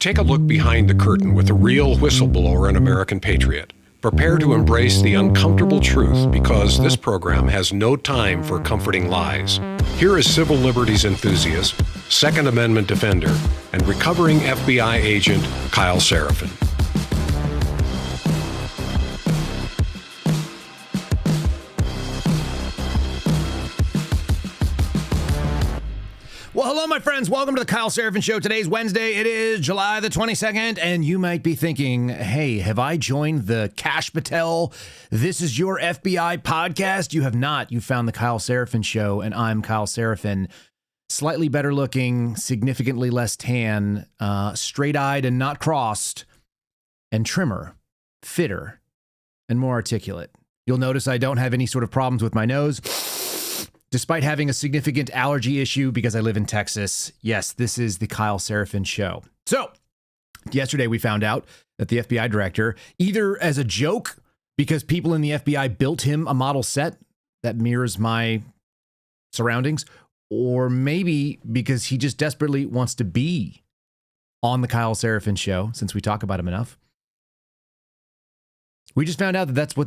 Take a look behind the curtain with a real whistleblower and American patriot. Prepare to embrace the uncomfortable truth because this program has no time for comforting lies. Here is civil liberties enthusiast, Second Amendment defender, and recovering FBI agent Kyle Seraphin. Well, hello, my friends. Welcome to the Kyle Seraphin Show. Today's Wednesday. It is July the 22nd, and you might be thinking, hey, have I joined the Kash Patel This Is Your FBI podcast? You have not. You found the Kyle Seraphin Show, and I'm Kyle Seraphin. Slightly better looking, significantly less tan, straight-eyed and not crossed, and trimmer, fitter, and more articulate. You'll notice I don't have any sort of problems with my nose. Despite having a significant allergy issue because I live in Texas, yes, this is the Kyle Seraphin Show. So, yesterday we found out that the FBI director, either as a joke because people in the FBI built him a model set that mirrors my surroundings, or maybe because he just desperately wants to be on the Kyle Seraphin Show since we talk about him enough. We just found out that that's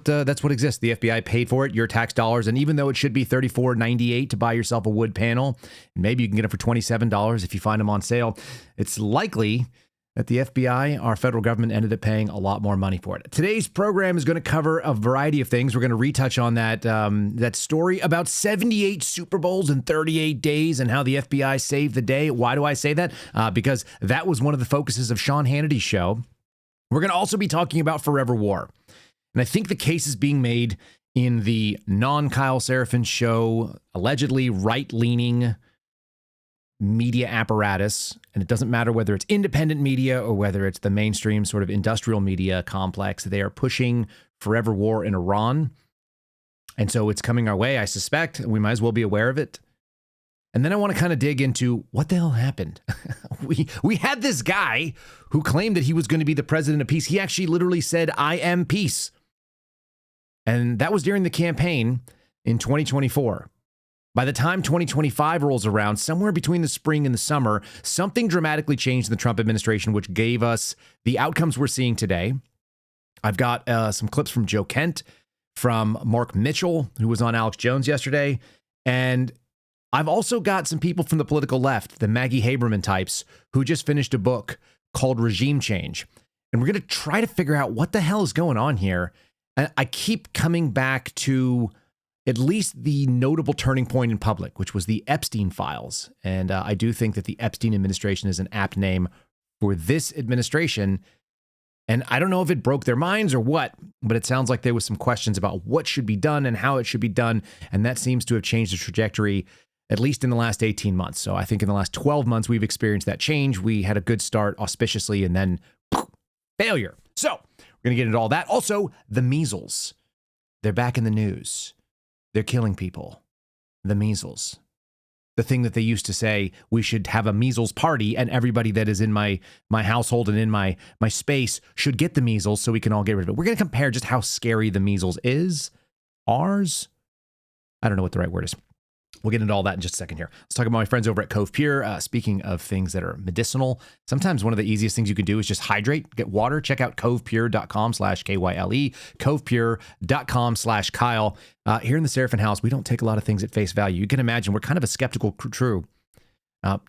what exists. The FBI paid for it, your tax dollars, and even though it should be $34.98 to buy yourself a wood panel, and maybe you can get it for $27 if you find them on sale, it's likely that the FBI, our federal government, ended up paying a lot more money for it. Today's program is going to cover a variety of things. We're going to retouch on that story about 78 Super Bowls in 38 days and how the FBI saved the day. Why do I say that? Because that was one of the focuses of Sean Hannity's show. We're going to also be talking about forever war. And I think the case is being made in the non-Kyle Seraphin Show, allegedly right-leaning media apparatus. And it doesn't matter whether it's independent media or whether it's the mainstream sort of industrial media complex. They are pushing forever war in Iran. And so it's coming our way, I suspect. We might as well be aware of it. And then I want to kind of dig into what the hell happened. We had this guy who claimed that he was going to be the president of peace. He actually literally said, "I am peace." And that was during the campaign in 2024. By the time 2025 rolls around, somewhere between the spring and the summer, something dramatically changed in the Trump administration, which gave us the outcomes we're seeing today. I've got some clips from Joe Kent, from Mark Mitchell, who was on Alex Jones yesterday, and I've also got some people from the political left, the Maggie Haberman types, who just finished a book called Regime Change. And we're going to try to figure out what the hell is going on here. And I keep coming back to at least the notable turning point in public, which was the Epstein files. And I do think that the Epstein administration is an apt name for this administration. And I don't know if it broke their minds or what, but it sounds like there was some questions about what should be done and how it should be done. And that seems to have changed the trajectory, at least in the last 18 months. So I think in the last 12 months, we've experienced that change. We had a good start auspiciously and then failure. So we're going to get into all that. Also, the measles. They're back in the news. They're killing people. The measles. The thing that they used to say, we should have a measles party and everybody that is in my household and in my space should get the measles so we can all get rid of it. We're going to compare just how scary the measles is. Ours? I don't know what the right word is. We'll get into all that in just a second here. Let's talk about my friends over at Cove Pure. Speaking of things that are medicinal, sometimes one of the easiest things you can do is just hydrate, get water. Check out covepure.com/KYLE, covepure.com/Kyle. Here in the Seraphin house, we don't take a lot of things at face value. You can imagine we're kind of a skeptical crew.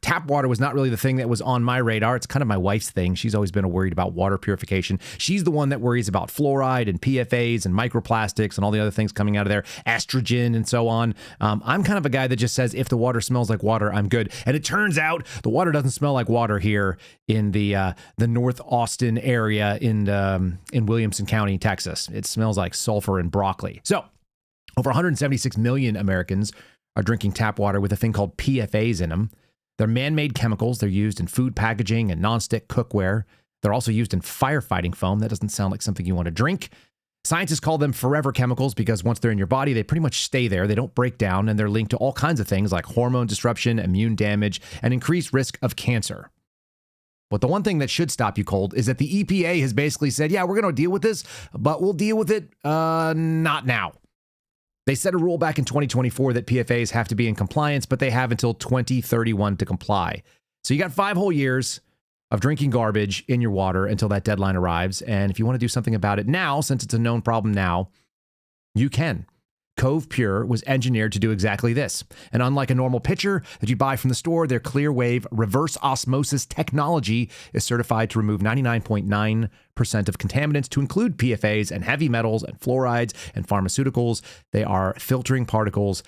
Tap water was not really the thing that was on my radar. It's kind of my wife's thing. She's always been worried about water purification. She's the one that worries about fluoride and PFAs and microplastics and all the other things coming out of there, estrogen and so on. I'm kind of a guy that just says, if the water smells like water, I'm good. And it turns out the water doesn't smell like water here in the North Austin area in Williamson County, Texas. It smells like sulfur and broccoli. So over 176 million Americans are drinking tap water with a thing called PFAs in them. They're man-made chemicals. They're used in food packaging and nonstick cookware. They're also used in firefighting foam. That doesn't sound like something you want to drink. Scientists call them forever chemicals because once they're in your body, they pretty much stay there. They don't break down, and they're linked to all kinds of things like hormone disruption, immune damage, and increased risk of cancer. But the one thing that should stop you cold is that the EPA has basically said, yeah, we're going to deal with this, but we'll deal with it not now. They set a rule back in 2024 that PFAs have to be in compliance, but they have until 2031 to comply. So you got 5 whole years of drinking garbage in your water until that deadline arrives. And if you want to do something about it now, since it's a known problem now, you can. Cove Pure was engineered to do exactly this. And unlike a normal pitcher that you buy from the store, their clear wave reverse osmosis technology is certified to remove 99.9% of contaminants, to include PFAs and heavy metals and fluorides and pharmaceuticals. They are filtering particles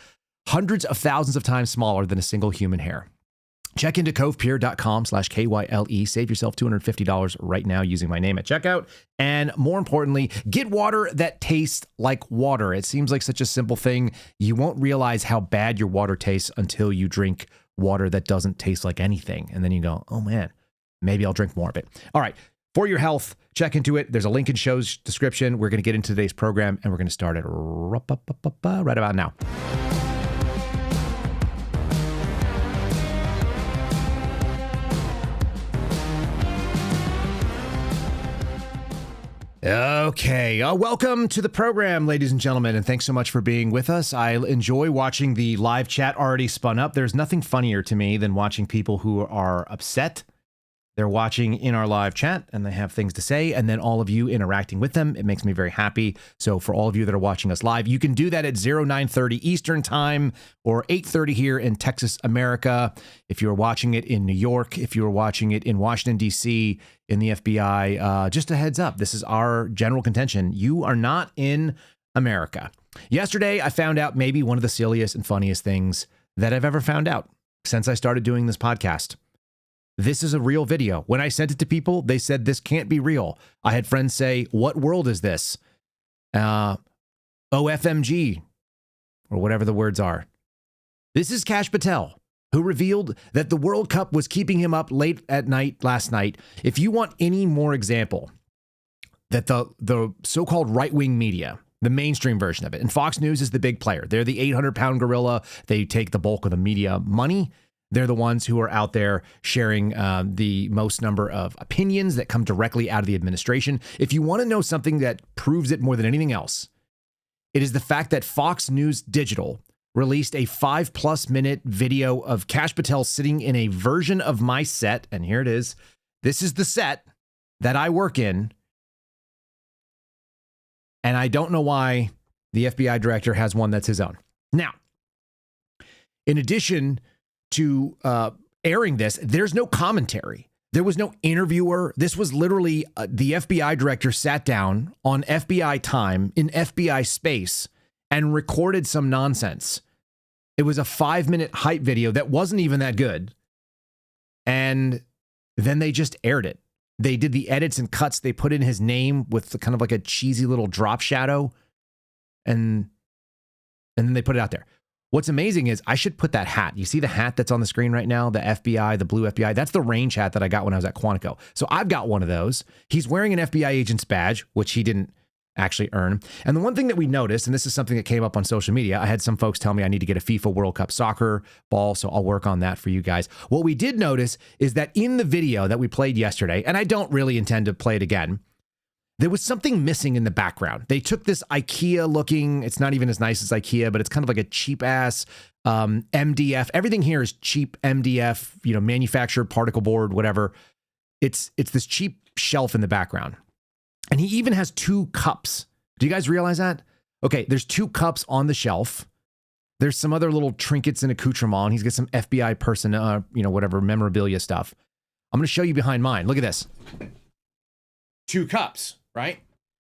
hundreds of thousands of times smaller than a single human hair. Check into covepure.com/KYLE. Save yourself $250 right now using my name at checkout. And more importantly, get water that tastes like water. It seems like such a simple thing. You won't realize how bad your water tastes until you drink water that doesn't taste like anything. And then you go, oh man, maybe I'll drink more of it. All right. For your health, check into it. There's a link in show's description. We're going to get into today's program, and we're going to start it right about now. Okay, welcome to the program, ladies and gentlemen, and thanks so much for being with us. I enjoy watching the live chat already spun up. There's nothing funnier to me than watching people who are upset. They're watching in our live chat and they have things to say, and then all of you interacting with them. It makes me very happy. So for all of you that are watching us live, you can do that at 0930 Eastern Time or 8:30 here in Texas, America. If you're watching it in New York, if you're watching it in Washington, D.C., in the FBI, just a heads up, this is our general contention. You are not in America. Yesterday, I found out maybe one of the silliest and funniest things that I've ever found out since I started doing this podcast. This is a real video. When I sent it to people, they said this can't be real. I had friends say, what world is this? OFMG, or whatever the words are. This is Kash Patel, who revealed that the World Cup was keeping him up late at night last night. If you want any more example that the so-called right-wing media, the mainstream version of it, and Fox News is the big player. They're the 800-pound gorilla. They take the bulk of the media money. They're the ones who are out there sharing the most number of opinions that come directly out of the administration. If you want to know something that proves it more than anything else, it is the fact that Fox News Digital released a 5+ minute video of Kash Patel sitting in a version of my set. And here it is. This is the set that I work in. And I don't know why the FBI director has one that's his own. Now, in addition to airing this, there's no commentary. There was no interviewer. This was literally the FBI director sat down on FBI time in FBI space and recorded some nonsense. It was a 5-minute hype video that wasn't even that good. And then they just aired it. They did the edits and cuts. They put in his name with kind of like a cheesy little drop shadow. And then they put it out there. What's amazing is I should put that hat. You see the hat that's on the screen right now, the FBI, the blue FBI? That's the range hat that I got when I was at Quantico. So I've got one of those. He's wearing an FBI agent's badge, which he didn't actually earn. And the one thing that we noticed, and this is something that came up on social media, I had some folks tell me I need to get a FIFA World Cup soccer ball, so I'll work on that for you guys. What we did notice is that in the video that we played yesterday, and I don't really intend to play it again, there was something missing in the background. They took this IKEA looking, it's not even as nice as IKEA, but it's kind of like a cheap ass MDF. Everything here is cheap MDF, manufactured particle board, whatever. It's this cheap shelf in the background. And he even has 2 cups. Do you guys realize that? Okay, there's 2 cups on the shelf. There's some other little trinkets and accoutrements. He's got some FBI personnel, whatever, memorabilia stuff. I'm going to show you behind mine. Look at this. 2 cups. Right?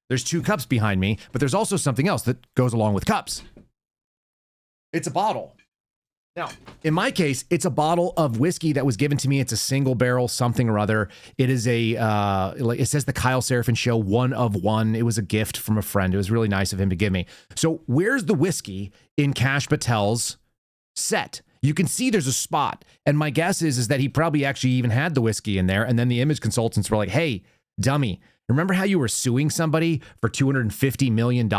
There's 2 cups behind me, but there's also something else that goes along with cups. It's a bottle. Now, in my case, it's a bottle of whiskey that was given to me. It's a single barrel something or other. It is it says the Kyle Seraphin Show 1 of 1. It was a gift from a friend. It was really nice of him to give me. So where's the whiskey in Kash Patel's set? You can see there's a spot. And my guess is that he probably actually even had the whiskey in there. And then the image consultants were like, hey, dummy, remember how you were suing somebody for $250 million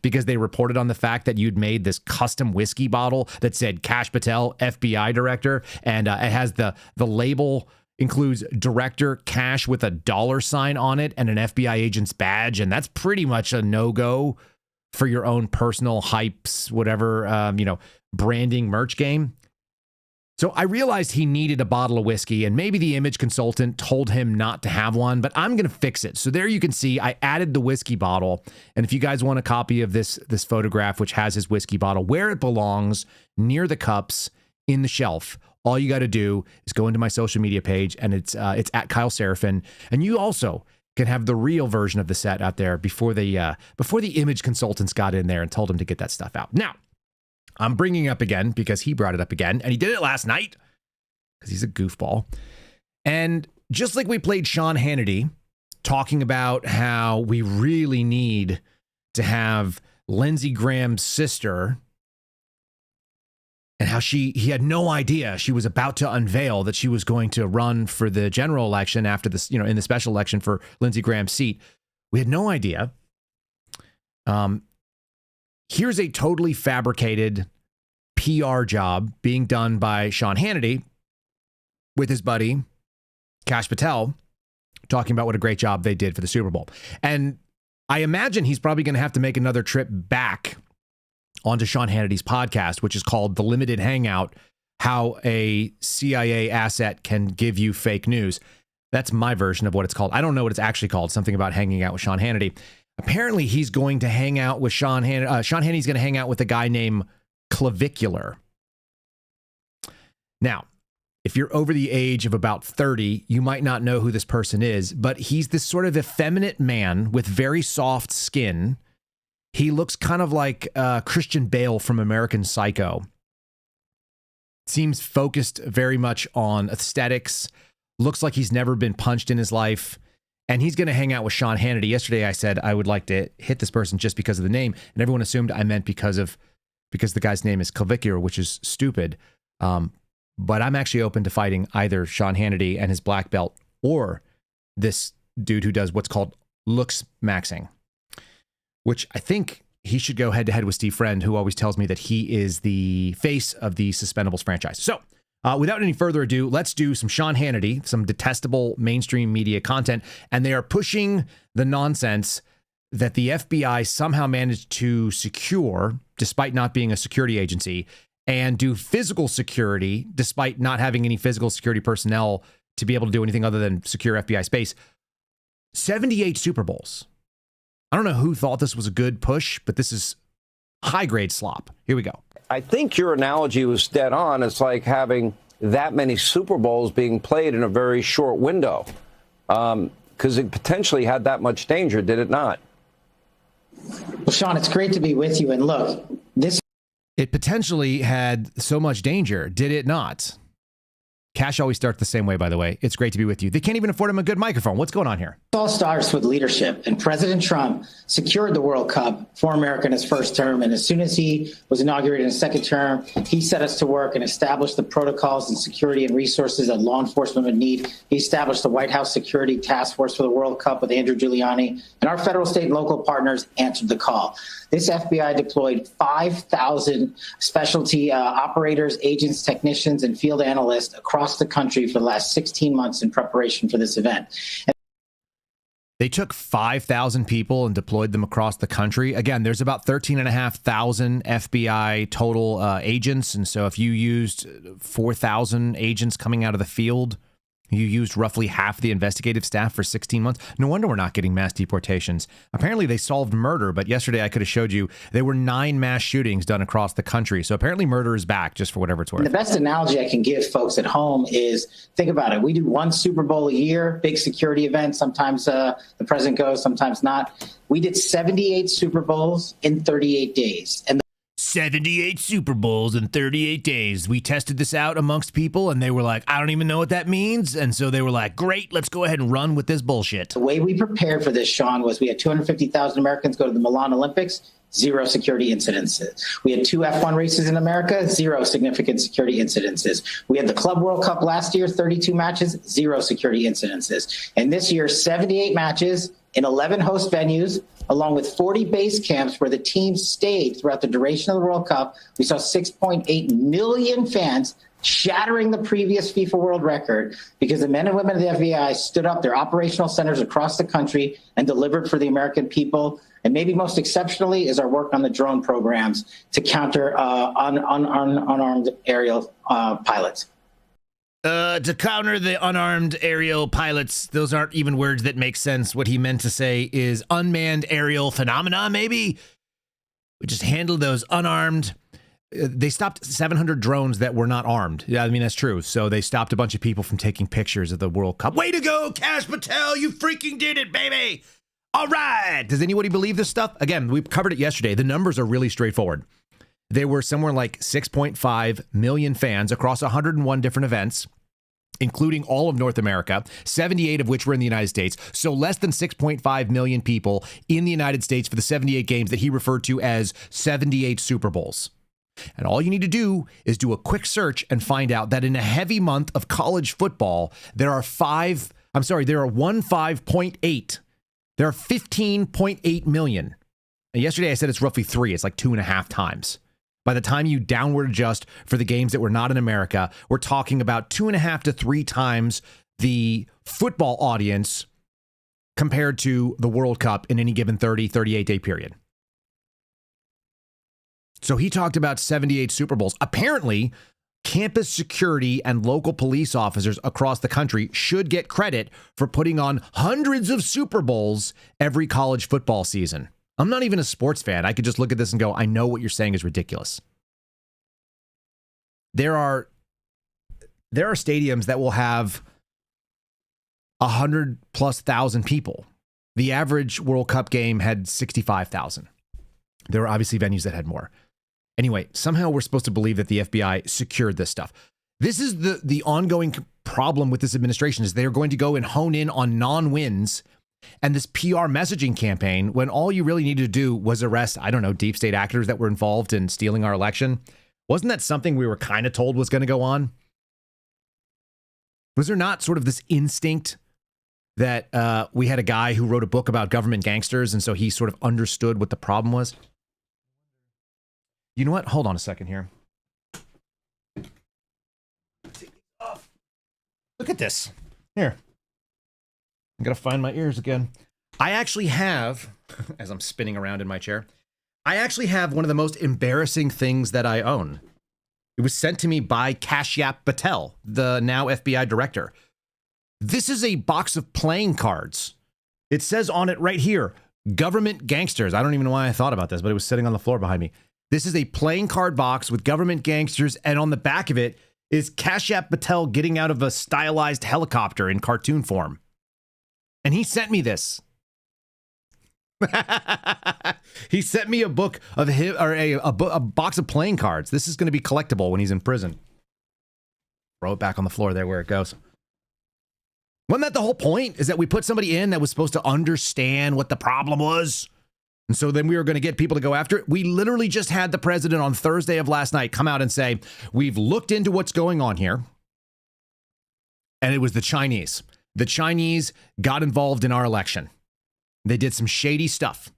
because they reported on the fact that you'd made this custom whiskey bottle that said Kash Patel, FBI director, and it has the label includes director Kash with a $sign on it and an FBI agent's badge, and that's pretty much a no-go for your own personal hypes, whatever, branding merch game. So I realized he needed a bottle of whiskey, and maybe the image consultant told him not to have one, but I'm going to fix it. So there you can see I added the whiskey bottle. And if you guys want a copy of this photograph, which has his whiskey bottle where it belongs, near the cups in the shelf, all you got to do is go into my social media page, and it's at Kyle Seraphin. And you also can have the real version of the set out there before the image consultants got in there and told him to get that stuff out. Now, I'm bringing it up again because he brought it up again, and he did it last night because he's a goofball. And just like we played Sean Hannity talking about how we really need to have Lindsey Graham's sister, and how he had no idea she was about to unveil that she was going to run for the general election after this, in the special election for Lindsey Graham's seat. We had no idea. Here's a totally fabricated PR job being done by Sean Hannity with his buddy, Kash Patel, talking about what a great job they did for the Super Bowl. And I imagine he's probably going to have to make another trip back onto Sean Hannity's podcast, which is called The Limited Hangout, How a CIA Asset Can Give You Fake News. That's my version of what it's called. I don't know what it's actually called, something about hanging out with Sean Hannity. Apparently, he's going to hang out with Sean Hannity. Sean Hannity's going to hang out with a guy named Clavicular. Now, if you're over the age of about 30, you might not know who this person is, but he's this sort of effeminate man with very soft skin. He looks kind of like Christian Bale from American Psycho. Seems focused very much on aesthetics. Looks like he's never been punched in his life. And he's going to hang out with Sean Hannity. Yesterday, I said I would like to hit this person just because of the name. And everyone assumed I meant because the guy's name is Clavicular, which is stupid. But I'm actually open to fighting either Sean Hannity and his black belt or this dude who does what's called looks maxing, which I think he should go head to head with Steve Friend, who always tells me that he is the face of the Suspendables franchise. So without any further ado, let's do some Sean Hannity, some detestable mainstream media content. And they are pushing the nonsense that the FBI somehow managed to secure, despite not being a security agency, and do physical security, despite not having any physical security personnel to be able to do anything other than secure FBI space. 78 Super Bowls. I don't know who thought this was a good push, but this is high-grade slop. Here we go. I think your analogy was dead on. It's like having that many Super Bowls being played in a very short window, because it potentially had that much danger, did it not? Well, Sean, it's great to be with you. And look, It potentially had so much danger, did it not? Kash always starts the same way, by the way. It's great to be with you. They can't even afford him a good microphone. What's going on here? it all starts with leadership. And President Trump secured the World Cup for America in his first term. And as soon as he was inaugurated in his second term, he set us to work and established the protocols and security and resources that law enforcement would need. He established the White House Security Task Force for the World Cup with Andrew Giuliani. And our federal, state, and local partners answered the call. This FBI deployed 5,000 specialty operators, agents, technicians, and field analysts across the country for the last 16 months in preparation for this event. They took 5,000 people and deployed them across the country. Again, there's about 13,500 FBI total agents. And so if you used 4,000 agents coming out of the field, you used roughly half the investigative staff for 16 months. No wonder we're not getting mass deportations. Apparently they solved murder, but yesterday I could have showed you there were 9 mass shootings done across the country. So apparently murder is back, just for whatever it's worth. The best analogy I can give folks at home is, think about it. We do one Super Bowl a year, big security event. Sometimes the president goes, sometimes not. We did 78 Super Bowls in 38 days. And 78 Super Bowls in 38 days. We tested this out amongst people, and they were like, I don't even know what that means. And so they were like, great, let's go ahead and run with this bullshit. the way we prepared for this, Sean, was we had 250,000 Americans go to the Milan Olympics, 0 security incidences. We had 2 F1 races in America, 0 significant security incidences. We had the Club World Cup last year, 32 matches, 0 security incidences. And this year, 78 matches in 11 host venues, along with 40 base camps where the team stayed throughout the duration of the World Cup. We saw 6.8 million fans, shattering the previous FIFA world record because the men and women of the FBI stood up their operational centers across the country and delivered for the American people. And maybe most exceptionally is our work on the drone programs to counter unarmed aerial pilots. To counter the unarmed aerial pilots, those aren't even words that make sense. What he meant to say is unmanned aerial phenomena, maybe? We just handle those unarmed. They stopped 700 drones that were not armed. Yeah, I mean, that's true. So they stopped a bunch of people from taking pictures of the World Cup. Way to go, Kash Patel. You freaking did it, baby. All right. Does anybody believe this stuff? Again, we covered it yesterday. The numbers are really straightforward. There were somewhere like 6.5 million fans across 101 different events, including all of North America, 78 of which were in the United States. So less than 6.5 million people in the United States for the 78 games that he referred to as 78 Super Bowls. And all you need to do is do a quick search and find out that in a heavy month of college football, there are 15.8. There are 15.8 million. And yesterday I said it's roughly 3. It's like 2.5 times. By the time you downward adjust for the games that were not in America, we're talking about 2.5 to 3 times the football audience compared to the World Cup in any given 38-day period. So he talked about 78 Super Bowls. Apparently, campus security and local police officers across the country should get credit for putting on hundreds of Super Bowls every college football season. I'm not even a sports fan. I could just look at this and go, I know what you're saying is ridiculous. There are stadiums that will have 100,000+ people. The average World Cup game had 65,000. There were obviously venues that had more. Anyway, somehow we're supposed to believe that the FBI secured this stuff. This is the ongoing problem with this administration is they're going to go and hone in on non-wins and this PR messaging campaign when all you really needed to do was arrest, I don't know, deep state actors that were involved in stealing our election. Wasn't that something we were kind of told was going to go on? Was there not sort of this instinct that we had a guy who wrote a book about government gangsters, and so he sort of understood what the problem was? You know what? Hold on a second here. Look at this. Here. I'm going to find my ears again. I actually have, as I'm spinning around in my chair, I actually have one of the most embarrassing things that I own. It was sent to me by Kash Patel, the now FBI director. This is a box of playing cards. It says on it right here, government gangsters. I don't even know why I thought about this, but it was sitting on the floor behind me. This is a playing card box with government gangsters, and on the back of it is Kash Patel getting out of a stylized helicopter in cartoon form. And he sent me this. He sent me a book of him, or a box of playing cards. This is going to be collectible when he's in prison. Throw it back on the floor there where it goes. Wasn't that the whole point? Is that we put somebody in that was supposed to understand what the problem was? And so then we were going to get people to go after it. We literally just had the president on Thursday of last night come out and say, we've looked into what's going on here. And it was the Chinese. The Chinese got involved in our election. They did some shady stuff.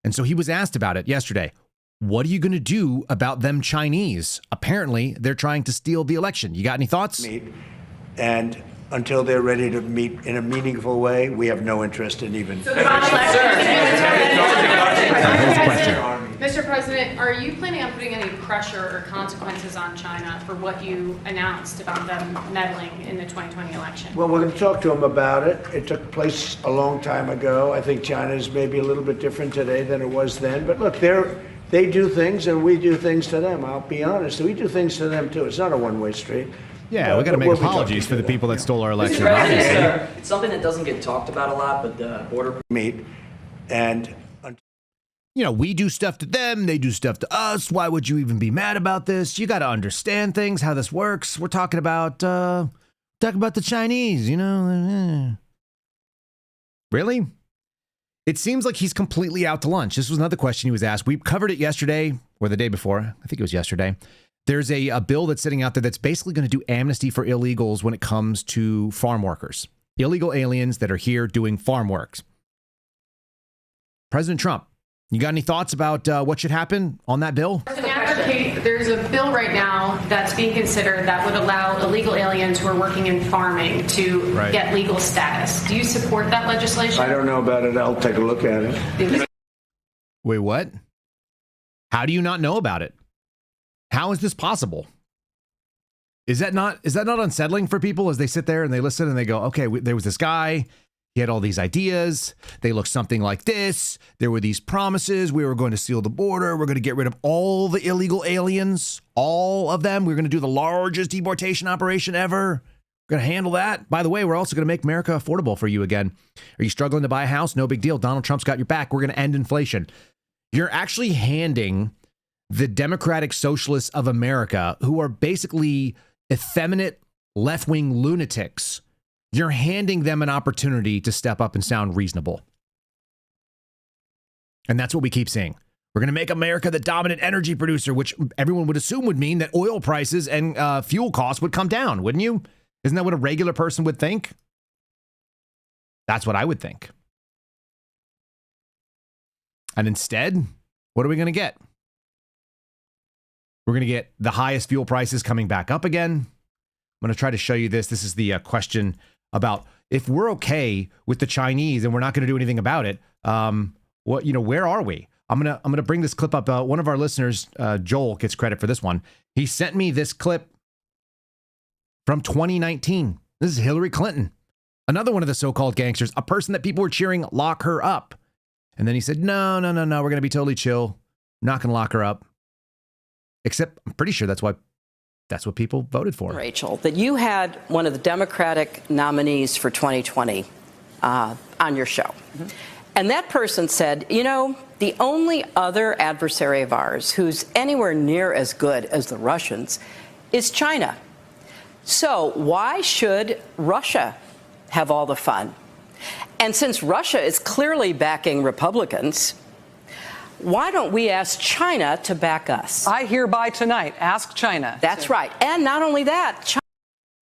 And so he was asked about it yesterday. What are you going to do about them Chinese? Apparently, they're trying to steal the election. You got any thoughts? And until they're ready to meet in a meaningful way, we have no interest in even. Mr. President, are you planning on putting any pressure or consequences on China for what you announced about them meddling in the 2020 election? Well, we're going to talk to them about it. It took place a long time ago. I think China is maybe a little bit different today than it was then. But look, they do things and we do things to them. I'll be honest. We do things to them, too. It's not a one-way street. Yeah, we got to make apologies for the people that stole our election. It's something that doesn't get talked about a lot, but the border meet and. You know, we do stuff to them, they do stuff to us. Why would you even be mad about this? You got to understand things, how this works. We're talking about the Chinese, you know. Really? It seems like he's completely out to lunch. This was another question he was asked. We covered it yesterday or the day before. I think it was yesterday. There's a bill that's sitting out there that's basically going to do amnesty for illegals when it comes to farm workers. Illegal aliens that are here doing farm work. President Trump, you got any thoughts about what should happen on that bill? There's a bill right now that's being considered that would allow illegal aliens who are working in farming to get legal status. Do you support that legislation? I don't know about it. I'll take a look at it. Wait, what? How do you not know about it? How is this possible? Is that not unsettling for people as they sit there and they listen and they go, okay, there was this guy. He had all these ideas. They looked something like this. There were these promises. We were going to seal the border. We're going to get rid of all the illegal aliens, all of them. We're going to do the largest deportation operation ever. We're going to handle that. By the way, we're also going to make America affordable for you again. Are you struggling to buy a house? No big deal. Donald Trump's got your back. We're going to end inflation. You're actually handing the Democratic Socialists of America, who are basically effeminate left-wing lunatics, you're handing them an opportunity to step up and sound reasonable. And that's what we keep seeing. We're going to make America the dominant energy producer, which everyone would assume would mean that oil prices and fuel costs would come down, wouldn't you? Isn't that what a regular person would think? That's what I would think. And instead, what are we going to get? We're going to get the highest fuel prices coming back up again. I'm going to try to show you this. This is the question about if we're okay with the Chinese and we're not going to do anything about it. Where are we? I'm gonna bring this clip up. One of our listeners, Joel, gets credit for this one. He sent me this clip from 2019. This is Hillary Clinton, another one of the so-called gangsters, a person that people were cheering, lock her up. And then he said, no, we're going to be totally chill. Not going to lock her up. Except I'm pretty sure that's what people voted for. Rachel, that you had one of the Democratic nominees for 2020 on your show. Mm-hmm. And that person said, the only other adversary of ours who's anywhere near as good as the Russians is China. So why should Russia have all the fun? And since Russia is clearly backing Republicans, why don't we ask China to back us? I hereby tonight ask China. That's right. And not only that, China.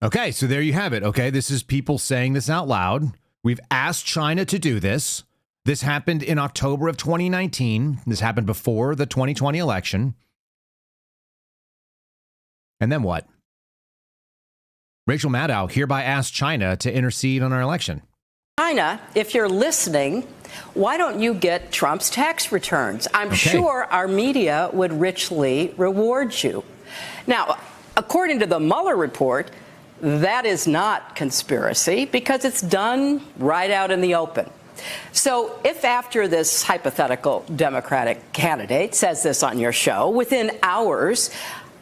Okay, so there you have it. Okay, this is people saying this out loud. We've asked China to do this. This happened in October of 2019. This happened before the 2020 election. And then what? Rachel Maddow hereby asked China to intercede on our election. China, if you're listening, why don't you get Trump's tax returns? I'm sure our media would richly reward you. Now, according to the Mueller report, that is not conspiracy because it's done right out in the open. So if after this hypothetical Democratic candidate says this on your show, within hours,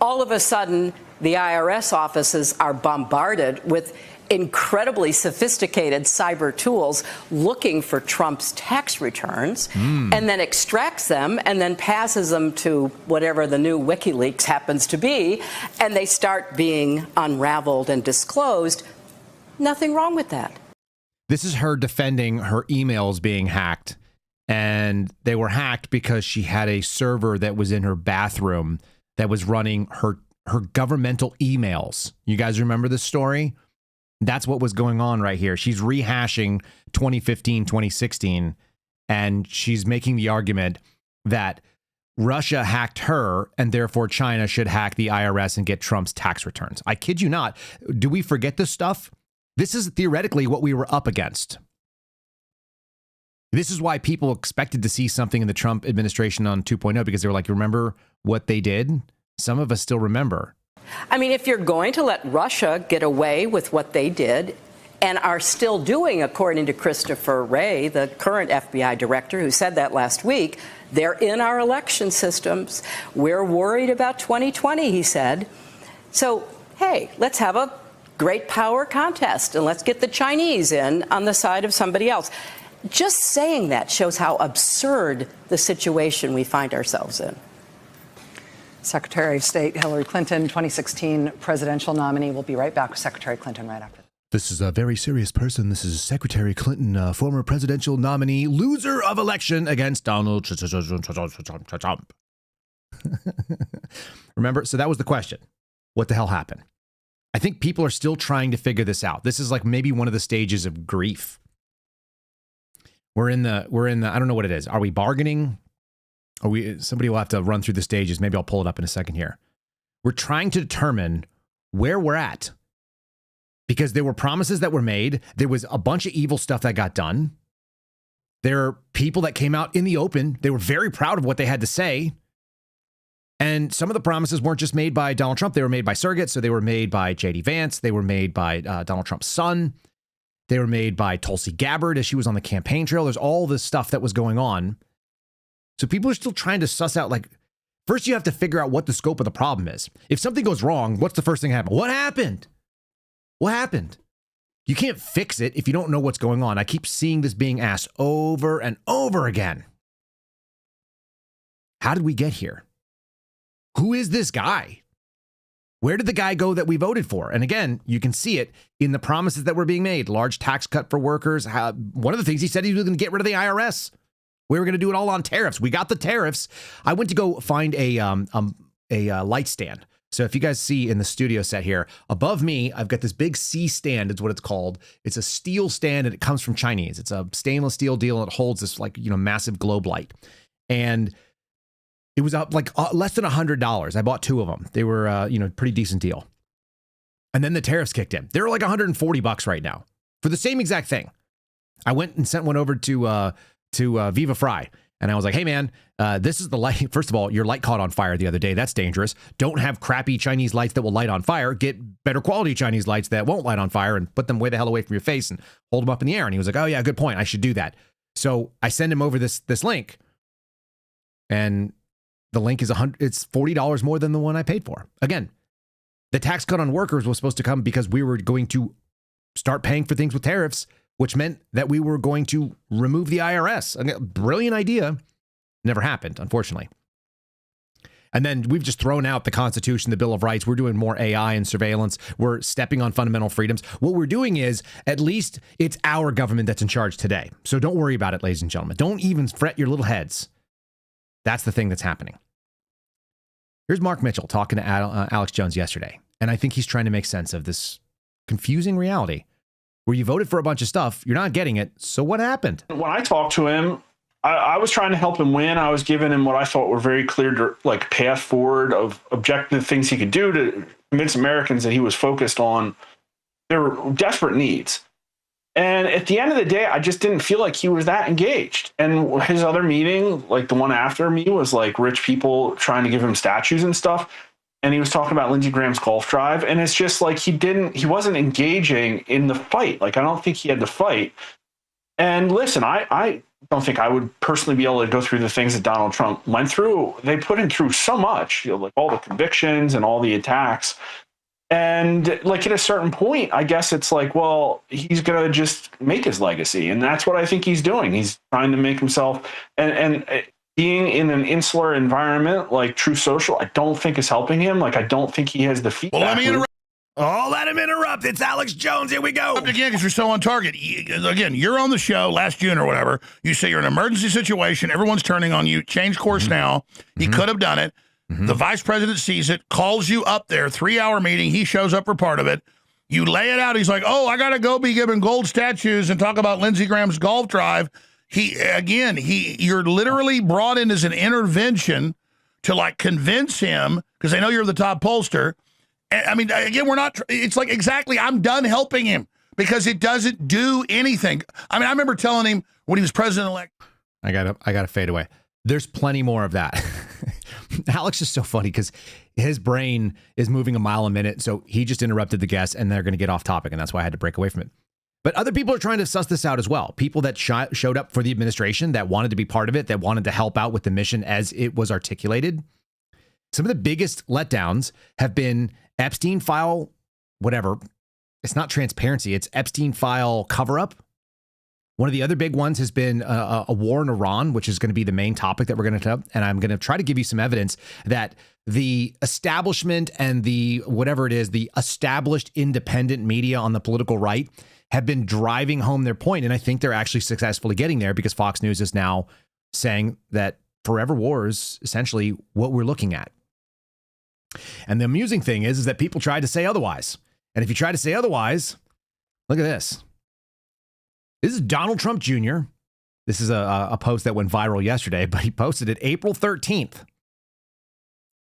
all of a sudden the IRS offices are bombarded with incredibly sophisticated cyber tools looking for Trump's tax returns and then extracts them and then passes them to whatever the new WikiLeaks happens to be, and they start being unraveled and disclosed. Nothing wrong with that. This is her defending her emails being hacked, and they were hacked because she had a server that was in her bathroom that was running her governmental emails. You guys remember this story? That's what was going on right here. She's rehashing 2015, 2016, and she's making the argument that Russia hacked her and therefore China should hack the IRS and get Trump's tax returns. I kid you not. Do we forget this stuff? This is theoretically what we were up against. This is why people expected to see something in the Trump administration on 2.0, because they were like, remember what they did? Some of us still remember. I mean, if you're going to let Russia get away with what they did and are still doing, according to Christopher Wray, the current FBI director who said that last week, they're in our election systems. We're worried about 2020, he said. So, hey, let's have a great power contest and let's get the Chinese in on the side of somebody else. Just saying that shows how absurd the situation we find ourselves in. Secretary of State Hillary Clinton, 2016 presidential nominee. We'll be right back with Secretary Clinton right after. This is a very serious person. This is Secretary Clinton, former presidential nominee, loser of election against Donald Trump. Remember? So that was the question. What the hell happened? I think people are still trying to figure this out. This is like maybe one of the stages of grief. We're in the, I don't know what it is. Are we bargaining? Somebody will have to run through the stages. Maybe I'll pull it up in a second here. We're trying to determine where we're at because there were promises that were made. There was a bunch of evil stuff that got done. There are people that came out in the open. They were very proud of what they had to say. And some of the promises weren't just made by Donald Trump. They were made by surrogates. So they were made by J.D. Vance. They were made by Donald Trump's son. They were made by Tulsi Gabbard as she was on the campaign trail. There's all this stuff that was going on. So people are still trying to suss out, like, first you have to figure out what the scope of the problem is. If something goes wrong, what's the first thing that happened? What happened? What happened? You can't fix it if you don't know what's going on. I keep seeing this being asked over and over again. How did we get here? Who is this guy? Where did the guy go that we voted for? And again, you can see it in the promises that were being made. Large tax cut for workers. One of the things he said, he was going to get rid of the IRS. We were going to do it all on tariffs. We got the tariffs. I went to go find a light stand. So if you guys see in the studio set here, above me, I've got this big C stand, is what it's called. It's a steel stand and it comes from Chinese. It's a stainless steel deal and it holds this massive globe light. And it was up like less than $100. I bought 2 of them. They were, pretty decent deal. And then the tariffs kicked in. They're like $140 right now for the same exact thing. I went and sent one over to Viva Fry. And I was like, hey, man, this is the light. First of all, your light caught on fire the other day. That's dangerous. Don't have crappy Chinese lights that will light on fire. Get better quality Chinese lights that won't light on fire and put them way the hell away from your face and hold them up in the air. And he was like, oh, yeah, good point. I should do that. So I send him over this link. And the link is it's $40 more than the one I paid for. Again, the tax cut on workers was supposed to come because we were going to start paying for things with tariffs, which meant that we were going to remove the IRS. A brilliant idea. Never happened, unfortunately. And then we've just thrown out the Constitution, the Bill of Rights. We're doing more AI and surveillance. We're stepping on fundamental freedoms. What we're doing is, at least it's our government that's in charge today. So don't worry about it, ladies and gentlemen. Don't even fret your little heads. That's the thing that's happening. Here's Mark Mitchell talking to Alex Jones yesterday. And I think he's trying to make sense of this confusing reality where you voted for a bunch of stuff, you're not getting it. So what happened? When I talked to him, I was trying to help him win. I was giving him what I thought were very clear, path forward of objective things he could do to convince Americans that he was focused on their desperate needs. And at the end of the day, I just didn't feel like he was that engaged. And his other meeting, like the one after me, was like rich people trying to give him statues and stuff. And he was talking about Lindsey Graham's golf drive. And it's just like he wasn't engaging in the fight. Like, I don't think he had to fight. And listen, I don't think I would personally be able to go through the things that Donald Trump went through. They put him through so much, like all the convictions and all the attacks. And like at a certain point, I guess it's like, well, he's going to just make his legacy. And that's what I think he's doing. He's trying to make himself and being in an insular environment like Truth Social, I don't think is helping him. Like, I don't think he has the feedback. Well, let me interrupt. Oh, let him interrupt. It's Alex Jones. Here we go. Again, because you're so on target. Again, you're on the show last June or whatever. You say you're in an emergency situation. Everyone's turning on you. Change course now. He could have done it. The vice president sees it, calls you up there, 3-hour meeting. He shows up for part of it. You lay it out. He's like, oh, I got to go be given gold statues and talk about Lindsey Graham's golf drive. You're literally brought in as an intervention to like convince him because they know you're the top pollster. And, I mean, again, it's like exactly, I'm done helping him because it doesn't do anything. I mean, I remember telling him when he was president-elect. I gotta fade away. There's plenty more of that. Alex is so funny because his brain is moving a mile a minute. So he just interrupted the guest and they're going to get off topic. And that's why I had to break away from it. But other people are trying to suss this out as well. People that showed up for the administration, that wanted to be part of it, that wanted to help out with the mission as it was articulated. Some of the biggest letdowns have been Epstein file, whatever. It's not transparency. It's Epstein file cover up. One of the other big ones has been a war in Iran, which is going to be the main topic that we're going to talk. And I'm going to try to give you some evidence that the establishment and the whatever it is, the established independent media on the political right have been driving home their point. And I think they're actually successfully getting there because Fox News is now saying that forever war is essentially what we're looking at. And the amusing thing is that people tried to say otherwise. And if you try to say otherwise, look at this. This is Donald Trump Jr. This is a post that went viral yesterday, but he posted it April 13th.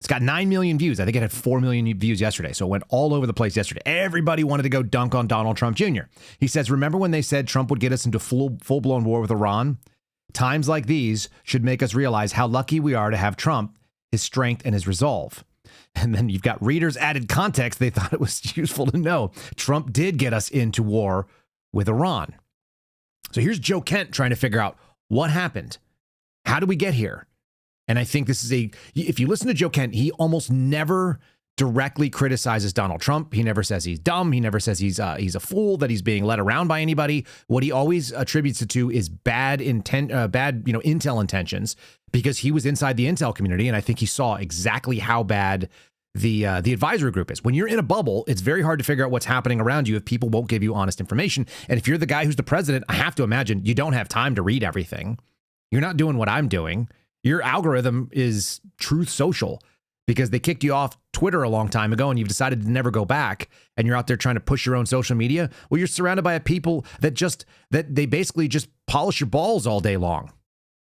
It's got 9 million views. I think it had 4 million views yesterday. So it went all over the place yesterday. Everybody wanted to go dunk on Donald Trump Jr. He says, remember when they said Trump would get us into full-blown war with Iran? Times like these should make us realize how lucky we are to have Trump, his strength, and his resolve. And then you've got readers added context. They thought it was useful to know Trump did get us into war with Iran. So here's Joe Kent trying to figure out what happened. How did we get here? And I think this is if you listen to Joe Kent, he almost never directly criticizes Donald Trump. He never says he's dumb. He never says he's a fool, that he's being led around by anybody. What he always attributes it to is bad intel intentions, because he was inside the intel community, and I think he saw exactly how bad the advisory group is. When you're in a bubble, it's very hard to figure out what's happening around you if people won't give you honest information. And if you're the guy who's the president, I have to imagine you don't have time to read everything. You're not doing what I'm doing. Your algorithm is Truth Social, because they kicked you off Twitter a long time ago and you've decided to never go back, and you're out there trying to push your own social media. Well, you're surrounded by people that they basically just polish your balls all day long.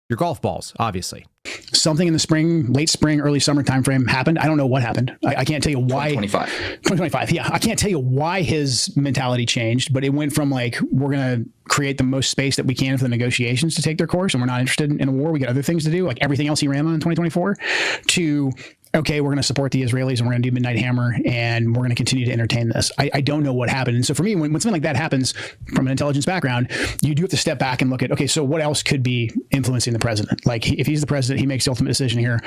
Your golf balls, obviously. Something in the spring, late spring, early summer timeframe happened. I don't know what happened. I can't tell you why. 2025. Yeah. I can't tell you why his mentality changed, but it went from like, we're going to create the most space that we can for the negotiations to take their course, and we're not interested in a war. We got other things to do, like everything else he ran on in 2024, to, okay, we're going to support the Israelis and we're going to do Midnight Hammer and we're going to continue to entertain this. I don't know what happened. And so for me, when something like that happens from an intelligence background, you do have to step back and look at, okay, so what else could be influencing the president? Like if he's the president, he makes the ultimate decision here.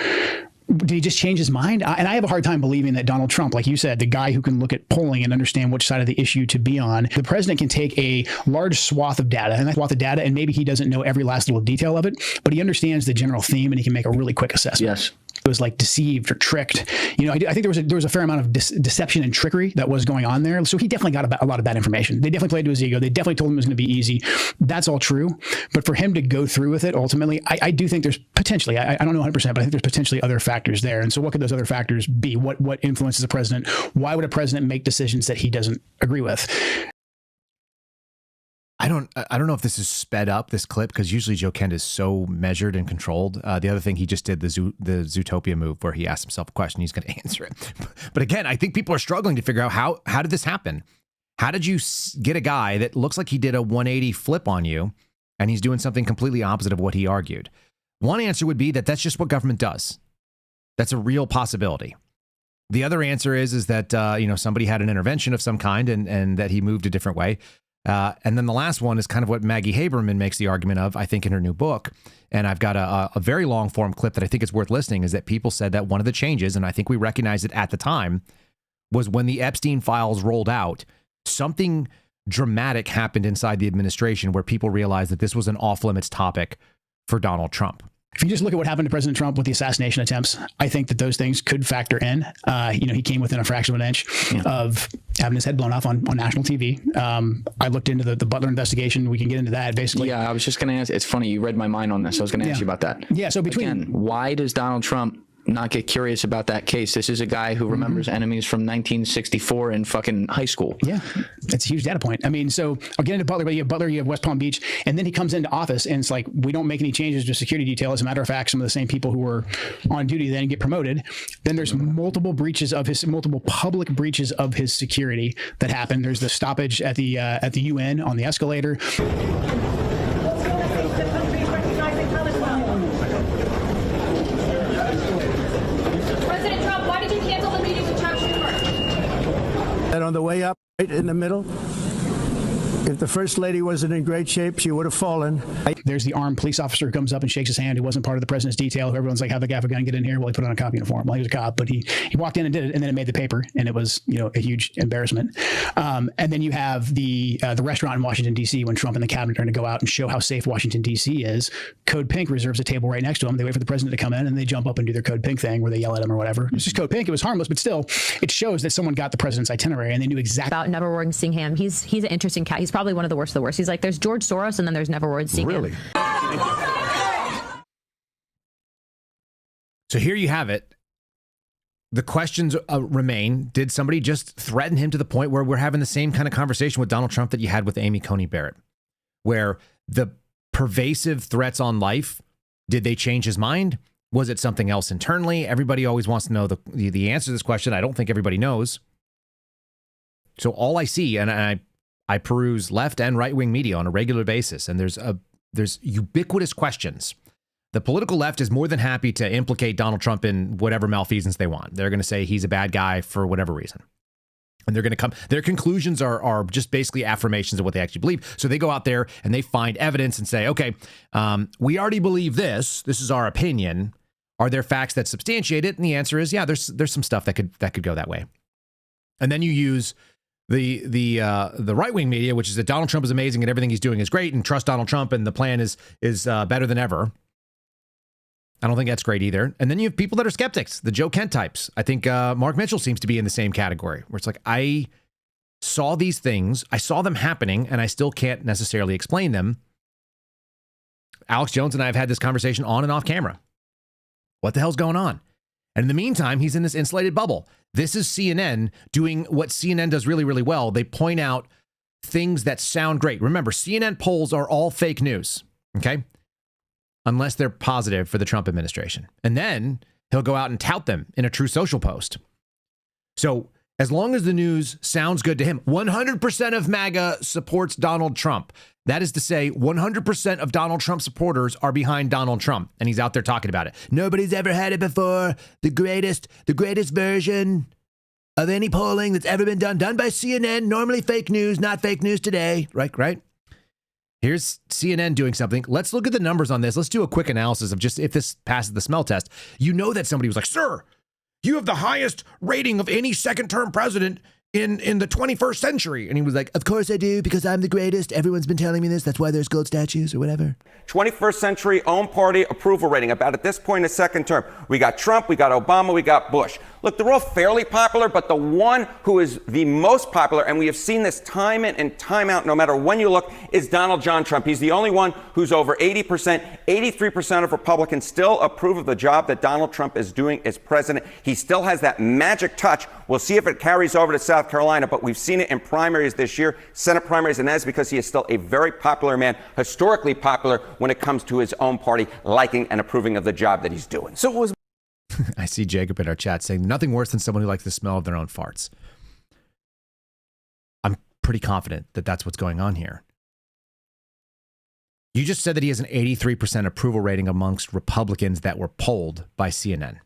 Did he just change his mind? And I have a hard time believing that Donald Trump, like you said, the guy who can look at polling and understand which side of the issue to be on, the president can take a large swath of data, and maybe he doesn't know every last little detail of it, but he understands the general theme and he can make a really quick assessment. Yes. It was like deceived or tricked. You know, I think there was a fair amount of deception and trickery that was going on there. So he definitely got a lot of bad information. They definitely played to his ego. They definitely told him it was going to be easy. That's all true. But for him to go through with it, ultimately, I do think there's potentially, I don't know 100%, but I think there's potentially other factors there. And so what could those other factors be? What influences the president? Why would a president make decisions that he doesn't agree with? I don't know if this is sped up, this clip, because usually Joe Kent is so measured and controlled. The other thing, he just did the Zootopia move where he asked himself a question, he's going to answer it. But again, I think people are struggling to figure out how did this happen? How did you get a guy that looks like he did a 180 flip on you and he's doing something completely opposite of what he argued? One answer would be that that's just what government does. That's a real possibility. The other answer is that somebody had an intervention of some kind and that he moved a different way. And then the last one is kind of what Maggie Haberman makes the argument of, I think, in her new book. And I've got a very long form clip that I think is worth listening, is that people said that one of the changes, and I think we recognized it at the time, was when the Epstein files rolled out, something dramatic happened inside the administration where people realized that this was an off-limits topic for Donald Trump. If you just look at what happened to President Trump with the assassination attempts, I think that those things could factor in. He came within a fraction of an inch of having his head blown off on national TV. I looked into the Butler investigation. We can get into that, basically. Yeah, I was just going to ask. It's funny. You read my mind on this. I was going to ask you about that. Yeah, so again, why does Donald Trump not get curious about that case? This is a guy who remembers enemies from 1964 in fucking high school. Yeah, that's a huge data point. I mean, so I'll get into Butler, but you have West Palm Beach, and then he comes into office and it's like, we don't make any changes to security detail. As a matter of fact, some of the same people who were on duty then get promoted. Then there's multiple public breaches of his security that happened. There's the stoppage at the UN on the escalator. And on the way up, right in the middle, if the First Lady wasn't in great shape, she would have fallen. There's the armed police officer who comes up and shakes his hand, who wasn't part of the president's detail. Everyone's like, how'd the guy have a gun get in here? Well, he put on a cop uniform. Well, he was a cop, but he walked in and did it, and then it made the paper, and it was a huge embarrassment. And then you have the restaurant in Washington, D.C., when Trump and the cabinet are going to go out and show how safe Washington, D.C. is. Code Pink reserves a table right next to him. They wait for the president to come in, and they jump up and do their Code Pink thing where they yell at him or whatever. It's just Code Pink. It was harmless, but still, it shows that someone got the president's itinerary, and they knew exactly. About Never Ward Singham. He's an interesting cat. He's probably one of the worst of the worst. He's like, there's George Soros, and then there's Never Ward Singham. Really? So here you have it. The questions remain. Did somebody just threaten him to the point where we're having the same kind of conversation with Donald Trump that you had with Amy Coney Barrett, where the pervasive threats on life, did they change his mind? Was it something else internally? Everybody always wants to know the answer to this question. I don't think everybody knows. So all I see, and I peruse left and right-wing media on a regular basis, and there's a there's ubiquitous questions. The political left is more than happy to implicate Donald Trump in whatever malfeasance they want. They're going to say he's a bad guy for whatever reason. And they're going to come, their conclusions are just basically affirmations of what they actually believe. So they go out there and they find evidence and say, okay, we already believe this. This is our opinion. Are there facts that substantiate it? And the answer is, yeah, there's some stuff that could go that way. And then you use the right-wing media, which is that Donald Trump is amazing and everything he's doing is great and trust Donald Trump and the plan is better than ever. I don't think that's great either. And then you have people that are skeptics, the Joe Kent types. I think Mark Mitchell seems to be in the same category, where it's like, I saw these things, I saw them happening, and I still can't necessarily explain them. Alex Jones and I have had this conversation on and off camera. What the hell's going on? And in the meantime, he's in this insulated bubble. This is CNN doing what CNN does really, really well. They point out things that sound great. Remember, CNN polls are all fake news, okay? Unless they're positive for the Trump administration. And then he'll go out and tout them in a True Social post. So as long as the news sounds good to him, 100% of MAGA supports Donald Trump. That is to say, 100% of Donald Trump supporters are behind Donald Trump. And he's out there talking about it. Nobody's ever had it before. The greatest version of any polling that's ever been done by CNN. Normally fake news, not fake news today. Right? Here's CNN doing something. Let's look at the numbers on this. Let's do a quick analysis of just if this passes the smell test. You know that somebody was like, sir, you have the highest rating of any second-term president in the 21st century. And he was like, of course I do, because I'm the greatest. Everyone's been telling me this. That's why there's gold statues or whatever. 21st century own party approval rating, about at this point in the second term. We got Trump, we got Obama, we got Bush. Look, they're all fairly popular, but the one who is the most popular, and we have seen this time in and time out, no matter when you look, is Donald John Trump. He's the only one who's over 80%. 83% of Republicans still approve of the job that Donald Trump is doing as president. He still has that magic touch. We'll see if it carries over to South Carolina, but we've seen it in primaries this year, Senate primaries, and that is because he is still a very popular man, historically popular when it comes to his own party liking and approving of the job that he's doing. So it was. I see Jacob in our chat saying nothing worse than someone who likes the smell of their own farts. I'm pretty confident that that's what's going on here. You just said that he has an 83% approval rating amongst Republicans that were polled by CNN.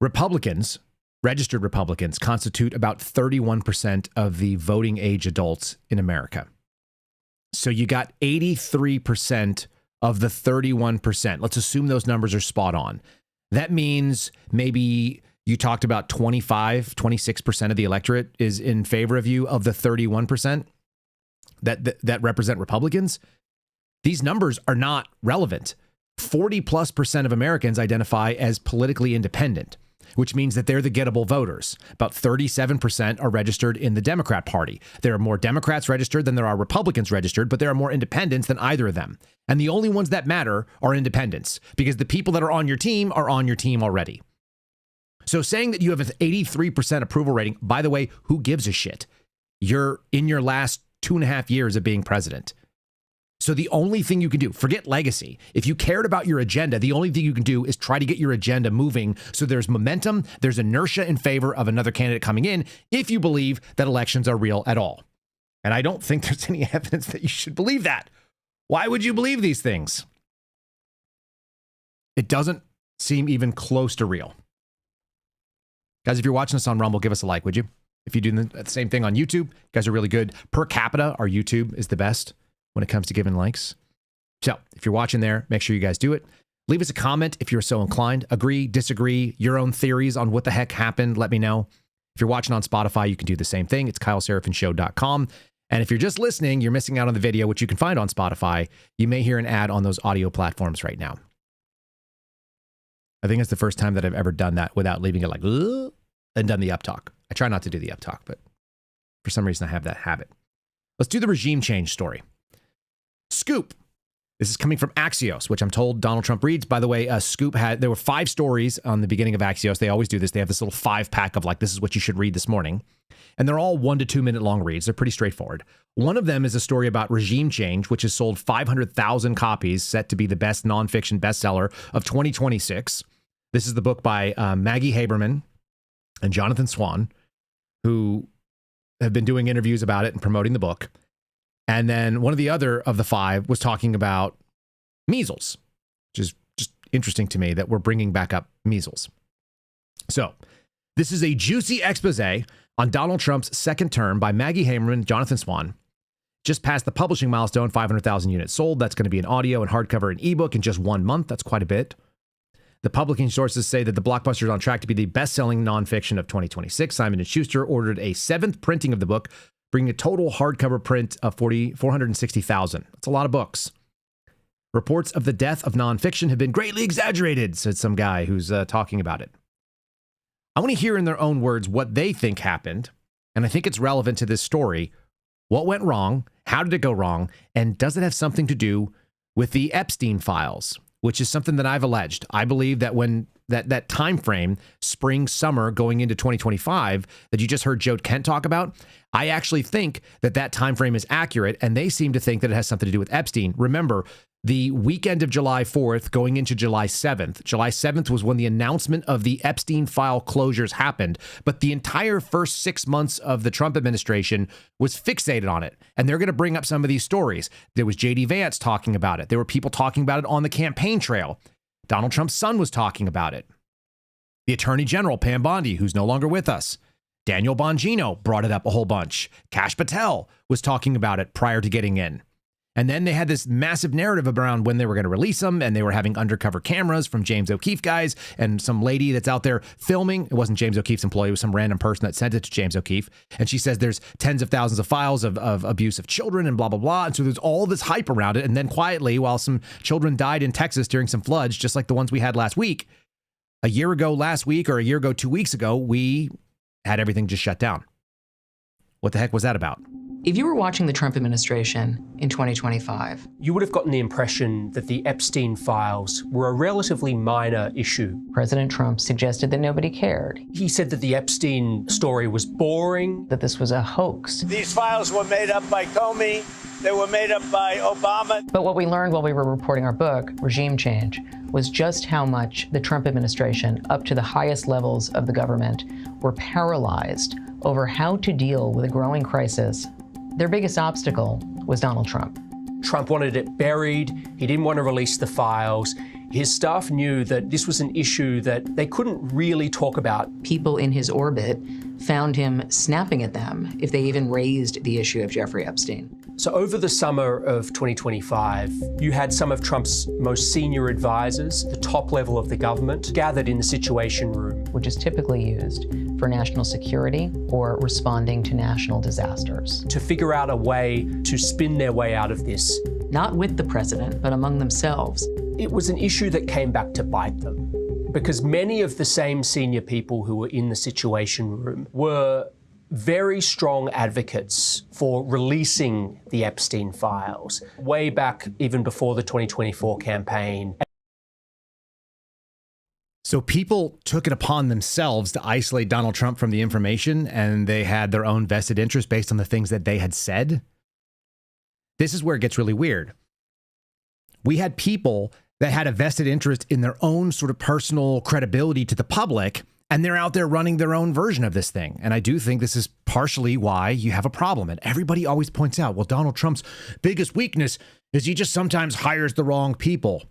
Republicans, registered Republicans, constitute about 31% of the voting age adults in America. So you got 83% of the 31%. Let's assume those numbers are spot on. That means maybe you talked about 26% of the electorate is in favor of you of the 31% that represent Republicans. These numbers are not relevant. 40+% of Americans identify as politically independent, which means that they're the gettable voters. About 37% are registered in the Democrat Party. There are more Democrats registered than there are Republicans registered, but there are more independents than either of them. And the only ones that matter are independents, because the people that are on your team are on your team already. So saying that you have an 83% approval rating, by the way, who gives a shit? You're in your last 2.5 years of being president. So the only thing you can do, forget legacy. If you cared about your agenda, the only thing you can do is try to get your agenda moving so there's momentum, there's inertia in favor of another candidate coming in, if you believe that elections are real at all. And I don't think there's any evidence that you should believe that. Why would you believe these things? It doesn't seem even close to real. Guys, if you're watching us on Rumble, give us a like, would you? If you do the same thing on YouTube, you guys are really good. Per capita, our YouTube is the best when it comes to giving likes. So if you're watching there, make sure you guys do it. Leave us a comment if you're so inclined. Agree, disagree, your own theories on what the heck happened. Let me know. If you're watching on Spotify, you can do the same thing. It's KyleSeraphinShow.com. And if you're just listening, you're missing out on the video, which you can find on Spotify. You may hear an ad on those audio platforms right now. I think it's the first time that I've ever done that without leaving it like, ugh, and done the up talk. I try not to do the up talk, but for some reason I have that habit. Let's do the regime change story. Scoop. This is coming from Axios, which I'm told Donald Trump reads. By the way, Scoop there were 5 stories on the beginning of Axios. They always do this. They have this little 5-pack of like, this is what you should read this morning. And they're all 1 to 2 minute long reads. They're pretty straightforward. One of them is a story about regime change, which has sold 500,000 copies, set to be the best nonfiction bestseller of 2026. This is the book by Maggie Haberman and Jonathan Swan, who have been doing interviews about it and promoting the book. And then one of the other of the 5 was talking about measles, which is just interesting to me that we're bringing back up measles. So this is a juicy expose on Donald Trump's second term by Maggie Hamerman, Jonathan Swan. Just passed the publishing milestone, 500,000 units sold. That's going to be an audio and hardcover and ebook in just 1 month. That's quite a bit. The publishing sources say that the blockbuster is on track to be the best-selling nonfiction of 2026. Simon & Schuster ordered a 7th printing of the book, bringing a total hardcover print of 460,000. That's a lot of books. Reports of the death of nonfiction have been greatly exaggerated, said some guy who's talking about it. I want to hear in their own words what they think happened, and I think it's relevant to this story. What went wrong? How did it go wrong? And does it have something to do with the Epstein files, which is something that I've alleged? I believe that when that time frame, spring, summer, going into 2025, that you just heard Joe Kent talk about, I actually think that time frame is accurate, and they seem to think that it has something to do with Epstein. Remember, the weekend of July 4th going into July 7th. July 7th was when the announcement of the Epstein file closures happened, but the entire first 6 months of the Trump administration was fixated on it, and they're going to bring up some of these stories. There was J.D. Vance talking about it. There were people talking about it on the campaign trail. Donald Trump's son was talking about it. The Attorney General, Pam Bondi, who's no longer with us. Daniel Bongino brought it up a whole bunch. Kash Patel was talking about it prior to getting in. And then they had this massive narrative around when they were going to release them, and they were having undercover cameras from James O'Keefe guys and some lady that's out there filming. It wasn't James O'Keefe's employee. It was some random person that sent it to James O'Keefe. And she says there's tens of thousands of files of abuse of children and blah, blah, blah. And so there's all this hype around it. And then quietly, while some children died in Texas during some floods, just like the ones we had last week, a year ago last week or a year ago 2 weeks ago, we had everything just shut down. What the heck was that about? If you were watching the Trump administration in 2025, you would have gotten the impression that the Epstein files were a relatively minor issue. President Trump suggested that nobody cared. He said that the Epstein story was boring, that this was a hoax. These files were made up by Comey. They were made up by Obama. But what we learned while we were reporting our book, Regime Change, was just how much the Trump administration, up to the highest levels of the government, were paralyzed over how to deal with a growing crisis. Their biggest obstacle was Donald Trump. Trump wanted it buried. He didn't want to release the files. His staff knew that this was an issue that they couldn't really talk about. People in his orbit found him snapping at them if they even raised the issue of Jeffrey Epstein. So over the summer of 2025, you had some of Trump's most senior advisors, the top level of the government, gathered in the Situation Room, which is typically used for national security or responding to national disasters, to figure out a way to spin their way out of this. Not with the president, but among themselves. It was an issue that came back to bite them, because many of the same senior people who were in the Situation Room were very strong advocates for releasing the Epstein files, way back even before the 2024 campaign. So people took it upon themselves to isolate Donald Trump from the information, and they had their own vested interest based on the things that they had said. This is where it gets really weird. We had people that had a vested interest in their own sort of personal credibility to the public, and they're out there running their own version of this thing. And I do think this is partially why you have a problem. And everybody always points out, well, Donald Trump's biggest weakness is he just sometimes hires the wrong people.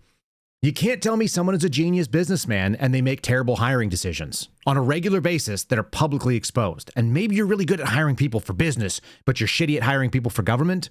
You can't tell me someone is a genius businessman and they make terrible hiring decisions on a regular basis that are publicly exposed. And maybe you're really good at hiring people for business, but you're shitty at hiring people for government.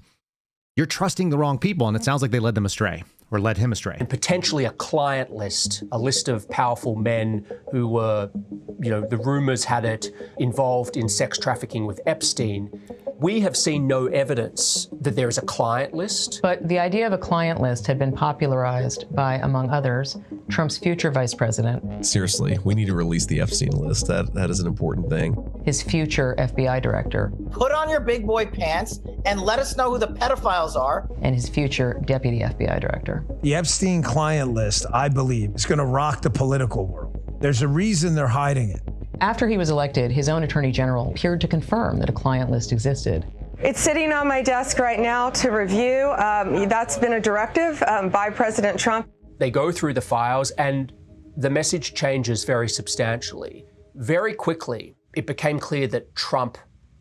You're trusting the wrong people, and it sounds like they led them astray. Or led him astray. And potentially a client list, a list of powerful men who were, the rumors had it, involved in sex trafficking with Epstein. We have seen no evidence that there is a client list. But the idea of a client list had been popularized by, among others, Trump's future vice president. Seriously, we need to release the Epstein list. That is an important thing. His future FBI director. Put on your big boy pants and let us know who the pedophiles are. And his future deputy FBI director. The Epstein client list, I believe, is going to rock the political world. There's a reason they're hiding it. After he was elected, his own attorney general appeared to confirm that a client list existed. It's sitting on my desk right now to review. That's been a directive by President Trump. They go through the files and the message changes very substantially. Very quickly, it became clear that Trump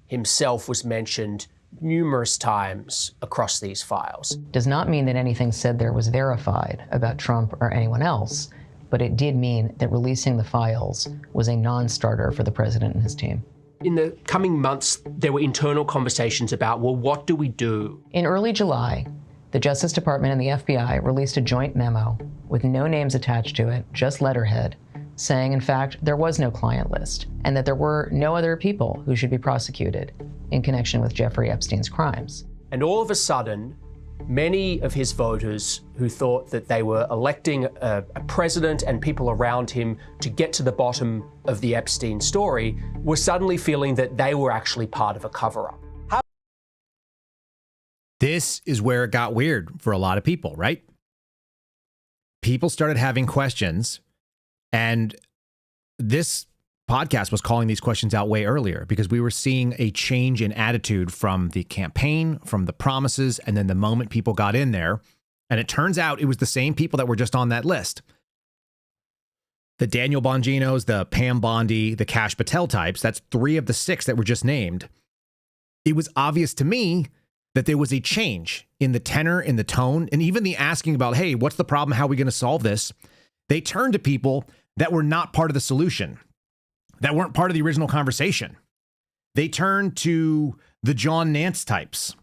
himself was mentioned numerous times across these files. Does not mean that anything said there was verified about Trump or anyone else, but it did mean that releasing the files was a non-starter for the president and his team. In the coming months, there were internal conversations about, well, what do we do? In early July, the Justice Department and the FBI released a joint memo with no names attached to it, just letterhead, saying, in fact, there was no client list and that there were no other people who should be prosecuted in connection with Jeffrey Epstein's crimes. And all of a sudden, many of his voters who thought that they were electing a president and people around him to get to the bottom of the Epstein story were suddenly feeling that they were actually part of a cover-up. This is where it got weird for a lot of people, right? People started having questions, and this podcast was calling these questions out way earlier because we were seeing a change in attitude from the campaign, from the promises, and then the moment people got in there. And it turns out it was the same people that were just on that list. The Daniel Bonginos, the Pam Bondi, the Kash Patel types, that's 3 of the 6 that were just named. It was obvious to me that there was a change in the tenor, in the tone, and even the asking about, hey, what's the problem? How are we going to solve this? They turned to people that were not part of the solution, that weren't part of the original conversation. They turned to the John Nance types,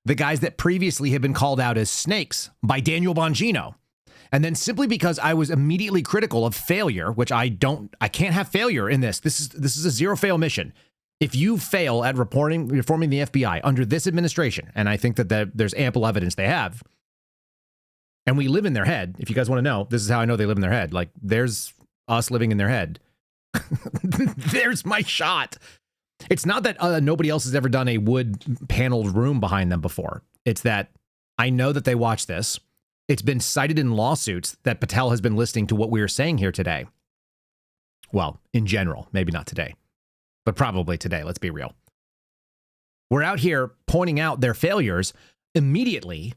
the guys that previously had been called out as snakes by Daniel Bongino. And then simply because I was immediately critical of failure, which I can't have failure in this. This is a zero fail mission. If you fail at reforming the FBI under this administration, and I think that there's ample evidence they have, and we live in their head. If you guys want to know, this is how I know they live in their head. Like, there's us living in their head. There's my shot. It's not that nobody else has ever done a wood paneled room behind them before. It's that I know that they watch this. It's been cited in lawsuits that Patel has been listening to what we are saying here today. Well, in general, maybe not today, but probably today. Let's be real. We're out here pointing out their failures immediately.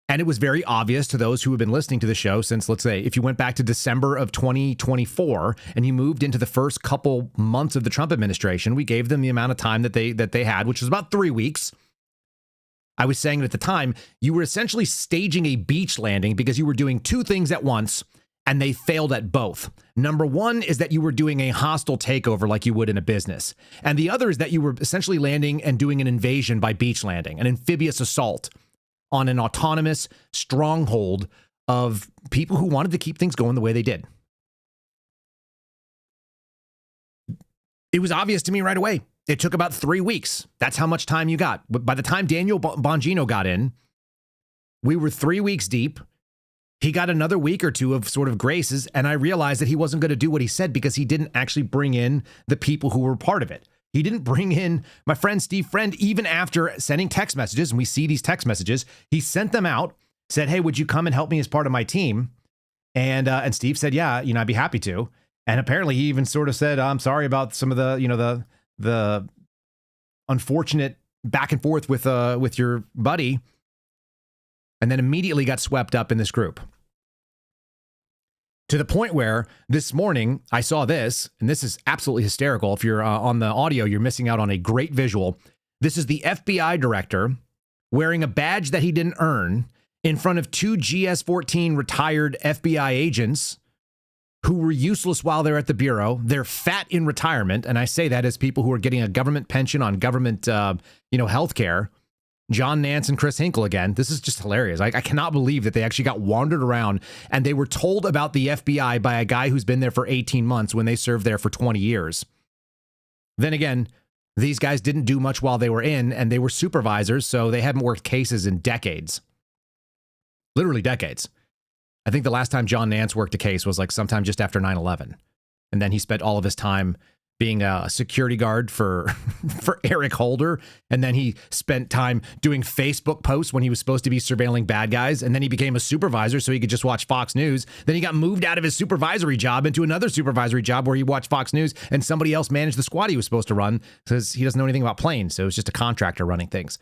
And it was very obvious to those who have been listening to the show since, let's say, if you went back to December of 2024 and you moved into the first couple months of the Trump administration, we gave them the amount of time that they had, which was about 3 weeks. I was saying at the time, you were essentially staging a beach landing because you were doing 2 things at once, and they failed at both. Number one is that you were doing a hostile takeover like you would in a business. And the other is that you were essentially landing and doing an invasion by beach landing, an amphibious assault on an autonomous stronghold of people who wanted to keep things going the way they did. It was obvious to me right away. It took about 3 weeks. That's how much time you got. But by the time Daniel Bongino got in, we were 3 weeks deep. He got another week or 2 of sort of graces, and I realized that he wasn't going to do what he said because he didn't actually bring in the people who were part of it. He didn't bring in my friend Steve Friend, even after sending text messages, and we see these text messages. He sent them out, said, hey, would you come and help me as part of my team? And Steve said, yeah, I'd be happy to. And apparently he even sort of said, I'm sorry about some of the, the unfortunate back and forth with your buddy, and then immediately got swept up in this group. To the point where this morning I saw this, and this is absolutely hysterical. If you're on the audio, you're missing out on a great visual. This is the FBI director wearing a badge that he didn't earn in front of 2 GS-14 retired FBI agents who were useless while they're at the Bureau. They're fat in retirement. And I say that as people who are getting a government pension on government, health care. John Nance and Chris Hinkle again. This is just hilarious. I cannot believe that they actually got wandered around and they were told about the FBI by a guy who's been there for 18 months when they served there for 20 years. Then again, these guys didn't do much while they were in, and they were supervisors, so they hadn't worked cases in decades. Literally decades. I think the last time John Nance worked a case was like sometime just after 9/11. And then he spent all of his time being a security guard for Eric Holder. And then he spent time doing Facebook posts when he was supposed to be surveilling bad guys. And then he became a supervisor so he could just watch Fox News. Then he got moved out of his supervisory job into another supervisory job where he watched Fox News and somebody else managed the squad he was supposed to run because he doesn't know anything about planes. So it was just a contractor running things.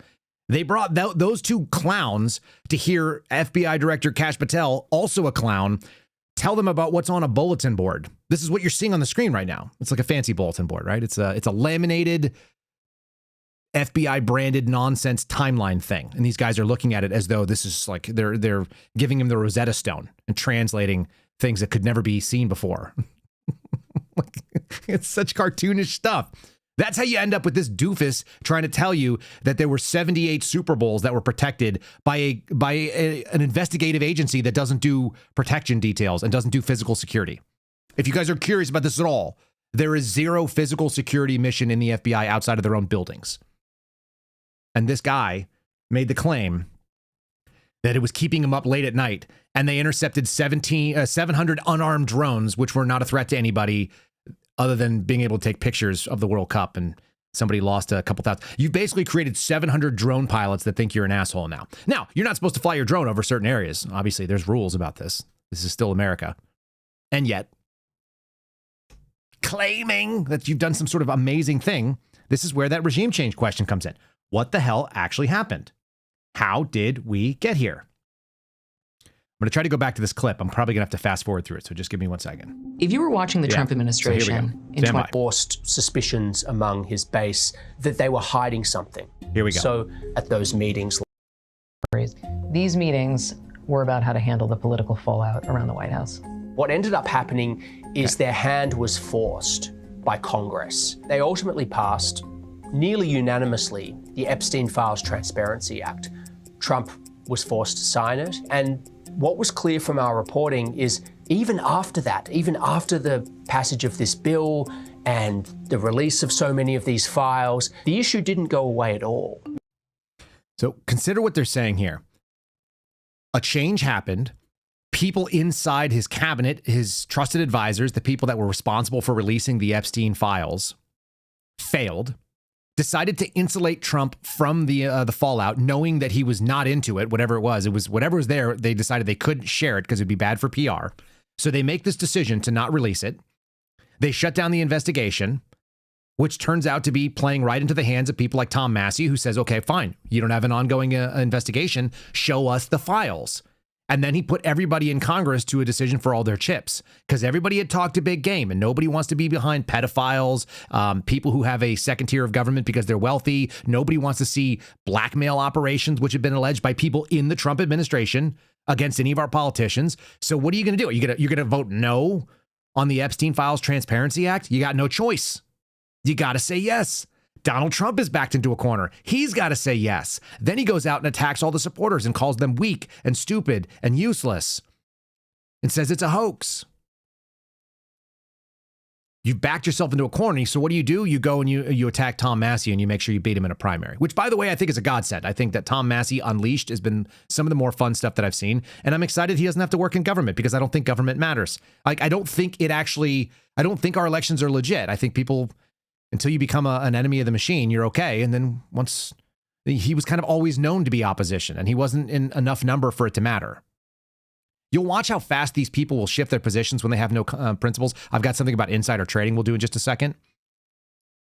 They brought those 2 clowns to hear FBI Director Kash Patel, also a clown, tell them about what's on a bulletin board. This is what you're seeing on the screen right now. It's like a fancy bulletin board, right? It's a laminated FBI branded nonsense timeline thing. And these guys are looking at it as though this is like they're giving him the Rosetta Stone and translating things that could never be seen before. It's such cartoonish stuff. That's how you end up with this doofus trying to tell you that there were 78 Super Bowls that were protected by an investigative agency that doesn't do protection details and doesn't do physical security. If you guys are curious about this at all, there is zero physical security mission in the FBI outside of their own buildings. And this guy made the claim that it was keeping him up late at night, and they intercepted 700 unarmed drones, which were not a threat to anybody other than being able to take pictures of the World Cup, and somebody lost a couple thousand. You've basically created 700 drone pilots that think you're an asshole now. Now, you're not supposed to fly your drone over certain areas. Obviously, there's rules about this. This is still America. And yet, claiming that you've done some sort of amazing thing, this is where that regime change question comes in. What the hell actually happened? How did we get here? I'm going to try to go back to this clip. I'm probably going to have to fast forward through it, so just give me 1 second. If you were watching the Trump administration, forced suspicions among his base that they were hiding something. Here we go. So at those meetings, these meetings were about how to handle the political fallout around the White House. what ended up happening is their hand was forced by Congress. They ultimately passed, nearly unanimously, the Epstein Files Transparency Act. Trump was forced to sign it, and what was clear from our reporting is even after that, even after the passage of this bill and the release of so many of these files, the issue didn't go away at all. So consider what they're saying here. A change happened. People inside his cabinet, his trusted advisors, the people that were responsible for releasing the Epstein files, failed, decided to insulate Trump from the fallout, knowing that he was not into it, whatever it was. It was whatever was there. They decided they couldn't share it because it'd be bad for PR. So they make this decision to not release it. They shut down the investigation, which turns out to be playing right into the hands of people like Tom Massey, who says, okay, fine, you don't have an ongoing investigation. Show us the files. And then he put everybody in Congress to a decision for all their chips, because everybody had talked a big game and nobody wants to be behind pedophiles, people who have a second tier of government because they're wealthy. Nobody wants to see blackmail operations, which have been alleged by people in the Trump administration against any of our politicians. So what are you going to do? You're going to vote no on the Epstein Files Transparency Act? You got no choice. You got to say yes. Donald Trump is backed into a corner. He's got to say yes. Then he goes out and attacks all the supporters and calls them weak and stupid and useless and says it's a hoax. You've backed yourself into a corner. So what do? You go and you attack Tom Massey and you make sure you beat him in a primary, which, by the way, I think is a godsend. I think that Tom Massey Unleashed has been some of the more fun stuff that I've seen. And I'm excited he doesn't have to work in government, because I don't think government matters. Like, I don't think our elections are legit. I think people, until you become an enemy of the machine, you're okay. And then once, he was kind of always known to be opposition, and he wasn't in enough number for it to matter. You'll watch how fast these people will shift their positions when they have no principles. I've got something about insider trading we'll do in just a second.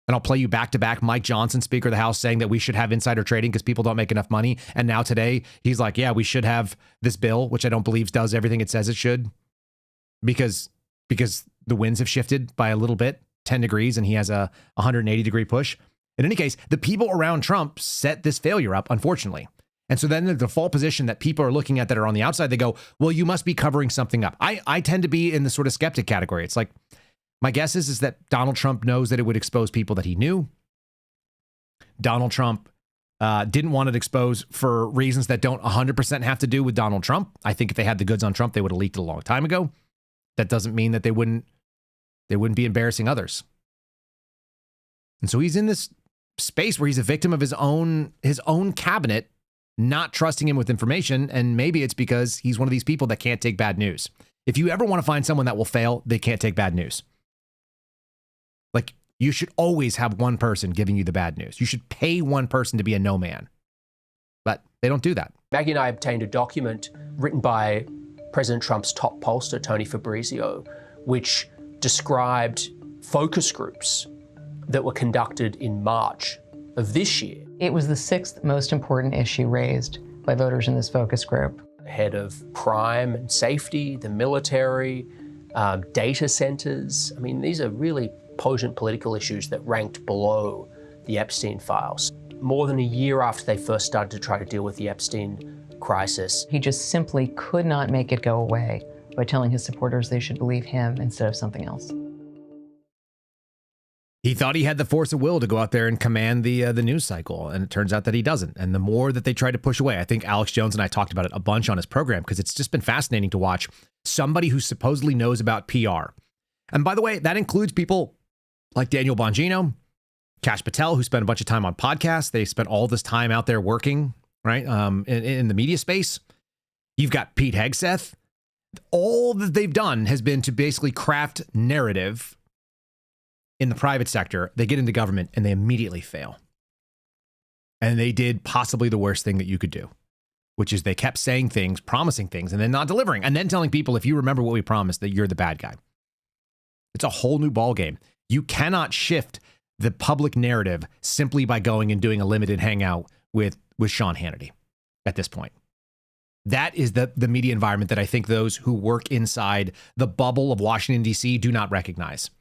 And I'll play you back to back Mike Johnson, Speaker of the House, saying that we should have insider trading because people don't make enough money. And now today he's like, yeah, we should have this bill, which I don't believe does everything it says it should, because the winds have shifted by a little bit, 10 degrees, and he has a 180 degree push. In any case, the people around Trump set this failure up, unfortunately. And so then the default position that people are looking at that are on the outside, they go, well, you must be covering something up. I tend to be in the sort of skeptic category. It's like, my guess is that Donald Trump knows that it would expose people that he knew. Donald Trump didn't want it exposed for reasons that don't 100% have to do with Donald Trump. I think if they had the goods on Trump, they would have leaked it a long time ago. That doesn't mean that they wouldn't be embarrassing others. And so he's in this space where he's a victim of his own cabinet not trusting him with information. And maybe it's because he's one of these people that can't take bad news. If you ever want to find someone that will fail, they can't take bad news. Like, you should always have one person giving you the bad news. You should pay one person to be a no man. But they don't do that. Maggie and I obtained a document written by President Trump's top pollster, Tony Fabrizio, which described focus groups that were conducted in March of this year. It was the sixth most important issue raised by voters in this focus group. Head of crime and safety, the military, data centers. I mean, these are really potent political issues that ranked below the Epstein files. more than a year after they first started to try to deal with the Epstein crisis. He just simply could not make it go away by telling his supporters they should believe him instead of something else. He thought he had the force of will to go out there and command the news cycle, and it turns out that he doesn't. And the more that they try to push away, I think Alex Jones and I talked about it a bunch on his program because it's just been fascinating to watch somebody who supposedly knows about PR. And by the way, that includes people like Daniel Bongino, Kash Patel, who spent a bunch of time on podcasts. They spent all this time out there working, right, in the media space. You've got Pete Hegseth. All that they've done has been to basically craft narrative in the private sector. They get into government and they immediately fail. And they did possibly the worst thing that you could do, which is they kept saying things, promising things, and then not delivering, and then telling people, if you remember what we promised, that you're the bad guy. It's a whole new ballgame. You cannot shift the public narrative simply by going and doing a limited hangout with Sean Hannity at this point. That is the media environment that I think those who work inside the bubble of Washington, D.C. do not recognize.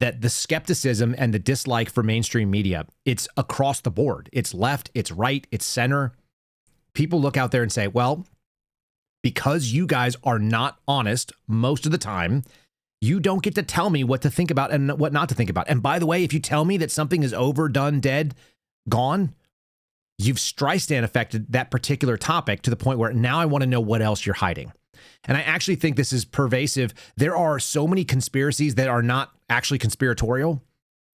That the skepticism and the dislike for mainstream media, it's across the board. It's left, it's right, it's center. People look out there and say, well, because you guys are not honest most of the time, you don't get to tell me what to think about and what not to think about. And by the way, if you tell me that something is over, done, dead, gone, you've Streisand affected that particular topic to the point where now I want to know what else you're hiding. And I actually think this is pervasive. There are so many conspiracies that are not actually conspiratorial.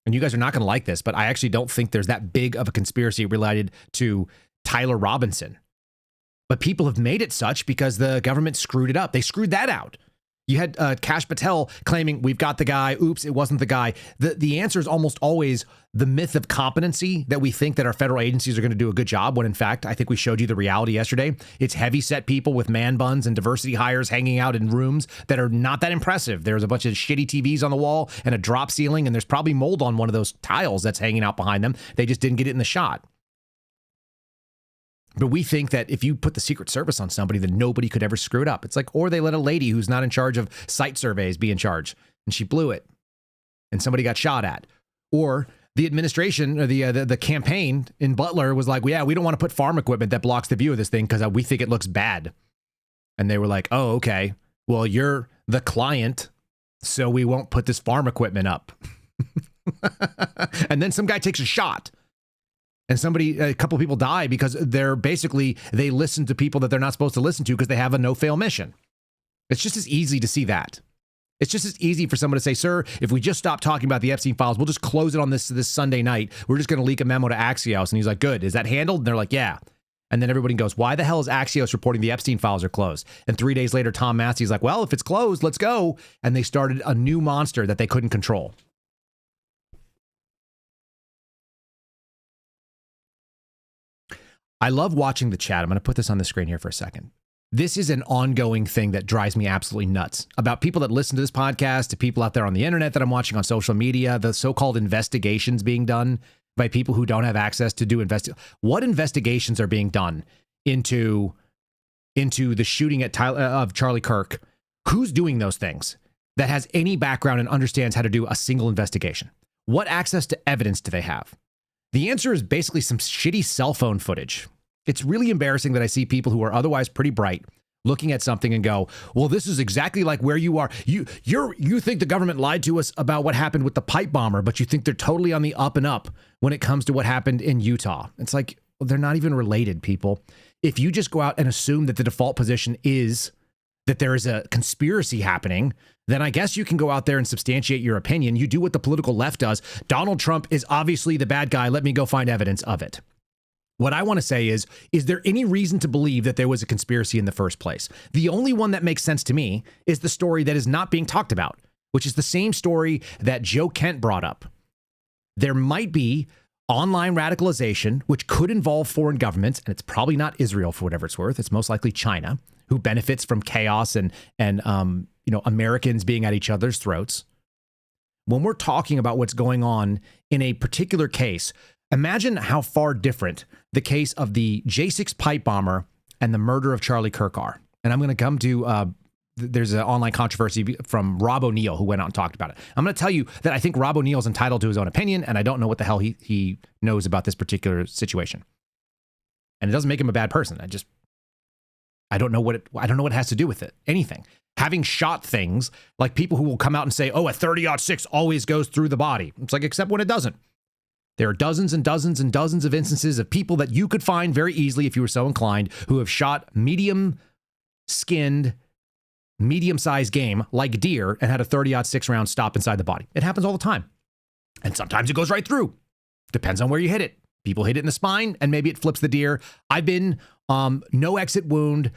And you guys are not going to like this, but I actually don't think there's that big of a conspiracy related to Tyler Robinson. But people have made it such because the government screwed it up. They screwed that out. You had Kash Patel claiming we've got the guy. Oops, it wasn't the guy. The answer is almost always the myth of competency, that we think that our federal agencies are going to do a good job, when in fact, I think we showed you the reality yesterday. It's heavy set people with man buns and diversity hires hanging out in rooms that are not that impressive. There's a bunch of shitty TVs on the wall and a drop ceiling, and there's probably mold on one of those tiles that's hanging out behind them. They just didn't get it in the shot. But we think that if you put the Secret Service on somebody, then nobody could ever screw it up. It's like, or they let a lady who's not in charge of site surveys be in charge, and she blew it, and somebody got shot at. Or the administration or the campaign in Butler was like, well, yeah, we don't want to put farm equipment that blocks the view of this thing because we think it looks bad. And they were like, oh, okay, well, you're the client, so we won't put this farm equipment up. And then some guy takes a shot. And a couple of people die because they listen to people that they're not supposed to listen to because they have a no-fail mission. It's just as easy to see that. It's just as easy for someone to say, sir, if we just stop talking about the Epstein files, we'll just close it on this Sunday night. We're just going to leak a memo to Axios. And he's like, good. Is that handled? And they're like, yeah. And then everybody goes, why the hell is Axios reporting the Epstein files are closed? And 3 days later, Tom Massey's like, well, if it's closed, let's go. And they started a new monster that they couldn't control. I love watching the chat. I'm going to put this on the screen here for a second. This is an ongoing thing that drives me absolutely nuts about people that listen to this podcast, to people out there on the internet that I'm watching on social media, the so-called investigations being done by people who don't have access to do What investigations are being done into the shooting of Charlie Kirk? Who's doing those things that has any background and understands how to do a single investigation? What access to evidence do they have? The answer is basically some shitty cell phone footage. It's really embarrassing that I see people who are otherwise pretty bright looking at something and go, well, this is exactly like where you are. You think the government lied to us about what happened with the pipe bomber, but you think they're totally on the up and up when it comes to what happened in Utah. It's like, well, they're not even related, people. If you just go out and assume that the default position is that there is a conspiracy happening, then I guess you can go out there and substantiate your opinion. You do what the political left does. Donald Trump is obviously the bad guy. Let me go find evidence of it. What I want to say is there any reason to believe that there was a conspiracy in the first place? The only one that makes sense to me is the story that is not being talked about, which is the same story that Joe Kent brought up. There might be online radicalization, which could involve foreign governments, and it's probably not Israel for whatever it's worth. It's most likely China, who benefits from chaos and Americans being at each other's throats. When we're talking about what's going on in a particular case, imagine how far different the case of the J6 pipe bomber and the murder of Charlie Kirk are. And I'm going to come to there's an online controversy from Rob O'Neill who went out and talked about it. I'm going to tell you that I think Rob O'Neill's entitled to his own opinion, and I don't know what the hell he knows about this particular situation. And it doesn't make him a bad person. I don't know what it has to do with it. Anything. Having shot things, like people who will come out and say, oh, a 30-06 always goes through the body. It's like, except when it doesn't. There are dozens and dozens and dozens of instances of people that you could find very easily if you were so inclined who have shot medium-skinned, medium-sized game like deer and had a 30-06 round stop inside the body. It happens all the time. And sometimes it goes right through. Depends on where you hit it. People hit it in the spine and maybe it flips the deer. I've been no exit wound,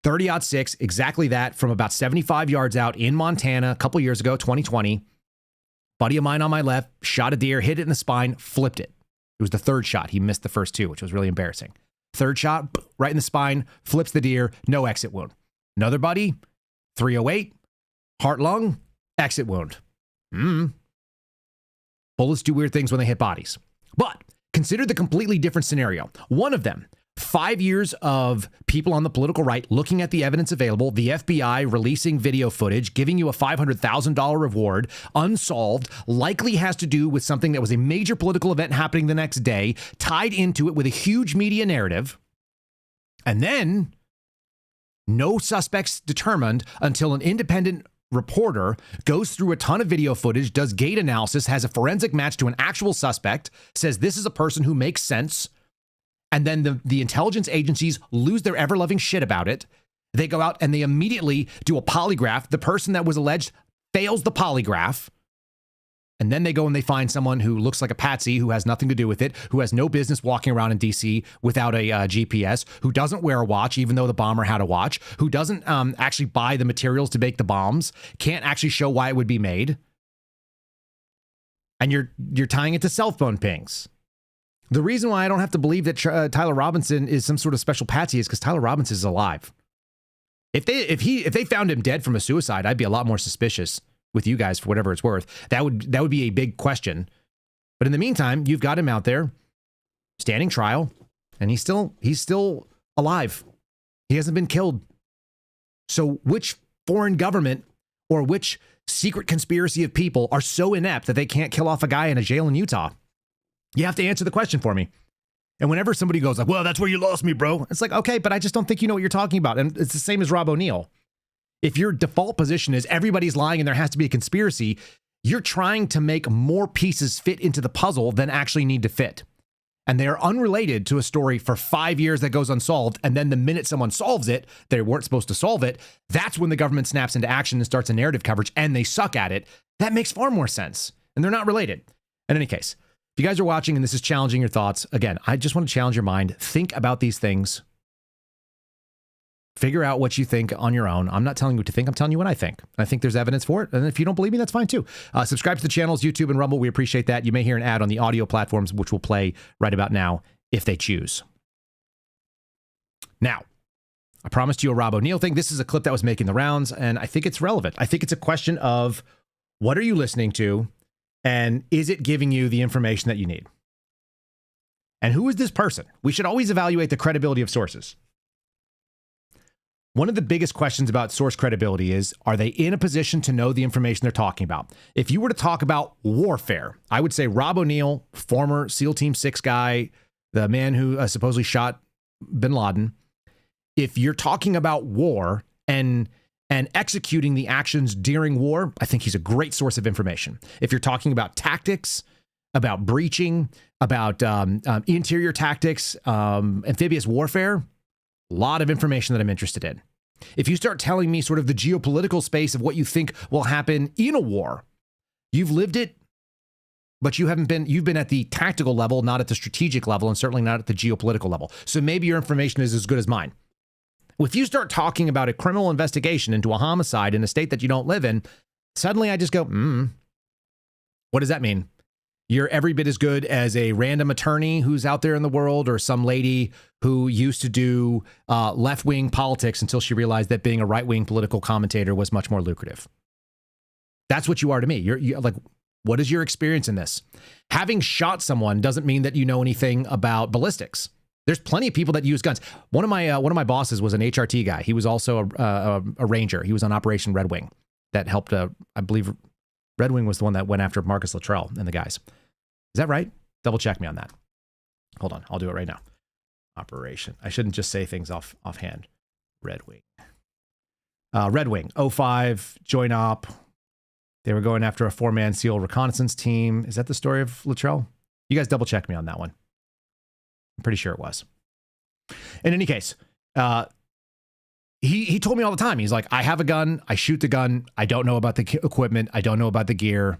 30-06, exactly that, from about 75 yards out in Montana a couple years ago, 2020. Buddy of mine on my left shot a deer, hit it in the spine, flipped it. It was the third shot. He missed the first two, which was really embarrassing. Third shot, right in the spine, flips the deer, no exit wound. Another buddy, 308, heart lung, exit wound. Bullets do weird things when they hit bodies. But consider the completely different scenario. One of them, 5 years of people on the political right looking at the evidence available, the FBI releasing video footage, giving you a $500,000 reward, unsolved, likely has to do with something that was a major political event happening the next day, tied into it with a huge media narrative, and then no suspects determined until an independent reporter goes through a ton of video footage, does gait analysis, has a forensic match to an actual suspect, says this is a person who makes sense. And then the intelligence agencies lose their ever-loving shit about it. They go out and they immediately do a polygraph. The person that was alleged fails the polygraph. And then they go and they find someone who looks like a patsy, who has nothing to do with it, who has no business walking around in D.C. without a GPS, who doesn't wear a watch, even though the bomber had a watch, who doesn't actually buy the materials to make the bombs, can't actually show why it would be made. And you're tying it to cell phone pings. The reason why I don't have to believe that Tyler Robinson is some sort of special patsy is because Tyler Robinson is alive. If they found him dead from a suicide, I'd be a lot more suspicious with you guys for whatever it's worth. That would be a big question. But in the meantime, you've got him out there standing trial, and he's still alive. He hasn't been killed. So which foreign government or which secret conspiracy of people are so inept that they can't kill off a guy in a jail in Utah? You have to answer the question for me. And whenever somebody goes like, well, that's where you lost me, bro. It's like, okay, but I just don't think you know what you're talking about. And it's the same as Rob O'Neill. If your default position is everybody's lying and there has to be a conspiracy, you're trying to make more pieces fit into the puzzle than actually need to fit. And they are unrelated to a story for 5 years that goes unsolved. And then the minute someone solves it, they weren't supposed to solve it. That's when the government snaps into action and starts a narrative coverage and they suck at it. That makes far more sense. And they're not related. In any case, if you guys are watching and this is challenging your thoughts, again, I just want to challenge your mind. Think about these things. Figure out what you think on your own. I'm not telling you what to think. I'm telling you what I think. I think there's evidence for it. And if you don't believe me, that's fine too. Subscribe to the channels, YouTube and Rumble. We appreciate that. You may hear an ad on the audio platforms, which will play right about now if they choose. Now, I promised you a Rob O'Neill thing. This is a clip that was making the rounds, and I think it's relevant. I think it's a question of what are you listening to, and is it giving you the information that you need? And who is this person? We should always evaluate the credibility of sources. One of the biggest questions about source credibility is, are they in a position to know the information they're talking about? If you were to talk about warfare, I would say Rob O'Neill, former SEAL Team 6 guy, the man who supposedly shot bin Laden. If you're talking about war and executing the actions during war, I think he's a great source of information. If you're talking about tactics, about breaching, about interior tactics, amphibious warfare, a lot of information that I'm interested in. If you start telling me sort of the geopolitical space of what you think will happen in a war, you've lived it, but you've been at the tactical level, not at the strategic level, and certainly not at the geopolitical level. So maybe your information is as good as mine. If you start talking about a criminal investigation into a homicide in a state that you don't live in, suddenly I just go, what does that mean? You're every bit as good as a random attorney who's out there in the world, or some lady who used to do left-wing politics until she realized that being a right-wing political commentator was much more lucrative. That's what you are to me. You're like, what is your experience in this? Having shot someone doesn't mean that you know anything about ballistics. There's plenty of people that use guns. One of my bosses was an HRT guy. He was also a ranger. He was on Operation Red Wing that helped. I believe Red Wing was the one that went after Marcus Luttrell and the guys. Is that right? Double check me on that. Hold on, I'll do it right now. Operation. I shouldn't just say things offhand. Red Wing. Red Wing. 05 joint op. They were going after a 4-man SEAL reconnaissance team. Is that the story of Luttrell? You guys double check me on that one. I'm pretty sure it was. In any case, he told me all the time. He's like, I have a gun. I shoot the gun. I don't know about the equipment. I don't know about the gear.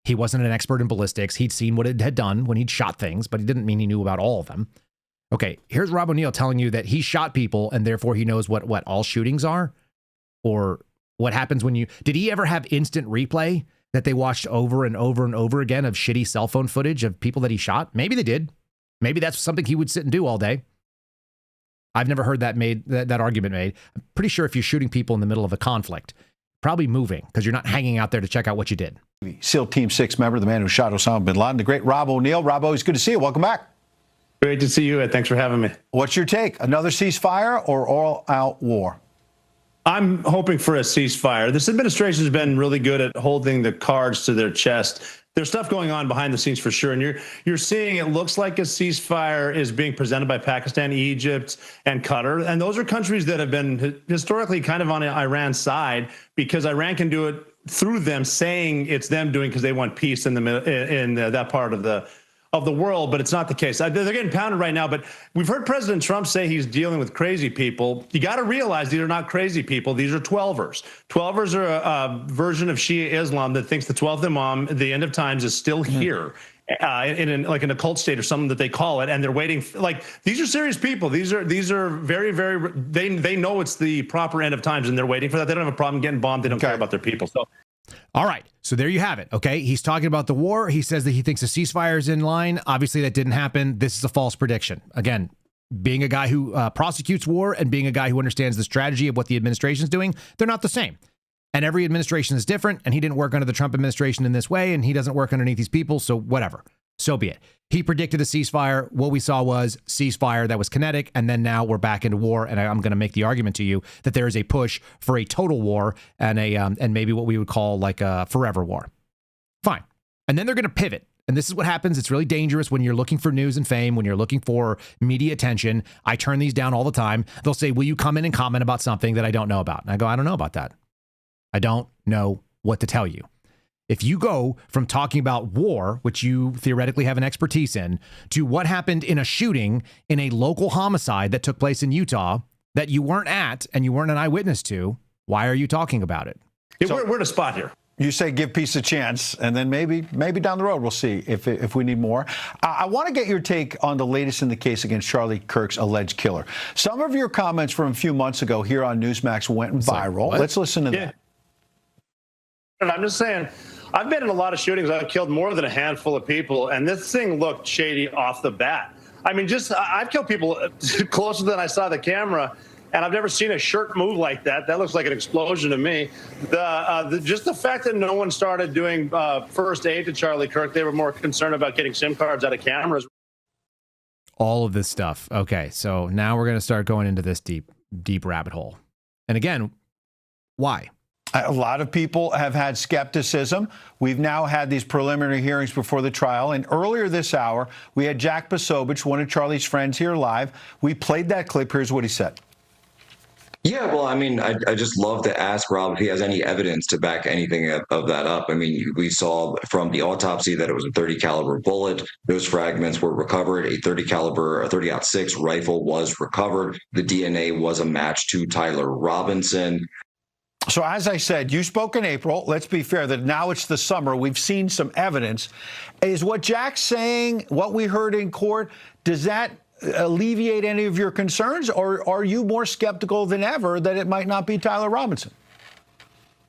He wasn't an expert in ballistics. He'd seen what it had done when he'd shot things, but he didn't mean he knew about all of them. Okay, here's Rob O'Neill telling you that he shot people and therefore he knows what all shootings are, or what happens when you... Did he ever have instant replay that they watched over and over and over again of shitty cell phone footage of people that he shot? Maybe they did. Maybe that's something he would sit and do all day. I've never heard that argument made. I'm pretty sure if you're shooting people in the middle of a conflict, probably moving because you're not hanging out there to check out what you did. SEAL Team 6 member, the man who shot Osama bin Laden, the great Rob O'Neill. Rob, always good to see you. Welcome back. Great to see you, Ed. Thanks for having me. What's your take? Another ceasefire or all-out war? I'm hoping for a ceasefire. This administration has been really good at holding the cards to their chest. There's stuff going on behind the scenes for sure, and you're seeing it looks like a ceasefire is being presented by Pakistan, Egypt, and Qatar, and those are countries that have been historically kind of on Iran's side because Iran can do it through them, saying it's them doing because they want peace in that part of the world, but it's not the case. They're getting pounded right now, but we've heard President Trump say he's dealing with crazy people. You got to realize these are not crazy people. These are 12ers. 12ers are a version of Shia Islam that thinks the 12th Imam, the end of times, is still here. In an occult state or something that they call it, and they're waiting. These are serious people. These are very, very. They know it's the proper end of times, and they're waiting for that. They don't have a problem getting bombed. They don't care about their people. So. All right. So there you have it. Okay. He's talking about the war. He says that he thinks a ceasefire is in line. Obviously, that didn't happen. This is a false prediction. Again, being a guy who prosecutes war and being a guy who understands the strategy of what the administration is doing, they're not the same. And every administration is different. And he didn't work under the Trump administration in this way. And he doesn't work underneath these people. So whatever. So be it. He predicted a ceasefire. What we saw was ceasefire that was kinetic. And then now we're back into war. And I'm going to make the argument to you that there is a push for a total war and and maybe what we would call like a forever war. Fine. And then they're going to pivot. And this is what happens. It's really dangerous when you're looking for news and fame, when you're looking for media attention. I turn these down all the time. They'll say, will you come in and comment about something that I don't know about? And I go, I don't know about that. I don't know what to tell you. If you go from talking about war, which you theoretically have an expertise in, to what happened in a shooting in a local homicide that took place in Utah that you weren't at and you weren't an eyewitness to, why are you talking about it? We're in a spot here. You say give peace a chance, and then maybe down the road we'll see if we need more. I want to get your take on the latest in the case against Charlie Kirk's alleged killer. Some of your comments from a few months ago here on Newsmax went viral. Let's listen to that. And I'm just saying, I've been in a lot of shootings. I've killed more than a handful of people, and this thing looked shady off the bat. I mean, I've killed people closer than I saw the camera, and I've never seen a shirt move like that. That looks like an explosion to me. Just the fact that no one started doing first aid to Charlie Kirk, they were more concerned about getting SIM cards out of cameras. All of this stuff. Okay, so now we're going to start going into this deep rabbit hole. And again, why? A lot of people have had skepticism. We've now had these preliminary hearings before the trial. And earlier this hour, we had Jack Posobiec, one of Charlie's friends, here live. We played that clip. Here's what he said. Yeah, well, I mean, I just love to ask Rob if he has any evidence to back anything of that up. I mean, we saw from the autopsy that it was a .30 caliber bullet. Those fragments were recovered. A .30 caliber, a .30-06 rifle was recovered. The DNA was a match to Tyler Robinson. So as I said, you spoke in April. Let's be fair that now it's the summer. We've seen some evidence. Is what Jack's saying, what we heard in court, does that alleviate any of your concerns, or are you more skeptical than ever that it might not be Tyler Robinson?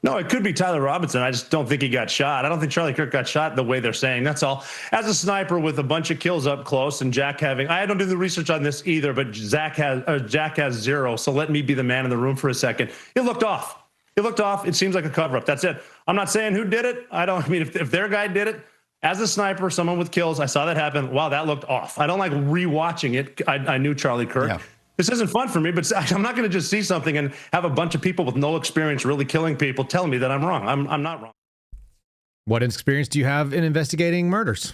No, it could be Tyler Robinson. I just don't think he got shot. I don't think Charlie Kirk got shot the way they're saying. That's all. As a sniper with a bunch of kills up close and Jack having, I don't do the research on this either, but Jack has 0. So let me be the man in the room for a second. It looked off. It looked off. It seems like a cover-up. That's it. I'm not saying who did it. I mean, if their guy did it, As a sniper, someone with kills, I saw that happen. Wow, that looked off. I don't like rewatching it. I knew Charlie Kirk. Yeah. This isn't fun for me, but I'm not going to just see something and have a bunch of people with no experience really killing people telling me that I'm wrong. I'm not wrong. What experience do you have in investigating murders?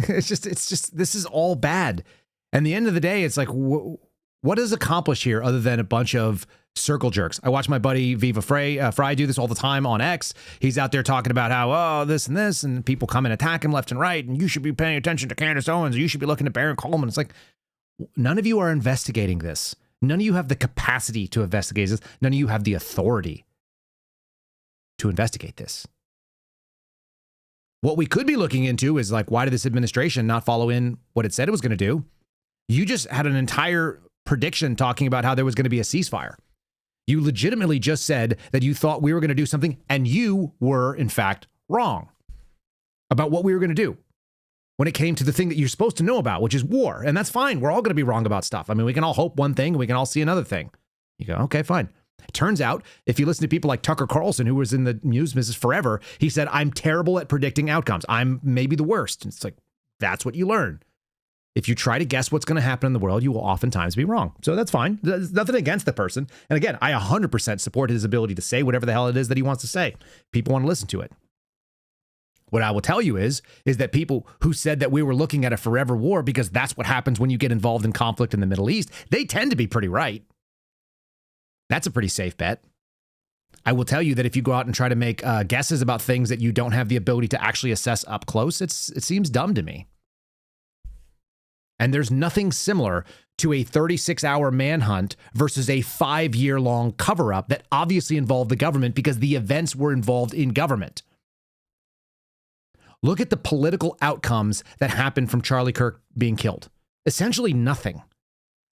It's just, this is all bad. And the end of the day, it's like, what is accomplished here other than a bunch of circle jerks? I watch my buddy Viva Fry do this all the time on X. He's out there talking about how, oh, this and this, and people come and attack him left and right, and you should be paying attention to Candace Owens, or you should be looking at Baron Coleman. It's like, none of you are investigating this. None of you have the capacity to investigate this. None of you have the authority to investigate this. What we could be looking into is like, why did this administration not follow in what it said it was going to do? You just had an entire prediction talking about how there was going to be a ceasefire. You legitimately just said that you thought we were going to do something, and you were, in fact, wrong about what we were going to do when it came to the thing that you're supposed to know about, which is war. And that's fine. We're all going to be wrong about stuff. I mean, we can all hope one thing and we can all see another thing. You go, okay, fine. It turns out, if you listen to people like Tucker Carlson, who was in the news business forever, he said, I'm terrible at predicting outcomes. I'm maybe the worst. And it's like, that's what you learn. If you try to guess what's going to happen in the world, you will oftentimes be wrong. So that's fine. There's nothing against the person. And again, I 100% support his ability to say whatever the hell it is that he wants to say. People want to listen to it. What I will tell you is that people who said that we were looking at a forever war because that's what happens when you get involved in conflict in the Middle East, they tend to be pretty right. That's a pretty safe bet. I will tell you that if you go out and try to make guesses about things that you don't have the ability to actually assess up close, it seems dumb to me. And there's nothing similar to a 36-hour manhunt versus a 5-year-long cover-up that obviously involved the government because the events were involved in government. Look at the political outcomes that happened from Charlie Kirk being killed. Essentially nothing.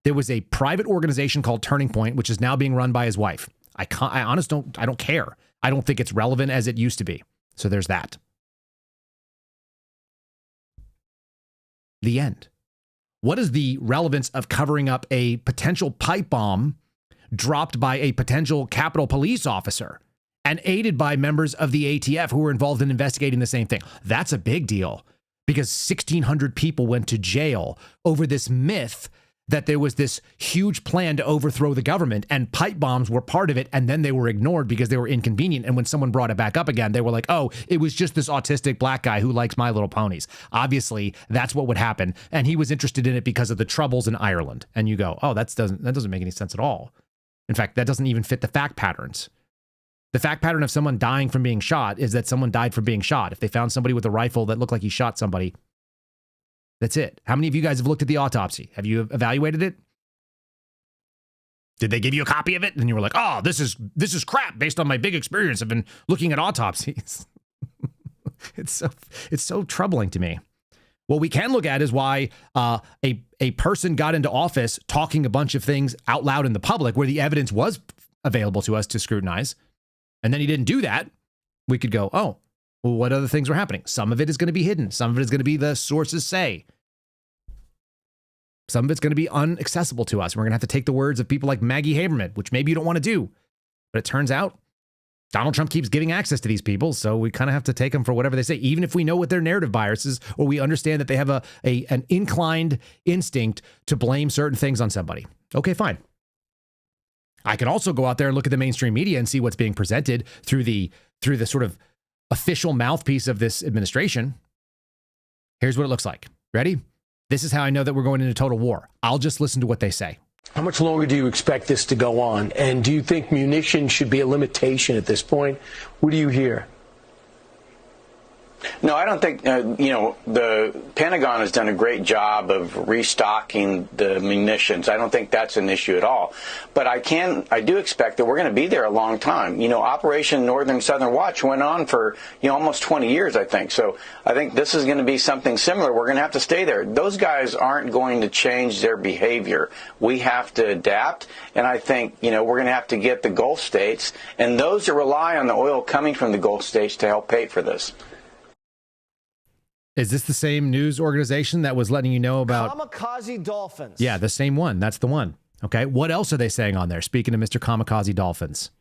There was a private organization called Turning Point, which is now being run by his wife. I don't care. I don't think it's relevant as it used to be. So there's that. The end. What is the relevance of covering up a potential pipe bomb dropped by a potential Capitol Police officer and aided by members of the ATF who were involved in investigating the same thing? That's a big deal because 1,600 people went to jail over this myth that there was this huge plan to overthrow the government and pipe bombs were part of it. And then they were ignored because they were inconvenient. And when someone brought it back up again, they were like, oh, it was just this autistic black guy who likes My Little Ponies. Obviously, that's what would happen. And he was interested in it because of the troubles in Ireland. And you go, oh, that doesn't make any sense at all. In fact, that doesn't even fit the fact patterns. The fact pattern of someone dying from being shot is that someone died from being shot. If they found somebody with a rifle that looked like he shot somebody, that's it. How many of you guys have looked at the autopsy? Have you evaluated it? Did they give you a copy of it? And you were like, oh, this is crap based on my big experience. I've been looking at autopsies. It's so troubling to me. What we can look at is why a person got into office talking a bunch of things out loud in the public where the evidence was available to us to scrutinize. And then he didn't do that. We could go, oh, well, what other things were happening? Some of it is going to be hidden. Some of it is going to be the sources say. Some of it's going to be inaccessible to us. We're going to have to take the words of people like Maggie Haberman, which maybe you don't want to do. But it turns out Donald Trump keeps giving access to these people, so we kind of have to take them for whatever they say, even if we know what their narrative bias is, or we understand that they have an inclined instinct to blame certain things on somebody. Okay, fine. I can also go out there and look at the mainstream media and see what's being presented through the sort of official mouthpiece of this administration. Here's what it looks like. Ready? This is how I know that we're going into total war. I'll just listen to what they say. How much longer do you expect this to go on? And do you think munitions should be a limitation at this point? What do you hear? No, I don't think, the Pentagon has done a great job of restocking the munitions. I don't think that's an issue at all. But I do expect that we're going to be there a long time. Operation Northern Southern Watch went on for, almost 20 years, I think. So I think this is going to be something similar. We're going to have to stay there. Those guys aren't going to change their behavior. We have to adapt. And I think, we're going to have to get the Gulf states and those that rely on the oil coming from the Gulf states to help pay for this. Is this the same news organization that was letting you know about kamikaze dolphins? Yeah, the same one. That's the one. Okay. What else are they saying on there? Speaking of Mr. Kamikaze Dolphins,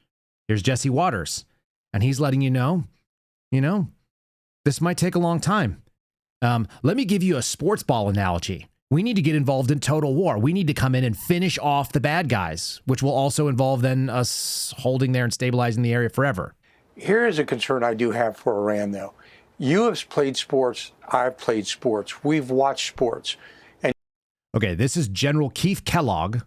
here's Jesse Waters, and he's letting you know, this might take a long time. Let me give you a sports ball analogy. We need to get involved in total war. We need to come in and finish off the bad guys, which will also involve then us holding there and stabilizing the area forever. Here is a concern I do have for Iran, though. You have played sports. I've played sports. We've watched sports. And okay, this is General Keith Kellogg,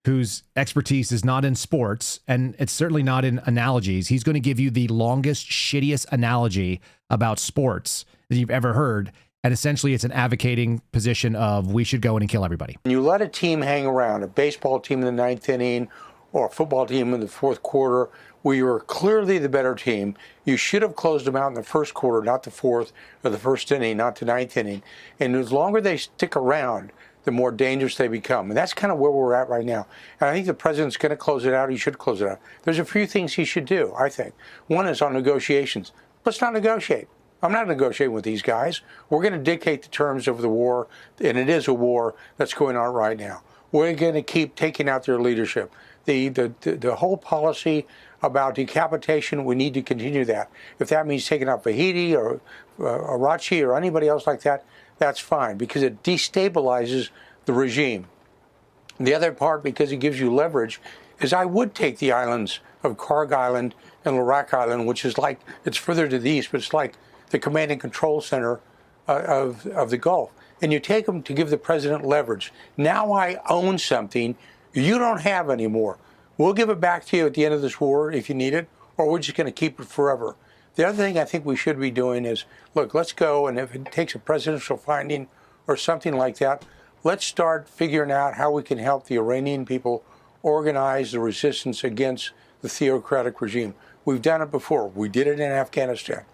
whose expertise is not in sports, and it's certainly not in analogies. He's going to give you the longest, shittiest analogy about sports that you've ever heard. And essentially, it's an advocating position of we should go in and kill everybody. you let a team hang around, a baseball team in the ninth inning or a football team in the fourth quarter, where you were clearly the better team. You should have closed them out in the first quarter, not the fourth, or the first inning, not the ninth inning. And the longer they stick around, the more dangerous they become. And that's kind of where we're at right now. And I think the president's going to close it out. He should close it out. There's a few things he should do, I think. One is on negotiations. Let's not negotiate. I'm not negotiating with these guys. We're going to dictate the terms of the war, and it is a war that's going on right now. We're going to keep taking out their leadership. The whole policy about decapitation, we need to continue that. If that means taking out Vahidi or Arachi or anybody else like that, that's fine, because it destabilizes the regime. The other part, because it gives you leverage, is I would take the islands of Karg Island and Larak Island, which is like, it's further to the east, but it's like the command and control center of the Gulf. And you take them to give the president leverage. Now I own something you don't have anymore. We'll give it back to you at the end of this war if you need it, or we're just going to keep it forever. The other thing I think we should be doing is, look, let's go, and if it takes a presidential finding or something like that, let's start figuring out how we can help the Iranian people organize the resistance against the theocratic regime. We've done it before. We did it in Afghanistan.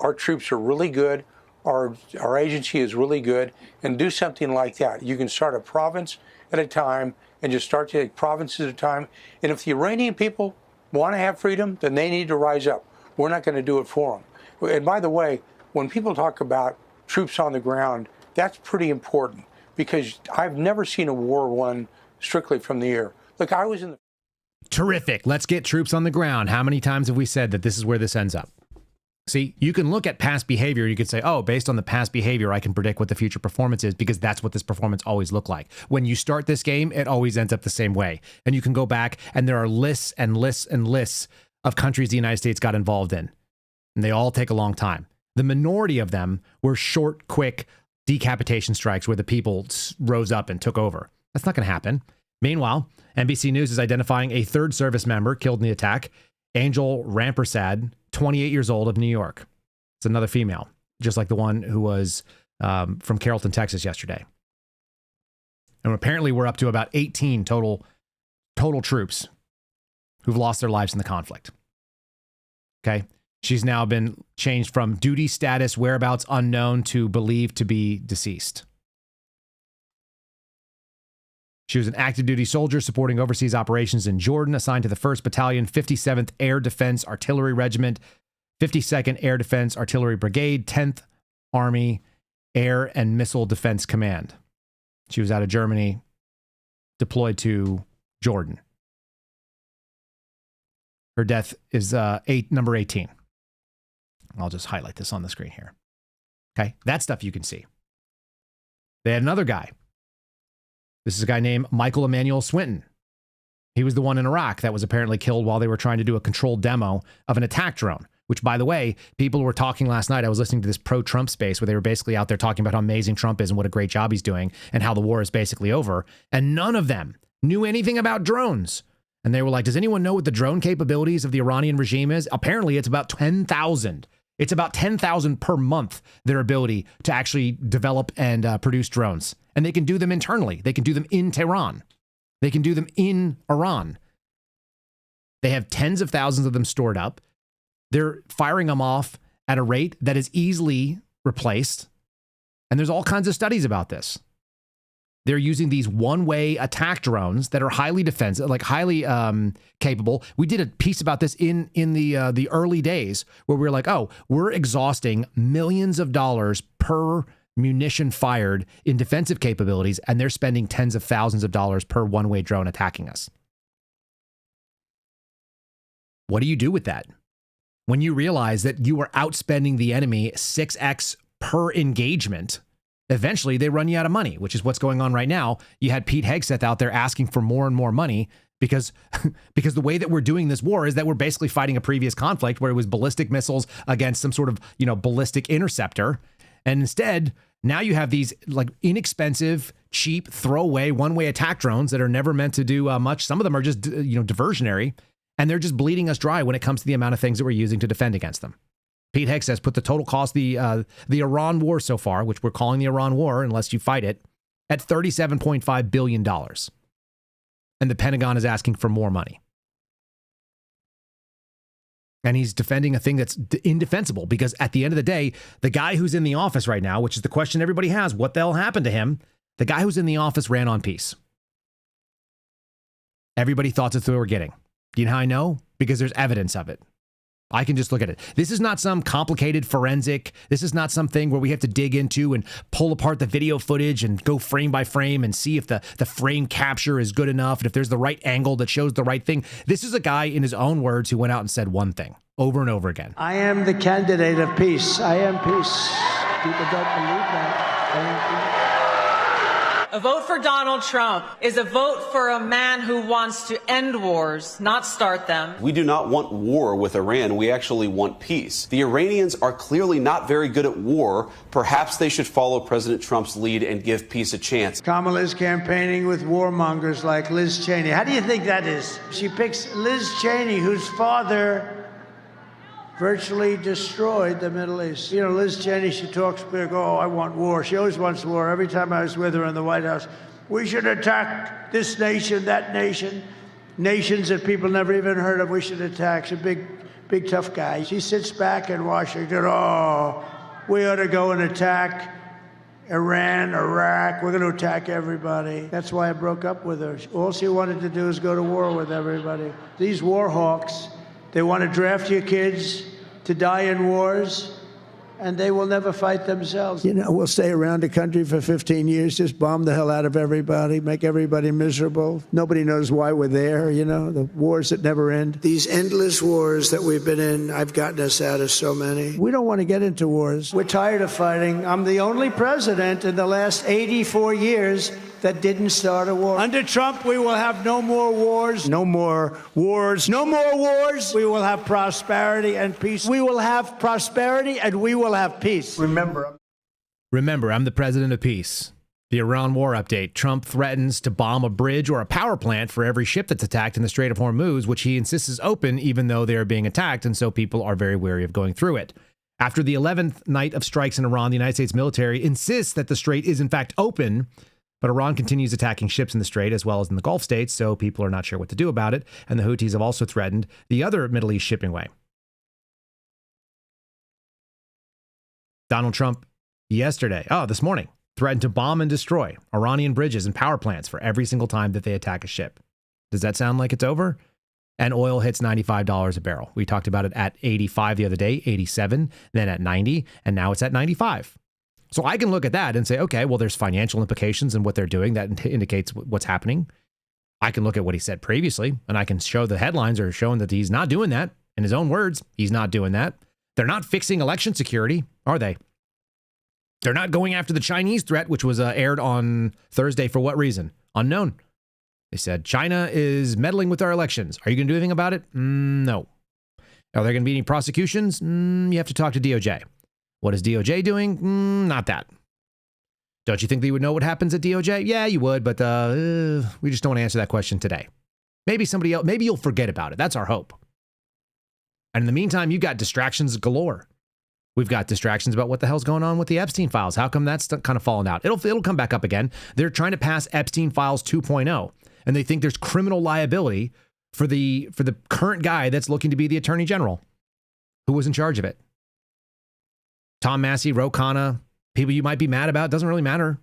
Our troops are really good. Our agency is really good. And do something like that. You can start a province at a time and just start to take provinces at a time. And if the Iranian people want to have freedom, then they need to rise up. We're not going to do it for them. And by the way, when people talk about troops on the ground, that's pretty important, because I've never seen a war won strictly from the air. Look, I was in the... Terrific. Let's get troops on the ground. How many times have we said that this is where this ends up? See, you can look at past behavior. You could say, oh, based on the past behavior, I can predict what the future performance is, because that's what this performance always looked like. When you start this game, it always ends up the same way. And you can go back, and there are lists and lists and lists of countries the United States got involved in. And they all take a long time. The minority of them were short, quick decapitation strikes where the people rose up and took over. That's not going to happen. Meanwhile, NBC News is identifying a third service member killed in the attack, Angel Rampersad, 28 years old, of New York. It's another female, just like the one who was from Carrollton, Texas yesterday. And apparently we're up to about 18 total troops who've lost their lives in the conflict. Okay. She's now been changed from duty status, whereabouts unknown, to believed to be deceased. She was an active duty soldier supporting overseas operations in Jordan, assigned to the 1st Battalion, 57th Air Defense Artillery Regiment, 52nd Air Defense Artillery Brigade, 10th Army Air and Missile Defense Command. She was out of Germany, deployed to Jordan. Her death is number 18. I'll just highlight this on the screen here. Okay, that stuff you can see. They had another guy. This is a guy named Michael Emmanuel Swinton. He was the one in Iraq that was apparently killed while they were trying to do a controlled demo of an attack drone, which, by the way, people were talking last night. I was listening to this pro-Trump space where they were basically out there talking about how amazing Trump is and what a great job he's doing and how the war is basically over. And none of them knew anything about drones. And they were like, does anyone know what the drone capabilities of the Iranian regime is? Apparently, it's about 10,000. It's about 10,000 per month, their ability to actually develop and produce drones. And they can do them internally. They can do them in Tehran. They can do them in Iran. They have tens of thousands of them stored up. They're firing them off at a rate that is easily replaced. And there's all kinds of studies about this. They're using these one-way attack drones that are highly defensive, like highly capable. We did a piece about this in the early days where we were like, oh, we're exhausting millions of dollars per munition fired in defensive capabilities, and they're spending tens of thousands of dollars per one-way drone attacking us. What do you do with that? When you realize that you are outspending the enemy 6x per engagement, Eventually, they run you out of money, which is what's going on right now. You had Pete Hegseth out there asking for more and more money because the way that we're doing this war is that we're basically fighting a previous conflict where it was ballistic missiles against some sort of, ballistic interceptor. And instead, now you have these like inexpensive, cheap, throwaway, one-way attack drones that are never meant to do much. Some of them are just, diversionary, and they're just bleeding us dry when it comes to the amount of things that we're using to defend against them. Pete Hegseth has put the total cost, the Iran war so far, which we're calling the Iran war unless you fight it, at $37.5 billion. And the Pentagon is asking for more money. And he's defending a thing that's indefensible because at the end of the day, the guy who's in the office right now, which is the question everybody has, what the hell happened to him? The guy who's in the office ran on peace. Everybody thought that's what they were getting. Do you know how I know? Because there's evidence of it. I can just look at it. This is not some complicated forensic. This is not something where we have to dig into and pull apart the video footage and go frame by frame and see if the frame capture is good enough and if there's the right angle that shows the right thing. This is a guy, in his own words, who went out and said one thing over and over again. I am the candidate of peace. I am peace. People don't believe that. I am peace. A vote for Donald Trump is a vote for a man who wants to end wars, not start them. We do not want war with Iran. We actually want peace. The Iranians are clearly not very good at war. Perhaps they should follow President Trump's lead and give peace a chance. Kamala's campaigning with warmongers like Liz Cheney. How do you think that is? She picks Liz Cheney, whose father virtually destroyed the Middle East. Liz Cheney, she talks big, I want war. She always wants war. Every time I was with her in the White House, we should attack this nation, that nation, nations that people never even heard of, we should attack. She's a big tough guy. She sits back in Washington, we ought to go and attack Iran, Iraq. We're going to attack everybody. That's why I broke up with her. All she wanted to do is go to war with everybody. These war hawks, they want to draft your kids to die in wars, and they will never fight themselves. We'll stay around the country for 15 years, just bomb the hell out of everybody, make everybody miserable. Nobody knows why we're there, the wars that never end. These endless wars that we've been in, I've gotten us out of so many. We don't want to get into wars. We're tired of fighting. I'm the only president in the last 84 years that didn't start a war. Under Trump, we will have no more wars. No more wars. No more wars. We will have prosperity and peace. We will have prosperity and we will have peace. Remember, I'm the president of peace. The Iran war update. Trump threatens to bomb a bridge or a power plant for every ship that's attacked in the Strait of Hormuz, which he insists is open even though they are being attacked, and so people are very wary of going through it. After the 11th night of strikes in Iran, the United States military insists that the strait is in fact open, but Iran continues attacking ships in the Strait as well as in the Gulf states, so people are not sure what to do about it. And the Houthis have also threatened the other Middle East shipping way. Donald Trump this morning, threatened to bomb and destroy Iranian bridges and power plants for every single time that they attack a ship. Does that sound like it's over? And oil hits $95 a barrel. We talked about it at 85 the other day, 87, then at 90, and now it's at 95. So I can look at that and say, okay, well, there's financial implications in what they're doing. That indicates what's happening. I can look at what he said previously, and I can show the headlines are showing that he's not doing that. In his own words, he's not doing that. They're not fixing election security, are they? They're not going after the Chinese threat, which was aired on Thursday. For what reason? Unknown. They said, China is meddling with our elections. Are you going to do anything about it? No. Are there going to be any prosecutions? You have to talk to DOJ. What is DOJ doing? Not that. Don't you think they would know what happens at DOJ? Yeah, you would, but we just don't want to answer that question today. Maybe somebody else, maybe you'll forget about it. That's our hope. And in the meantime, you've got distractions galore. We've got distractions about what the hell's going on with the Epstein files. How come that's kind of fallen out? It'll come back up again. They're trying to pass Epstein files 2.0, and they think there's criminal liability for the current guy that's looking to be the attorney general who was in charge of it. Tom Massey, Ro Khanna, people you might be mad about, doesn't really matter.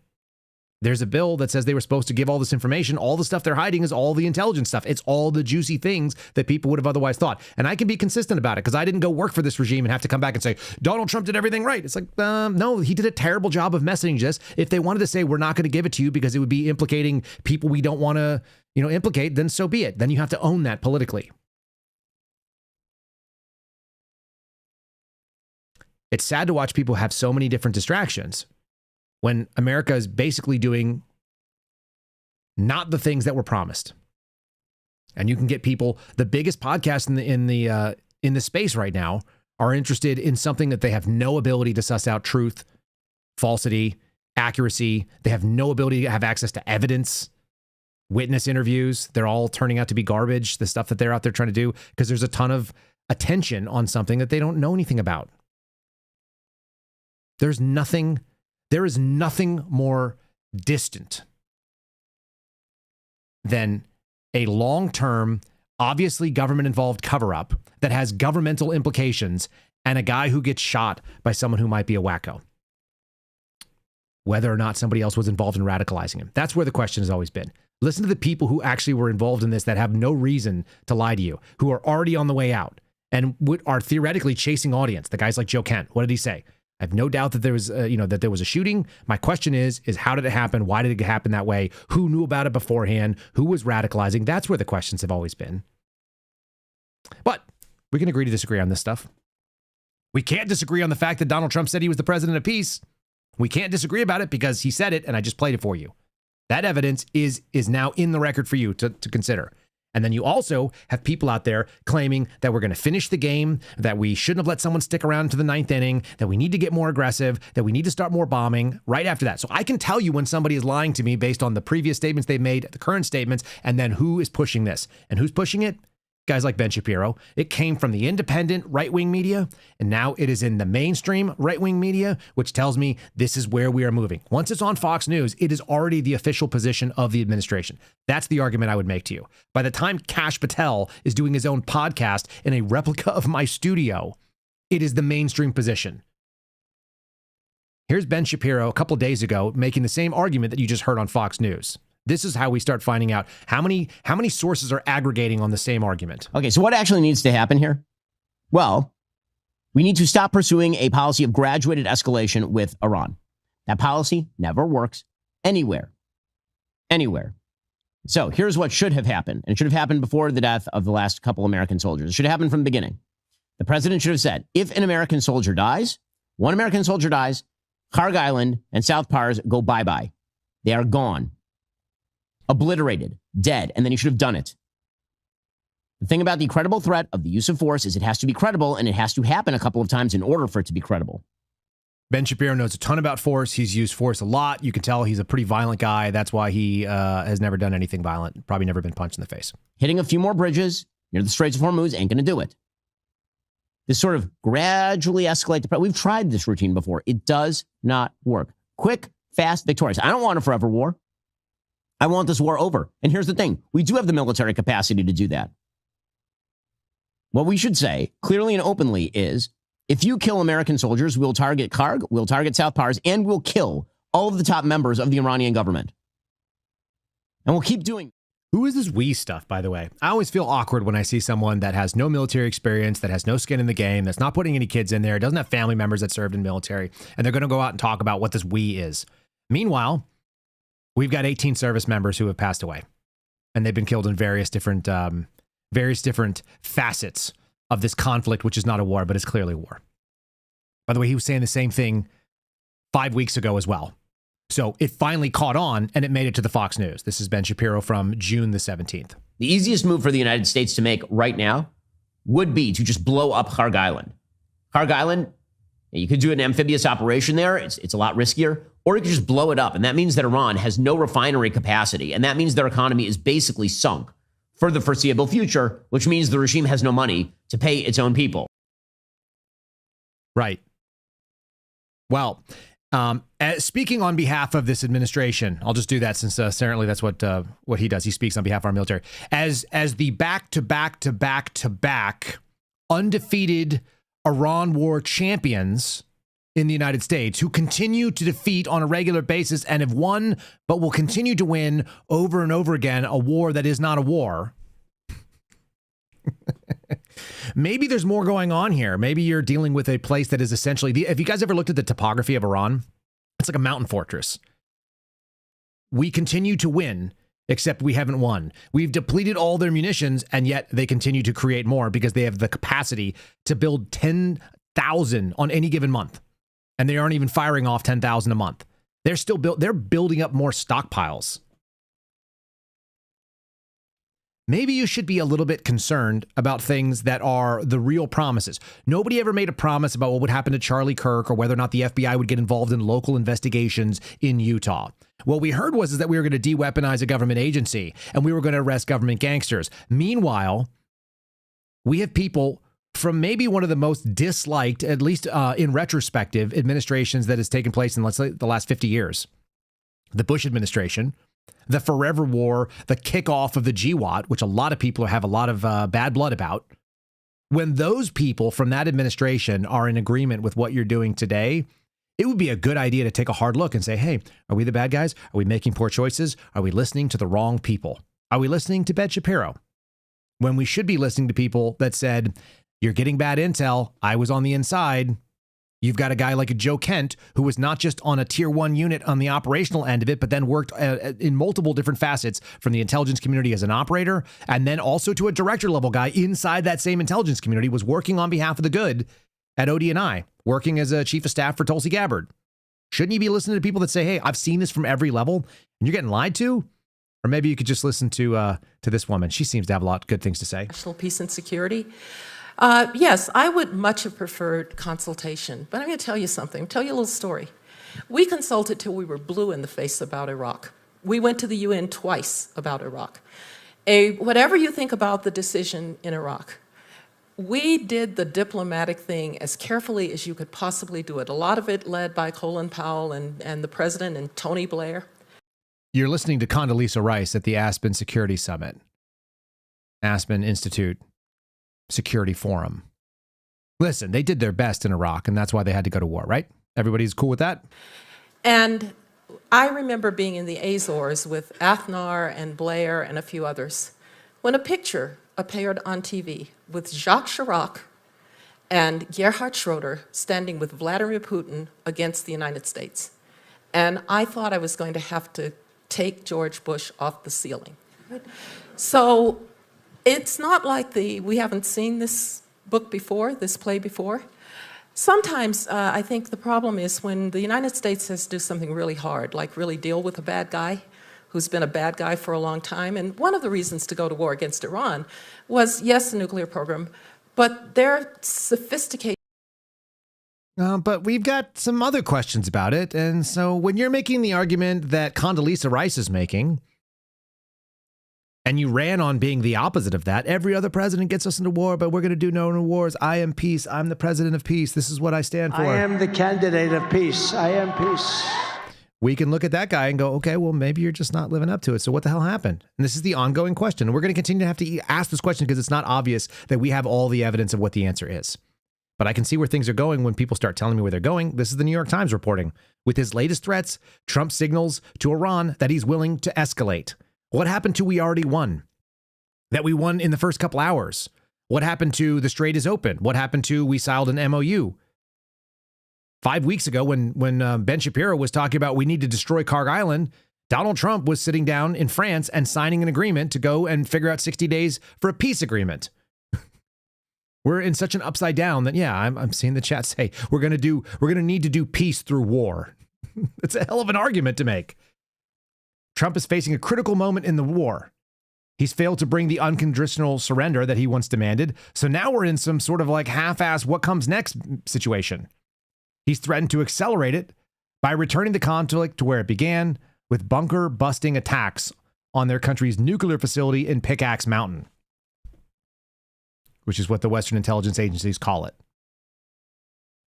There's a bill that says they were supposed to give all this information. All the stuff they're hiding is all the intelligence stuff. It's all the juicy things that people would have otherwise thought. And I can be consistent about it because I didn't go work for this regime and have to come back and say, Donald Trump did everything right. It's like, no, he did a terrible job of messaging this. If they wanted to say, we're not going to give it to you because it would be implicating people we don't want to, implicate, then so be it. Then you have to own that politically. It's sad to watch people have so many different distractions. when America is basically doing not the things that were promised. And you can get people, the biggest podcasts in the space right now are interested in something that they have no ability to suss out truth, falsity, accuracy. They have no ability to have access to evidence, witness interviews. They're all turning out to be garbage, the stuff that they're out there trying to do, because there's a ton of attention on something that they don't know anything about. There is nothing more distant than a long-term, obviously government-involved cover-up that has governmental implications and a guy who gets shot by someone who might be a wacko. Whether or not somebody else was involved in radicalizing him. That's where the question has always been. Listen to the people who actually were involved in this that have no reason to lie to you, who are already on the way out and are theoretically chasing audience. The guys like Joe Kent. What did he say? I have no doubt that there was, that there was a shooting. My question is how did it happen? Why did it happen that way? Who knew about it beforehand? Who was radicalizing? That's where the questions have always been. But we can agree to disagree on this stuff. We can't disagree on the fact that Donald Trump said he was the president of peace. We can't disagree about it because he said it and I just played it for you. That evidence is now in the record for you to consider. And then you also have people out there claiming that we're going to finish the game, that we shouldn't have let someone stick around to the ninth inning, that we need to get more aggressive, that we need to start more bombing right after that. So I can tell you when somebody is lying to me based on the previous statements they've made, the current statements, and then who is pushing this. And who's pushing it? Guys like Ben Shapiro. It came from the independent right-wing media, and now it is in the mainstream right-wing media, which tells me this is where we are moving. Once it's on Fox News, it is already the official position of the administration. That's the argument I would make to you. By the time Kash Patel is doing his own podcast in a replica of my studio, it is the mainstream position. Here's Ben Shapiro a couple days ago making the same argument that you just heard on Fox News. This is how we start finding out how many sources are aggregating on the same argument. Okay, so what actually needs to happen here? Well, we need to stop pursuing a policy of graduated escalation with Iran. That policy never works anywhere. Anywhere. So here's what should have happened. And it should have happened before the death of the last couple American soldiers. It should have happened from the beginning. The president should have said, if an American soldier dies, one American soldier dies, Kharg Island and South Pars go bye-bye. They are gone. Obliterated, dead, and then he should have done it. The thing about the credible threat of the use of force is it has to be credible, and it has to happen a couple of times in order for it to be credible. Ben Shapiro knows a ton about force. He's used force a lot. You can tell he's a pretty violent guy. That's why he has never done anything violent. Probably never been punched in the face. Hitting a few more bridges near the Straits of Hormuz ain't going to do it. This sort of gradually escalate the... We've tried this routine before. It does not work. Quick, fast, victorious. I don't want a forever war. I want this war over. And here's the thing. We do have the military capacity to do that. What we should say, clearly and openly, is if you kill American soldiers, we'll target Kharg, we'll target South Pars, and we'll kill all of the top members of the Iranian government. And we'll keep doing. Who is this we stuff, by the way? I always feel awkward when I see someone that has no military experience, that has no skin in the game, that's not putting any kids in there, doesn't have family members that served in military, and they're going to go out and talk about what this we is. Meanwhile, we've got 18 service members who have passed away, and they've been killed in various different facets of this conflict, which is not a war, but it's clearly war. By the way, he was saying the same thing 5 weeks ago as well. So it finally caught on, and it made it to the Fox News. This is Ben Shapiro from June the 17th. The easiest move for the United States to make right now would be to just blow up Kharg Island. Kharg Island, you could do an amphibious operation there. It's a lot riskier. Or you could just blow it up. And that means that Iran has no refinery capacity. And that means their economy is basically sunk for the foreseeable future, which means the regime has no money to pay its own people. Right. Well, speaking on behalf of this administration, I'll just do that since apparently that's what he does. He speaks on behalf of our military. As the back-to-back undefeated Iran war champions in the United States, who continue to defeat on a regular basis and have won, but will continue to win over and over again, a war that is not a war. Maybe there's more going on here. Maybe you're dealing with a place that is essentially, have you guys ever looked at the topography of Iran? It's like a mountain fortress. We continue to win, except we haven't won. We've depleted all their munitions, and yet they continue to create more because they have the capacity to build 10,000 on any given month. And they aren't even firing off 10,000 a month. They're building up more stockpiles. Maybe you should be a little bit concerned about things that are the real promises. Nobody ever made a promise about what would happen to Charlie Kirk or whether or not the FBI would get involved in local investigations in Utah. What we heard was that we were going to de-weaponize a government agency and we were going to arrest government gangsters. Meanwhile, we have people from maybe one of the most disliked, at least in retrospective, administrations that has taken place in, let's say, the last 50 years. The Bush administration, the forever war, the kickoff of the GWAT, which a lot of people have a lot of bad blood about. When those people from that administration are in agreement with what you're doing today, it would be a good idea to take a hard look and say, hey, are we the bad guys? Are we making poor choices? Are we listening to the wrong people? Are we listening to Ben Shapiro? When we should be listening to people that said, you're getting bad intel. I was on the inside. You've got a guy like a Joe Kent, who was not just on a tier 1 unit on the operational end of it, but then worked in multiple different facets from the intelligence community as an operator, and then also to a director level guy inside that same intelligence community, was working on behalf of the good at ODNI, working as a chief of staff for Tulsi Gabbard. Shouldn't you be listening to people that say, hey, I've seen this from every level, and you're getting lied to? Or maybe you could just listen to this woman. She seems to have a lot of good things to say. National peace and security. Yes, I would much have preferred consultation, but I'm going to tell you something. I'll tell you a little story. We consulted till we were blue in the face about Iraq. We went to the UN twice about Iraq. Whatever you think about the decision in Iraq, we did the diplomatic thing as carefully as you could possibly do it. A lot of it led by Colin Powell and the president and Tony Blair. You're listening to Condoleezza Rice at the Aspen Security Summit. Aspen Institute Security Forum. Listen, they did their best in Iraq, and that's why they had to go to war, right? Everybody's cool with that? And I remember being in the Azores with Aznar and Blair and a few others when a picture appeared on TV with Jacques Chirac and Gerhard Schroeder standing with Vladimir Putin against the United States. And I thought I was going to have to take George Bush off the ceiling. So it's not like we haven't seen this book before, this play before. Sometimes I think the problem is when the United States has to do something really hard, like really deal with a bad guy who's been a bad guy for a long time. And one of the reasons to go to war against Iran was, yes, the nuclear program, but their sophisticated. But we've got some other questions about it. And so when you're making the argument that Condoleezza Rice is making, and you ran on being the opposite of that, every other president gets us into war, but we're going to do no wars. I am peace. I'm the president of peace. This is what I stand for. I am the candidate of peace. I am peace. We can look at that guy and go, okay, well, maybe you're just not living up to it. So what the hell happened? And this is the ongoing question. And we're going to continue to have to ask this question because it's not obvious that we have all the evidence of what the answer is. But I can see where things are going when people start telling me where they're going. This is the New York Times reporting. With his latest threats, Trump signals to Iran that he's willing to escalate. What happened to we already won? That we won in the first couple hours? What happened to the Strait is open? What happened to we signed an MOU? 5 weeks ago when Ben Shapiro was talking about we need to destroy Carg Island, Donald Trump was sitting down in France and signing an agreement to go and figure out 60 days for a peace agreement. We're in such an upside down that, yeah, I'm seeing the chat say we're going to need to do peace through war. It's a hell of an argument to make. Trump is facing a critical moment in the war. He's failed to bring the unconditional surrender that he once demanded. So now we're in some sort of like half-ass what comes next situation. He's threatened to accelerate it by returning the conflict to where it began with bunker-busting attacks on their country's nuclear facility in Pickaxe Mountain, which is what the Western intelligence agencies call it.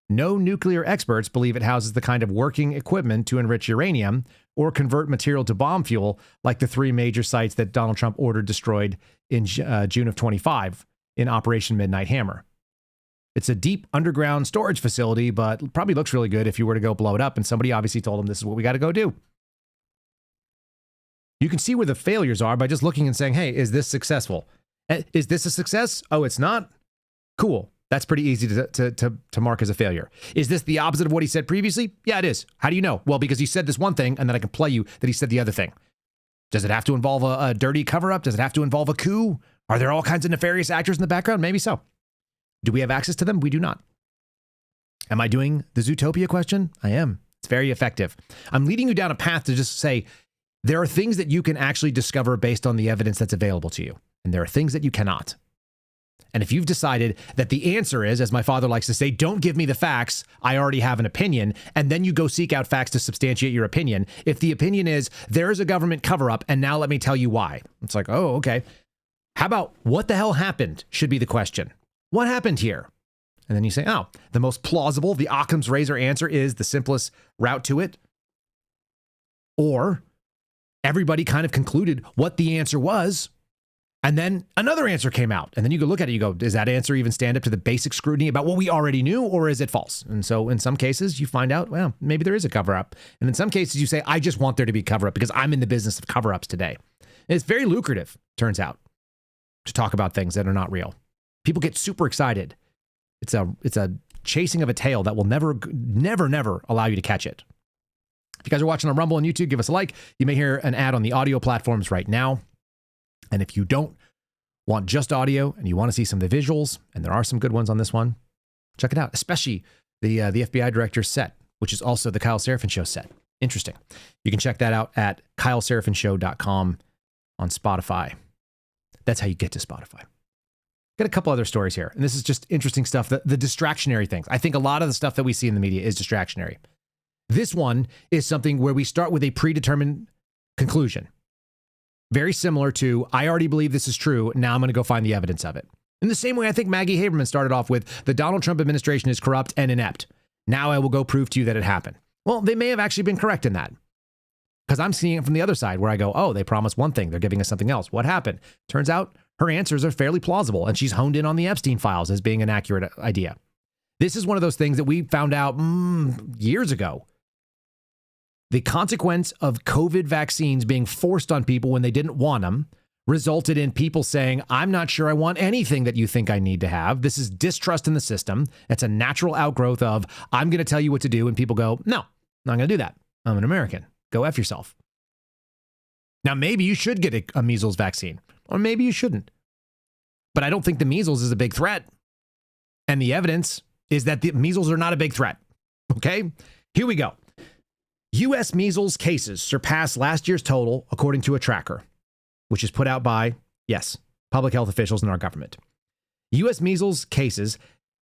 No nuclear experts believe it houses the kind of working equipment to enrich uranium or convert material to bomb fuel like the 3 major sites that Donald Trump ordered destroyed in June of 25 in Operation Midnight Hammer. It's a deep underground storage facility, but probably looks really good if you were to go blow it up, and somebody obviously told him this is what we got to go do. You can see where the failures are by just looking and saying, hey, is this successful? Is this a success? Oh, it's not? Cool. That's pretty easy to mark as a failure. Is this the opposite of what he said previously? Yeah, it is. How do you know? Well, because he said this one thing, and then I can play you that he said the other thing. Does it have to involve a dirty cover-up? Does it have to involve a coup? Are there all kinds of nefarious actors in the background? Maybe so. Do we have access to them? We do not. Am I doing the Zootopia question? I am. It's very effective. I'm leading you down a path to just say there are things that you can actually discover based on the evidence that's available to you, and there are things that you cannot. And if you've decided that the answer is, as my father likes to say, don't give me the facts, I already have an opinion, and then you go seek out facts to substantiate your opinion. If the opinion is, there is a government cover-up, and now let me tell you why. It's like, oh, okay. How about what the hell happened should be the question. What happened here? And then you say, oh, the most plausible, the Occam's razor answer is the simplest route to it. Or everybody kind of concluded what the answer was, and then another answer came out. And then you go look at it, you go, does that answer even stand up to the basic scrutiny about what we already knew, or is it false? And so in some cases, you find out, well, maybe there is a cover-up. And in some cases, you say, I just want there to be cover-up because I'm in the business of cover-ups today. And it's very lucrative, turns out, to talk about things that are not real. People get super excited. It's a chasing of a tail that will never allow you to catch it. If you guys are watching on Rumble and YouTube, give us a like. You may hear an ad on the audio platforms right now. And if you don't want just audio and you want to see some of the visuals, and there are some good ones on this one, check it out, especially the FBI director's set, which is also the Kyle Seraphin Show set. Interesting. You can check that out at KyleSeraphinShow.com on Spotify. That's how you get to Spotify. Got a couple other stories here, and this is just interesting stuff, the distractionary things. I think a lot of the stuff that we see in the media is distractionary. This one is something where we start with a predetermined conclusion. Very similar to, I already believe this is true, now I'm going to go find the evidence of it. In the same way, I think Maggie Haberman started off with, the Donald Trump administration is corrupt and inept. Now I will go prove to you that it happened. Well, they may have actually been correct in that. Because I'm seeing it from the other side where I go, oh, they promised one thing, they're giving us something else. What happened? Turns out her answers are fairly plausible, and she's honed in on the Epstein files as being an accurate idea. This is one of those things that we found out years ago. The consequence of COVID vaccines being forced on people when they didn't want them resulted in people saying, I'm not sure I want anything that you think I need to have. This is distrust in the system. It's a natural outgrowth of, I'm going to tell you what to do. And people go, no, I'm not going to do that. I'm an American. Go F yourself. Now, maybe you should get a measles vaccine, or maybe you shouldn't. But I don't think the measles is a big threat. And the evidence is that the measles are not a big threat. Okay, here we go. U.S. measles cases surpassed last year's total, according to a tracker, which is put out by, yes, public health officials in our government. U.S. measles cases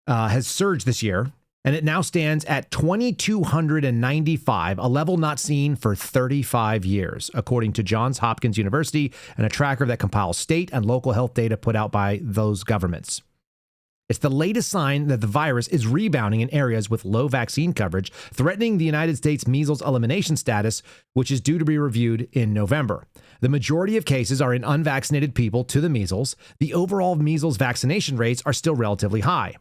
has surged this year, and it now stands at 2,295, a level not seen for 35 years, according to Johns Hopkins University and a tracker that compiles state and local health data put out by those governments. It's the latest sign that the virus is rebounding in areas with low vaccine coverage, threatening the United States measles elimination status, which is due to be reviewed in November. The majority of cases are in unvaccinated people to the measles. The overall measles vaccination rates are still relatively high.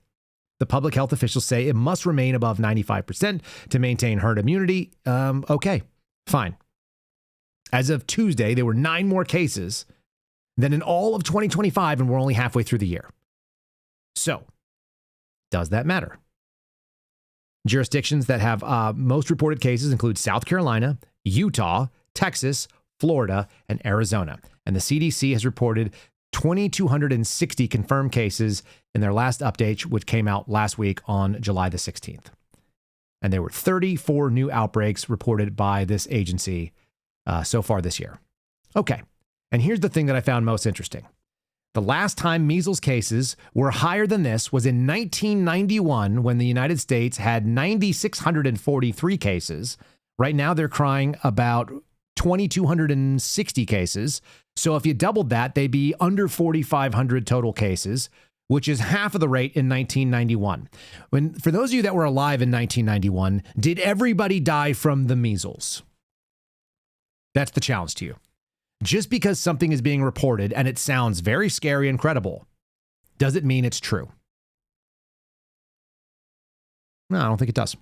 The public health officials say it must remain above 95% to maintain herd immunity. Okay, fine. As of Tuesday, there were 9 more cases than in all of 2025, and we're only halfway through the year. So, does that matter? Jurisdictions that have most reported cases include South Carolina, Utah, Texas, Florida, and Arizona. And the CDC has reported 2,260 confirmed cases in their last update, which came out last week on July the 16th. And there were 34 new outbreaks reported by this agency so far this year. Okay, and here's the thing that I found most interesting. The last time measles cases were higher than this was in 1991, when the United States had 9,643 cases. Right now, they're crying about 2,260 cases. So if you doubled that, they'd be under 4,500 total cases, which is half of the rate in 1991. For those of you that were alive in 1991, did everybody die from the measles? That's the challenge to you. Just because something is being reported and it sounds very scary and credible, does it mean it's true? No, I don't think it does.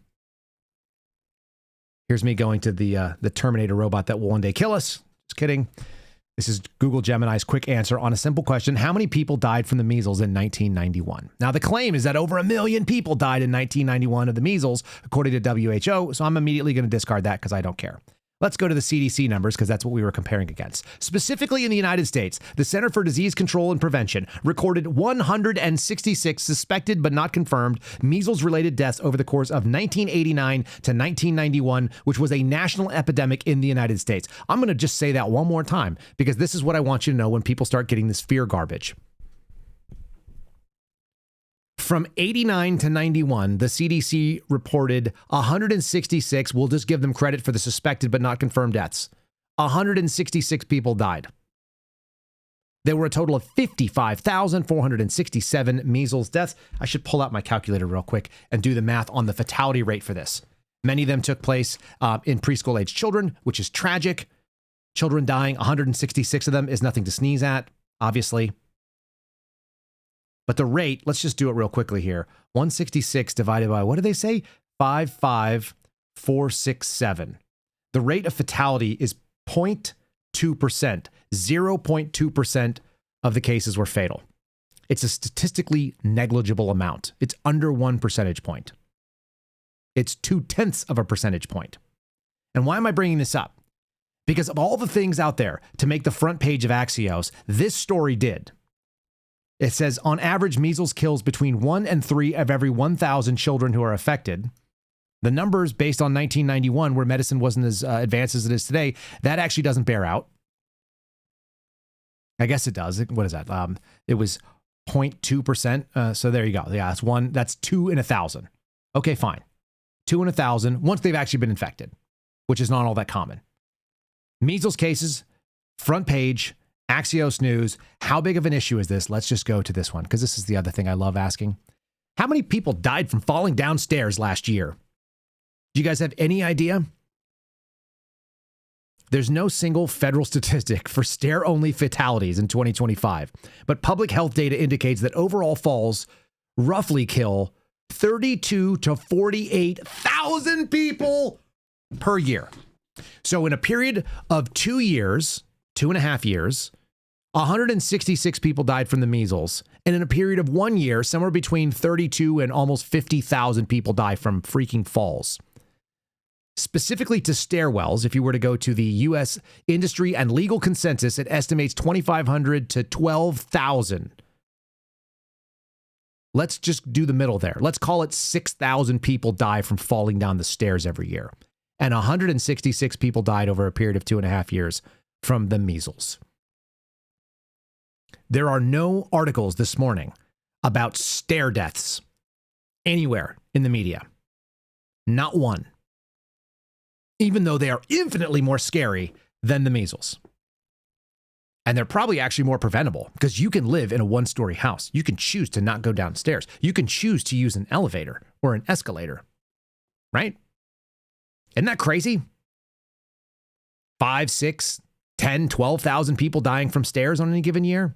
Here's me going to the Terminator robot that will one day kill us. Just kidding. This is Google Gemini's quick answer on a simple question. How many people died from the measles in 1991? Now, the claim is that over 1 million people died in 1991 of the measles, according to WHO. So I'm immediately going to discard that because I don't care. Let's go to the CDC numbers because that's what we were comparing against. Specifically in the United States, the Center for Disease Control and Prevention recorded 166 suspected but not confirmed measles-related deaths over the course of 1989 to 1991, which was a national epidemic in the United States. I'm going to just say that one more time because this is what I want you to know when people start getting this fear garbage. From 89 to 91, the CDC reported 166, we'll just give them credit for the suspected but not confirmed deaths. 166 people died. There were a total of 55,467 measles deaths. I should pull out my calculator real quick and do the math on the fatality rate for this. Many of them took place in preschool-age children, which is tragic. Children dying, 166 of them is nothing to sneeze at, obviously. But the rate, let's just do it real quickly here. 166 divided by, what did they say? 55467. The rate of fatality is 0.2%. 0.2% of the cases were fatal. It's a statistically negligible amount. It's under 1 percentage point. It's 0.2 of a percentage point. And why am I bringing this up? Because of all the things out there to make the front page of Axios, this story did. It says, on average, measles kills between 1 and 3 of every 1,000 children who are affected. The numbers based on 1991, where medicine wasn't as advanced as it is today, that actually doesn't bear out. I guess it does. What is that? It was 0.2%. So there you go. Yeah, that's 2 in 1,000. Okay, fine. 2 in 1,000 once they've actually been infected, which is not all that common. Measles cases, front page, Axios News. How big of an issue is this? Let's just go to this one because this is the other thing I love asking. How many people died from falling downstairs last year? Do you guys have any idea? There's no single federal statistic for stair-only fatalities in 2025, but public health data indicates that overall falls roughly kill 32 to 48,000 people per year. So in a period of 2 years, 2.5 years, 166 people died from the measles. And in a period of 1 year, somewhere between 32 and almost 50,000 people die from freaking falls. Specifically to stairwells, if you were to go to the U.S. industry and legal consensus, it estimates 2,500 to 12,000. Let's just do the middle there. Let's call it 6,000 people die from falling down the stairs every year. And 166 people died over a period of 2.5 years from the measles. There are no articles this morning about stair deaths anywhere in the media. Not one. Even though they are infinitely more scary than the measles. And they're probably actually more preventable because you can live in a one-story house. You can choose to not go downstairs. You can choose to use an elevator or an escalator, right? Isn't that crazy? 5, 6, 10, 12,000 people dying from stairs on any given year.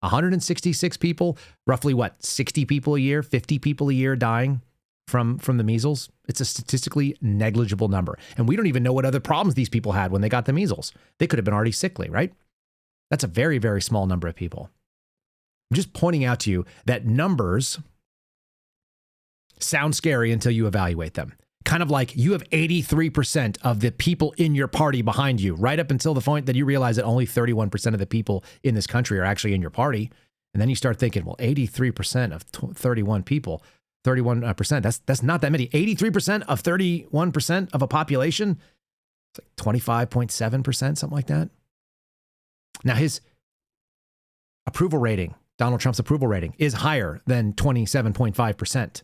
166 people, roughly what, 60 people a year, 50 people a year dying from the measles. It's a statistically negligible number. And we don't even know what other problems these people had when they got the measles. They could have been already sickly, right? That's a very, very small number of people. I'm just pointing out to you that numbers sound scary until you evaluate them. Kind of like you have 83% of the people in your party behind you, right up until the point that you realize that only 31% of the people in this country are actually in your party. And then you start thinking, well, 83% of 31 people, 31%, that's not that many. 83% of 31% of a population, it's like 25.7%, something like that. Now, his approval rating, Donald Trump's approval rating, is higher than 27.5%.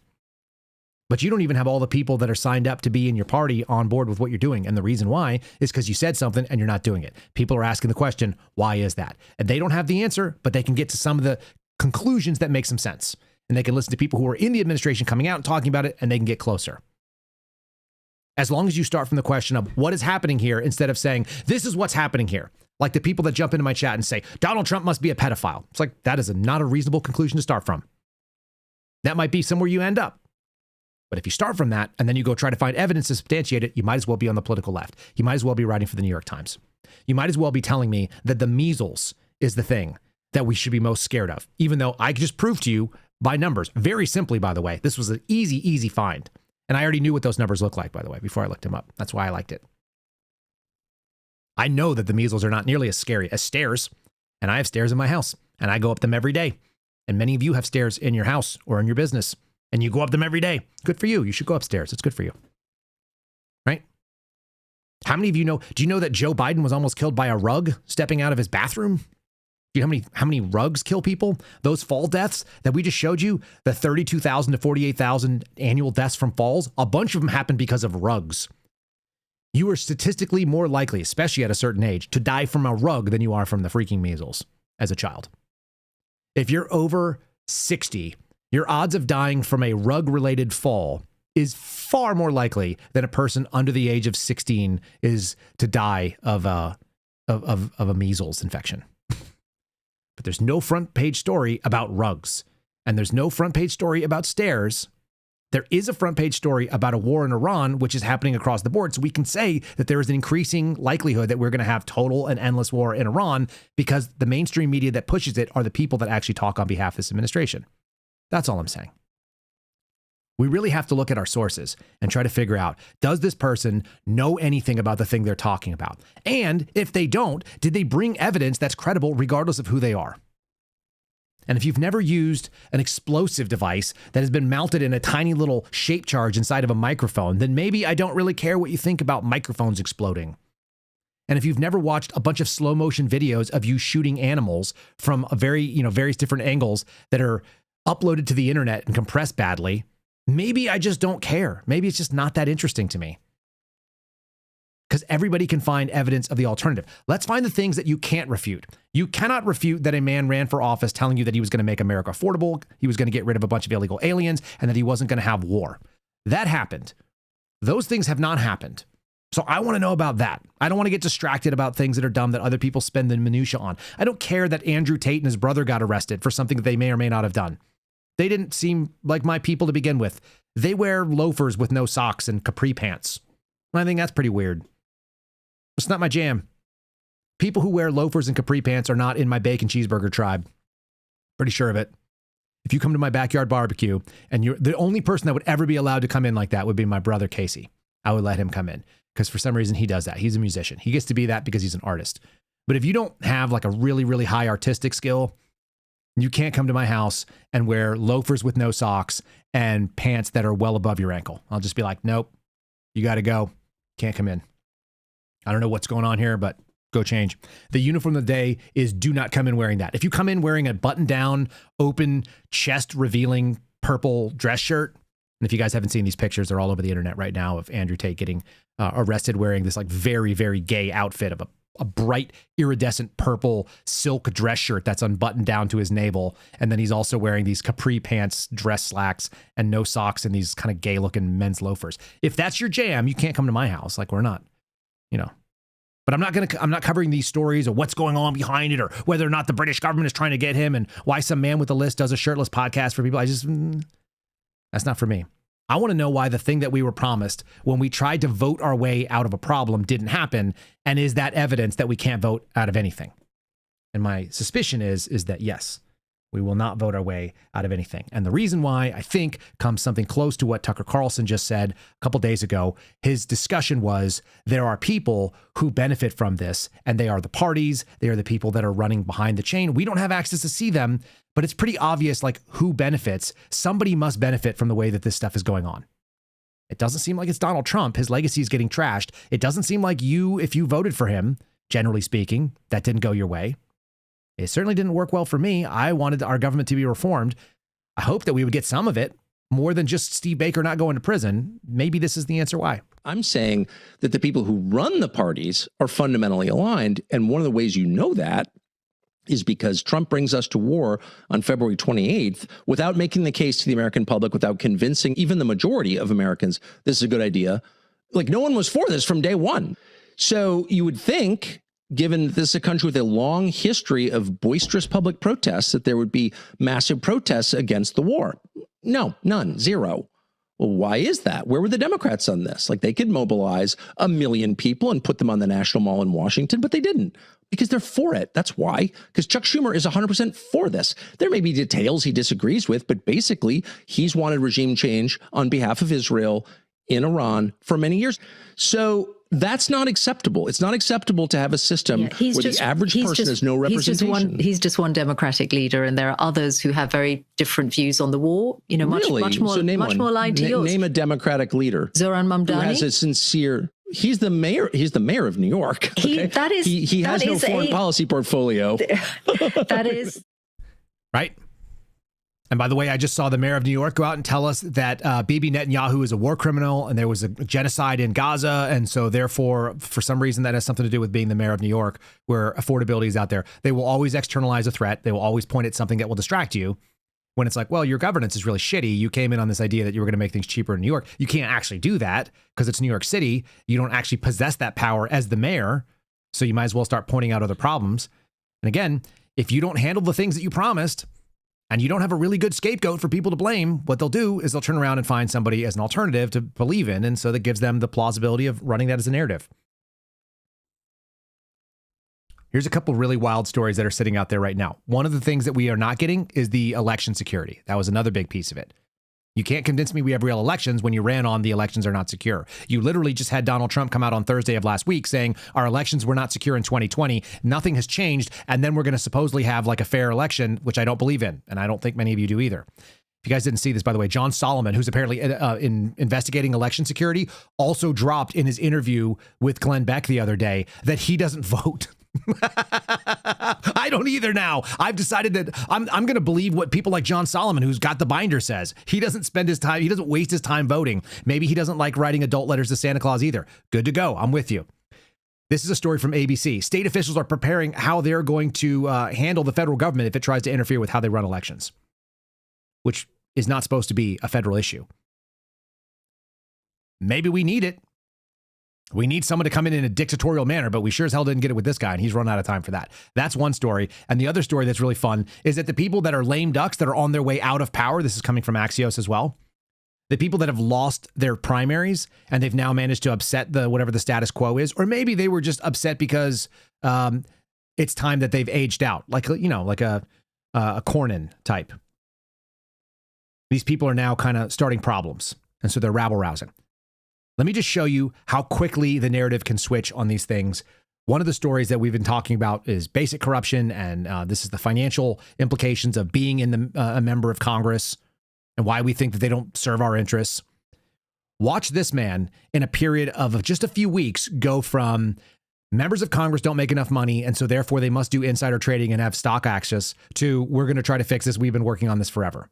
But you don't even have all the people that are signed up to be in your party on board with what you're doing. And the reason why is because you said something and you're not doing it. People are asking the question, why is that? And they don't have the answer, but they can get to some of the conclusions that make some sense. And they can listen to people who are in the administration coming out and talking about it, and they can get closer. As long as you start from the question of what is happening here instead of saying, this is what's happening here. Like the people that jump into my chat and say, Donald Trump must be a pedophile. It's like, that is not a reasonable conclusion to start from. That might be somewhere you end up. But if you start from that and then you go try to find evidence to substantiate it, you might as well be on the political left. You might as well be writing for the New York Times. You might as well be telling me that the measles is the thing that we should be most scared of, even though I just proved to you by numbers, very simply, by the way. This was an easy find. And I already knew what those numbers look like, by the way, before I looked them up. That's why I liked it. I know that the measles are not nearly as scary as stairs, and I have stairs in my house, and I go up them every day. And many of you have stairs in your house or in your business, and you go up them every day. Good for you. You should go upstairs. It's good for you. Right? How many of you know, do you know that Joe Biden was almost killed by a rug stepping out of his bathroom? Do you know how many rugs kill people? Those fall deaths that we just showed you, the 32,000 to 48,000 annual deaths from falls, a bunch of them happen because of rugs. You are statistically more likely, especially at a certain age, to die from a rug than you are from the freaking measles as a child. If you're over 60, your odds of dying from a rug-related fall is far more likely than a person under the age of 16 is to die of a measles infection. But there's no front page story about rugs, and there's no front page story about stairs. There is a front page story about a war in Iran, which is happening across the board. So we can say that there is an increasing likelihood that we're going to have total and endless war in Iran because the mainstream media that pushes it are the people that actually talk on behalf of this administration. That's all I'm saying. We really have to look at our sources and try to figure out, does this person know anything about the thing they're talking about? And if they don't, did they bring evidence that's credible regardless of who they are? And if you've never used an explosive device that has been mounted in a tiny little shape charge inside of a microphone, then maybe I don't really care what you think about microphones exploding. And if you've never watched a bunch of slow motion videos of you shooting animals from a various different angles that are uploaded to the internet and compressed badly, maybe I just don't care. Maybe it's just not that interesting to me. Because everybody can find evidence of the alternative. Let's find the things that you can't refute. You cannot refute that a man ran for office telling you that he was going to make America affordable, he was going to get rid of a bunch of illegal aliens, and that he wasn't going to have war. That happened. Those things have not happened. So I want to know about that. I don't want to get distracted about things that are dumb that other people spend the minutia on. I don't care that Andrew Tate and his brother got arrested for something that they may or may not have done. They didn't seem like my people to begin with. They wear loafers with no socks and capri pants. I think that's pretty weird. It's not my jam. People who wear loafers and capri pants are not in my bacon cheeseburger tribe. Pretty sure of it. If you come to my backyard barbecue and you're the only person that would ever be allowed to come in like that would be my brother Casey. I would let him come in because for some reason he does that. He's a musician. He gets to be that because he's an artist. But if you don't have like a really, really high artistic skill, you can't come to my house and wear loafers with no socks and pants that are well above your ankle. I'll just be like, nope, you got to go. Can't come in. I don't know what's going on here, but go change. The uniform of the day is do not come in wearing that. If you come in wearing a button-down, open, chest-revealing purple dress shirt, and if you guys haven't seen these pictures, they're all over the internet right now of Andrew Tate getting arrested wearing this like very, very gay outfit of a bright, iridescent purple silk dress shirt that's unbuttoned down to his navel. And then he's also wearing these capri pants, dress slacks, and no socks and these kind of gay-looking men's loafers. If that's your jam, you can't come to my house. Like, we're not. But I'm not covering these stories or what's going on behind it or whether or not the British government is trying to get him and why some man with a list does a shirtless podcast for people. That's not for me. I want to know why the thing that we were promised when we tried to vote our way out of a problem didn't happen. And is that evidence that we can't vote out of anything? And my suspicion is that yes, we will not vote our way out of anything. And the reason why, I think, comes something close to what Tucker Carlson just said a couple days ago. His discussion was there are people who benefit from this, and they are the parties. They are the people that are running behind the chain. We don't have access to see them, but it's pretty obvious like who benefits. Somebody must benefit from the way that this stuff is going on. It doesn't seem like it's Donald Trump. His legacy is getting trashed. It doesn't seem like you, if you voted for him, generally speaking, that didn't go your way. It certainly didn't work well for me. I wanted our government to be reformed. I hope that we would get some of it, more than just Steve Baker not going to prison. Maybe this is the answer why. I'm saying that the people who run the parties are fundamentally aligned. And one of the ways you know that is because Trump brings us to war on February 28th without making the case to the American public, without convincing even the majority of Americans this is a good idea. Like, no one was for this from day one. So you would think, given that this is a country with a long history of boisterous public protests, that there would be massive protests against the war. No, none, zero. Well, why is that? Where were the Democrats on this? Like, they could mobilize 1 million people and put them on the National Mall in Washington, but they didn't because they're for it. That's why, because Chuck Schumer is 100% for this. There may be details he disagrees with, but basically he's wanted regime change on behalf of Israel in Iran for many years. So That's not acceptable. It's not acceptable to have a system where the average person has no representation. He's just one Democratic leader, and there are others who have very different views on the war. You know, much more aligned to yours. Name a Democratic leader. Zoran Mamdani. Who has a sincere. He's the mayor. He's the mayor of New York. Okay? He has no foreign policy portfolio. That is right. And by the way, I just saw the mayor of New York go out and tell us that Bibi Netanyahu is a war criminal and there was a genocide in Gaza. And so therefore, for some reason, that has something to do with being the mayor of New York, where affordability is out there. They will always externalize a threat. They will always point at something that will distract you when it's like, well, your governance is really shitty. You came in on this idea that you were going to make things cheaper in New York. You can't actually do that because it's New York City. You don't actually possess that power as the mayor. So you might as well start pointing out other problems. And again, if you don't handle the things that you promised, and you don't have a really good scapegoat for people to blame, what they'll do is they'll turn around and find somebody as an alternative to believe in. And so that gives them the plausibility of running that as a narrative. Here's a couple really wild stories that are sitting out there right now. One of the things that we are not getting is the election security. That was another big piece of it. You can't convince me we have real elections when you ran on the elections are not secure. You literally just had Donald Trump come out on Thursday of last week saying our elections were not secure in 2020. Nothing has changed. And then we're going to supposedly have like a fair election, which I don't believe in. And I don't think many of you do either. If you guys didn't see this, by the way, John Solomon, who's apparently in investigating election security, also dropped in his interview with Glenn Beck the other day that he doesn't vote. I don't either now. I've decided that I'm going to believe what people like John Solomon, who's got the binder, says. He doesn't spend his time. He doesn't waste his time voting. Maybe he doesn't like writing adult letters to Santa Claus either. Good to go. I'm with you. This is a story from ABC. State officials are preparing how they're going to handle the federal government if it tries to interfere with how they run elections, which is not supposed to be a federal issue. Maybe we need it. We need someone to come in a dictatorial manner, but we sure as hell didn't get it with this guy, and he's run out of time for that. That's one story. And the other story that's really fun is that the people that are lame ducks that are on their way out of power, this is coming from Axios as well, the people that have lost their primaries and they've now managed to upset the whatever the status quo is, or maybe they were just upset because it's time that they've aged out, like, you know, like a Cornyn type. These people are now kind of starting problems, and so they're rabble-rousing. Let me just show you how quickly the narrative can switch on these things. One of the stories that we've been talking about is basic corruption, and this is the financial implications of being in a member of Congress and why we think that they don't serve our interests. Watch this man in a period of just a few weeks go from members of Congress don't make enough money, and so therefore they must do insider trading and have stock access, to we're going to try to fix this. We've been working on this forever.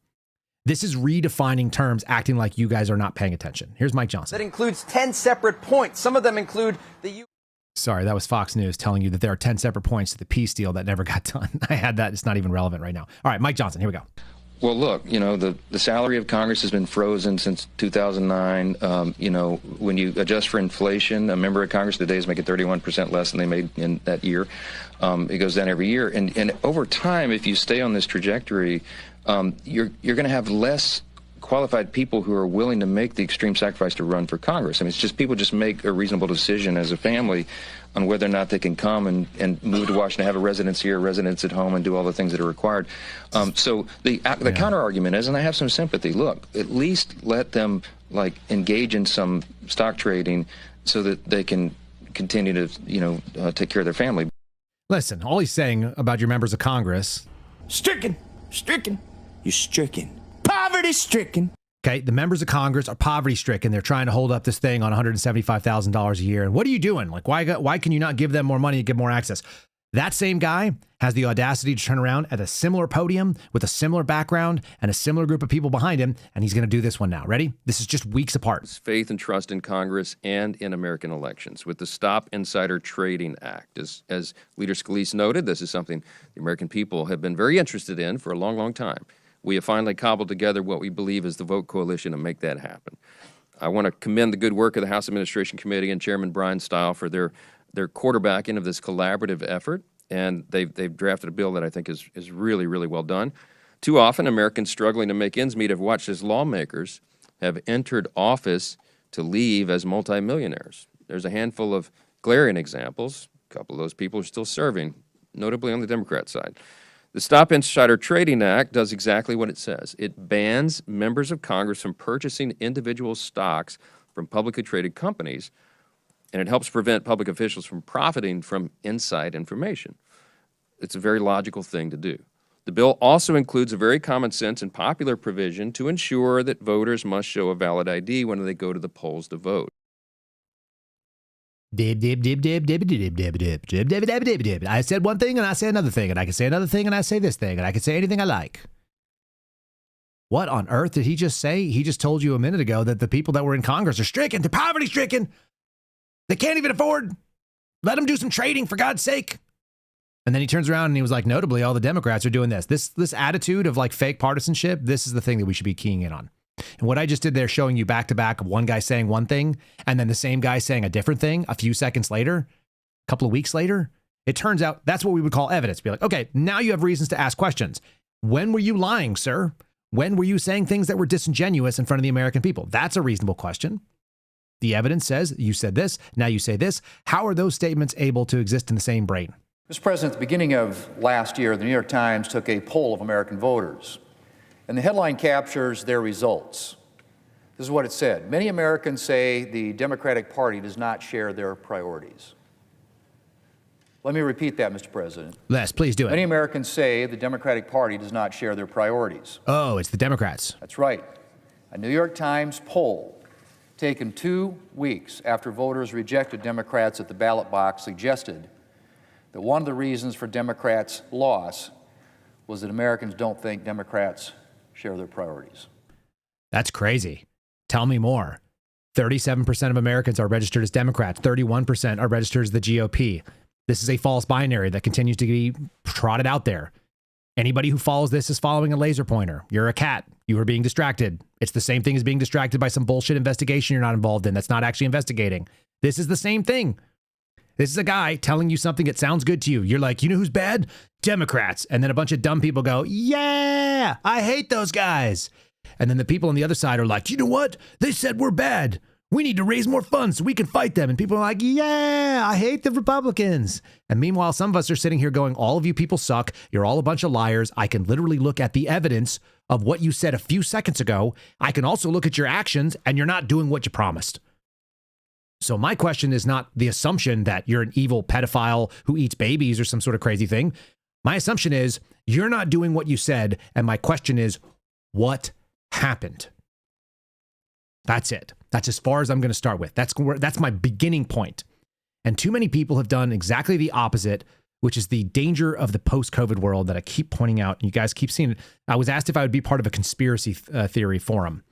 This is redefining terms, acting like you guys are not paying attention. Here's Mike Johnson. That includes 10 separate points. Some of them include the... Sorry, that was Fox News telling you that there are 10 separate points to the peace deal that never got done. I had that. It's not even relevant right now. All right, Mike Johnson, here we go. Well, look, you know, the salary of Congress has been frozen since 2009. You know, when you adjust for inflation, a member of Congress today is making 31% less than they made in that year. It goes down every year. And over time, if you stay on this trajectory, you're going to have less qualified people who are willing to make the extreme sacrifice to run for Congress. I mean, it's just people just make a reasonable decision as a family on whether or not they can come and move to Washington, have a residence here, residence at home, and do all the things that are required. So the counter argument is, and I have some sympathy, look, at least let them like engage in some stock trading so that they can continue to, take care of their family. Listen, all he's saying about your members of Congress, stricken, you're stricken, poverty stricken. Okay, the members of Congress are poverty-stricken. They're trying to hold up this thing on $175,000 a year. And what are you doing? Like, why can you not give them more money and give more access? That same guy has the audacity to turn around at a similar podium with a similar background and a similar group of people behind him, and he's going to do this one now. Ready? This is just weeks apart. Faith and trust in Congress and in American elections. With the Stop Insider Trading Act, as Leader Scalise noted, this is something the American people have been very interested in for a long, long time. We have finally cobbled together what we believe is the vote coalition to make that happen. I want to commend the good work of the House Administration Committee and Chairman Brian Stile for their quarterbacking of this collaborative effort, and they've drafted a bill that I think is really, really well done. Too often, Americans struggling to make ends meet have watched as lawmakers have entered office to leave as multimillionaires. There's a handful of glaring examples. A couple of those people are still serving, notably on the Democrat side. The Stop Insider Trading Act does exactly what it says. It bans members of Congress from purchasing individual stocks from publicly traded companies and it helps prevent public officials from profiting from inside information. It's a very logical thing to do. The bill also includes a very common sense and popular provision to ensure that voters must show a valid ID when they go to the polls to vote. Dib, dib, dib, dib, dib, dib, dib, dib, dib, dib, dib, dib, dib. I said one thing and I say another thing, and I can say another thing and I say this thing, and I can say anything I like. What on earth did he just say? He just told you a minute ago that the people that were in Congress are stricken. They're poverty stricken. They can't even afford. Let them do some trading, for God's sake. And then he turns around and he was like, notably, all the Democrats are doing this. This attitude of like fake partisanship, this is the thing that we should be keying in on. And what I just did there, showing you back to back of one guy saying one thing and then the same guy saying a different thing a few seconds later, a couple of weeks later, it turns out that's what we would call evidence. Be like, okay, now you have reasons to ask questions. When were you lying, sir? When were you saying things that were disingenuous in front of the American people? That's a reasonable question. The evidence says you said this, now you say this. How are those statements able to exist in the same brain? Mr. President, at the beginning of last year, the New York Times took a poll of American voters, and the headline captures their results. This is what it said. Many Americans say the Democratic Party does not share their priorities. Let me repeat that, Mr. President. Les, please do it. Many Americans say the Democratic Party does not share their priorities. Oh, it's the Democrats. That's right. A New York Times poll taken 2 weeks after voters rejected Democrats at the ballot box suggested that one of the reasons for Democrats' loss was that Americans don't think Democrats share their priorities. That's crazy. Tell me more. 37% of Americans are registered as Democrats. 31% are registered as the GOP. This is a false binary that continues to be trotted out there. Anybody who follows this is following a laser pointer. You're a cat. You are being distracted. It's the same thing as being distracted by some bullshit investigation you're not involved in that's not actually investigating. This is the same thing. This is a guy telling you something that sounds good to you. You're like, you know who's bad? Democrats. And then a bunch of dumb people go, yeah, I hate those guys. And then the people on the other side are like, you know what? They said we're bad. We need to raise more funds so we can fight them. And people are like, yeah, I hate the Republicans. And meanwhile, some of us are sitting here going, all of you people suck. You're all a bunch of liars. I can literally look at the evidence of what you said a few seconds ago. I can also look at your actions, and you're not doing what you promised. So my question is not the assumption that you're an evil pedophile who eats babies or some sort of crazy thing. My assumption is you're not doing what you said. And my question is, what happened? That's it. That's as far as I'm going to start with. That's my beginning point. And too many people have done exactly the opposite, which is the danger of the post-COVID world that I keep pointing out. And you guys keep seeing it. I was asked if I would be part of a conspiracy theory forum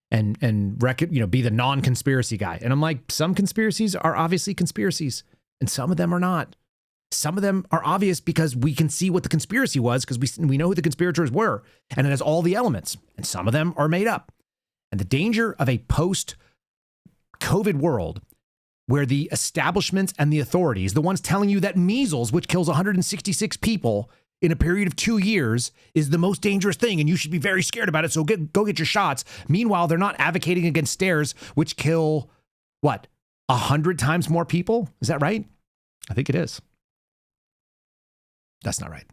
and be the non-conspiracy guy. And I'm like, some conspiracies are obviously conspiracies and some of them are not. Some of them are obvious because we can see what the conspiracy was because we know who the conspirators were and it has all the elements, and some of them are made up. And the danger of a post-COVID world where the establishments and the authorities, the ones telling you that measles, which kills 166 people in a period of 2 years, is the most dangerous thing and you should be very scared about it, so go get your shots. Meanwhile, they're not advocating against stairs, which kill, 100 times more people? Is that right? I think it is. That's not right.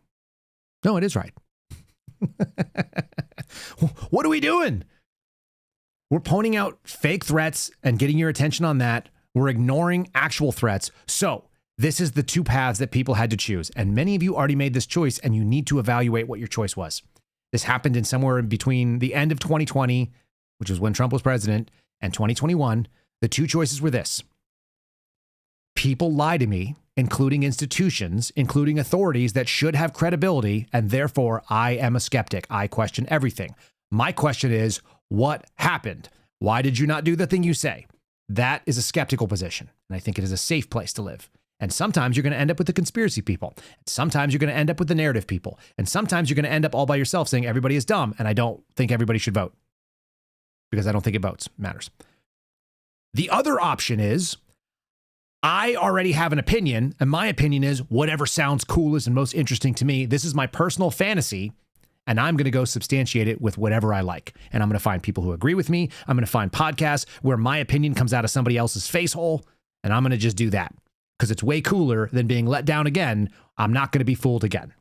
No, it is right. What are we doing? We're pointing out fake threats and getting your attention on that. We're ignoring actual threats. So this is the two paths that people had to choose. And many of you already made this choice and you need to evaluate what your choice was. This happened in somewhere in between the end of 2020, which was when Trump was president, and 2021. The two choices were this. People lie to me, including institutions, including authorities that should have credibility, and therefore I am a skeptic. I question everything. My question is, what happened? Why did you not do the thing you say? That is a skeptical position, and I think it is a safe place to live. And sometimes you're going to end up with the conspiracy people. Sometimes you're going to end up with the narrative people. And sometimes you're going to end up all by yourself saying everybody is dumb, and I don't think everybody should vote because I don't think it matters. The other option is I already have an opinion, and my opinion is whatever sounds coolest and most interesting to me. This is my personal fantasy, and I'm going to go substantiate it with whatever I like. And I'm going to find people who agree with me. I'm going to find podcasts where my opinion comes out of somebody else's face hole, and I'm going to just do that because it's way cooler than being let down again. I'm not going to be fooled again.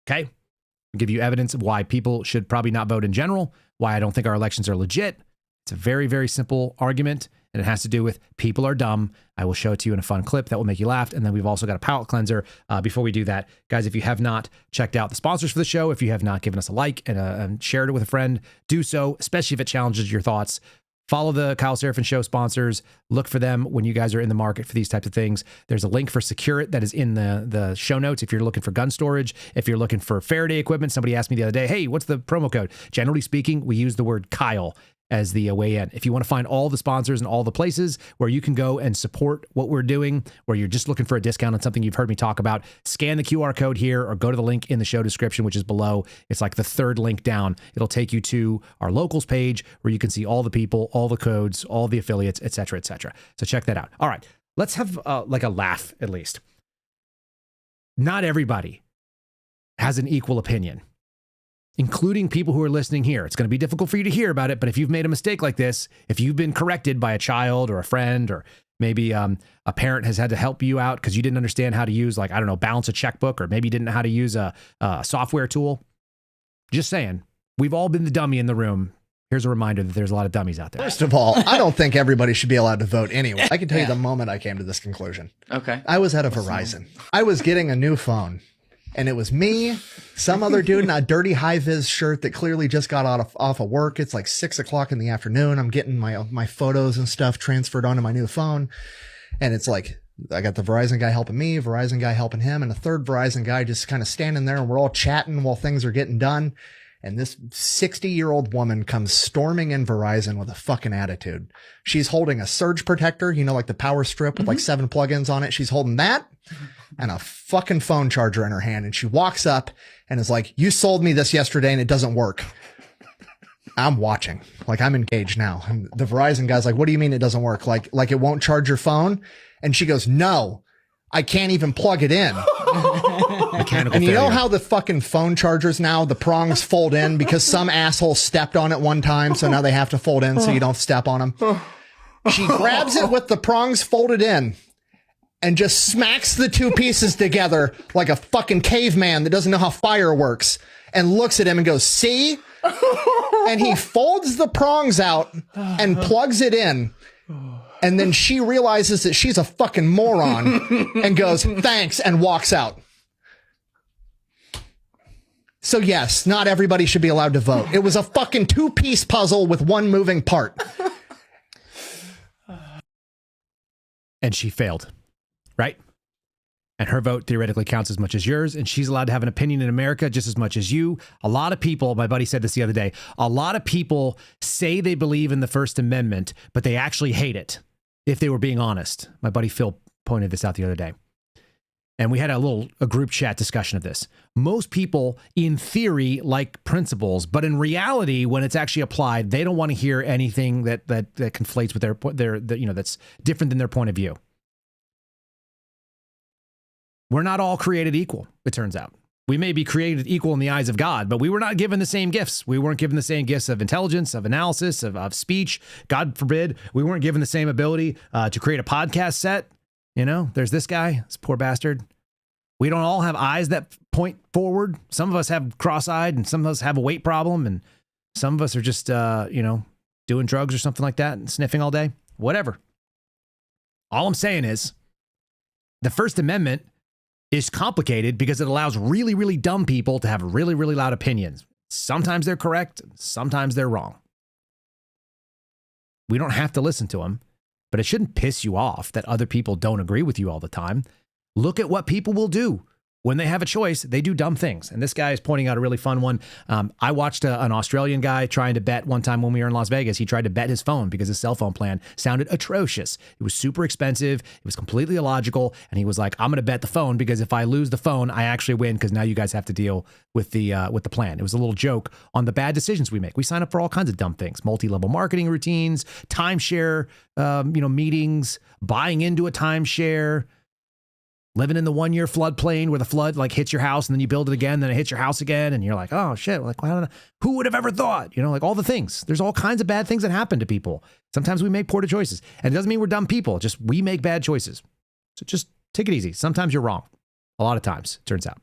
Okay? I'll give you evidence of why people should probably not vote in general, why I don't think our elections are legit. It's a very, very simple argument. and it has to do with people are dumb. I will show it to you in a fun clip that will make you laugh. And then we've also got a palate cleanser. Before we do that, guys, if you have not checked out the sponsors for the show, if you have not given us a like and shared it with a friend, do so, especially if it challenges your thoughts. Follow the Kyle Seraphin Show sponsors. Look for them when you guys are in the market for these types of things. There's a link for Secure It that is in the show notes if you're looking for gun storage. If you're looking for Faraday equipment, somebody asked me the other day, hey, what's the promo code? Generally speaking, we use the word Kyle as the way in. If you want to find all the sponsors and all the places where you can go and support what we're doing, where you're just looking for a discount on something you've heard me talk about, scan the QR code here or go to the link in the show description, which is below. It's like the third link down. It'll take you to our locals page where you can see all the people, all the codes, all the affiliates, et cetera, et cetera. So check that out. All right, let's have like a laugh at least. Not everybody has an equal opinion, including people who are listening here. It's going to be difficult for you to hear about it, but if you've made a mistake like this, if you've been corrected by a child or a friend, or maybe a parent has had to help you out because you didn't understand how to use, like, I don't know, balance a checkbook, or maybe you didn't know how to use a software tool. Just saying, we've all been the dummy in the room. Here's a reminder that there's a lot of dummies out there. First of all, I don't think everybody should be allowed to vote anyway. I can tell you the moment I came to this conclusion. Okay. I was at a Verizon. I was getting a new phone. And it was me, some other dude in a dirty high-vis shirt that clearly just got off of work. It's like 6 o'clock in the afternoon. I'm getting my photos and stuff transferred onto my new phone. And it's like, I got the Verizon guy helping me, Verizon guy helping him, and a third Verizon guy just kind of standing there, and we're all chatting while things are getting done. And this 60-year-old woman comes storming in Verizon with a fucking attitude. She's holding a surge protector, you know, like the power strip with like 7 plugins on it. She's holding that and a fucking phone charger in her hand. And she walks up and is like, you sold me this yesterday and it doesn't work. I'm watching, like I'm engaged now. And the Verizon guy's like, what do you mean it doesn't work? Like it won't charge your phone? And she goes, no, I can't even plug it in. And you know how the fucking phone chargers now, the prongs fold in because some asshole stepped on it one time. So now they have to fold in so you don't step on them. She grabs it with the prongs folded in and just smacks the two pieces together like a fucking caveman that doesn't know how fire works, and looks at him and goes, see? And he folds the prongs out and plugs it in. And then she realizes that she's a fucking moron and goes, thanks, and walks out. So yes, not everybody should be allowed to vote. It was a fucking 2-piece puzzle with one moving part. And she failed, right? And her vote theoretically counts as much as yours, and she's allowed to have an opinion in America just as much as you. A lot of people, my buddy said this the other day, a lot of people say they believe in the First Amendment, but they actually hate it, if they were being honest. My buddy Phil pointed this out the other day. And we had a group chat discussion of this. Most people, in theory, like principles, but in reality, when it's actually applied, they don't want to hear anything that conflates with their that's different than their point of view. We're not all created equal, it turns out. We may be created equal in the eyes of God, but we were not given the same gifts. We weren't given the same gifts of intelligence, of analysis, of speech. God forbid, we weren't given the same ability to create a podcast set. You know, there's this guy, this poor bastard. We don't all have eyes that point forward. Some of us have cross-eyed, and some of us have a weight problem, and some of us are just, doing drugs or something like that and sniffing all day. Whatever. All I'm saying is the First Amendment is complicated because it allows really, really dumb people to have really, really loud opinions. Sometimes they're correct, sometimes they're wrong. We don't have to listen to them, but it shouldn't piss you off that other people don't agree with you all the time. Look at what people will do. When they have a choice, they do dumb things. And this guy is pointing out a really fun one. I watched an Australian guy trying to bet one time when we were in Las Vegas. He tried to bet his phone because his cell phone plan sounded atrocious. It was super expensive. It was completely illogical. And he was like, I'm going to bet the phone because if I lose the phone, I actually win because now you guys have to deal with the plan. It was a little joke on the bad decisions we make. We sign up for all kinds of dumb things, multi-level marketing routines, timeshare, meetings, buying into a timeshare, living in the 1-year floodplain where the flood like hits your house and then you build it again, then it hits your house again. And you're like, oh shit, like, who would have ever thought, like all the things. There's all kinds of bad things that happen to people. Sometimes we make poor choices, and it doesn't mean we're dumb people. Just we make bad choices. So just take it easy. Sometimes you're wrong. A lot of times, it turns out.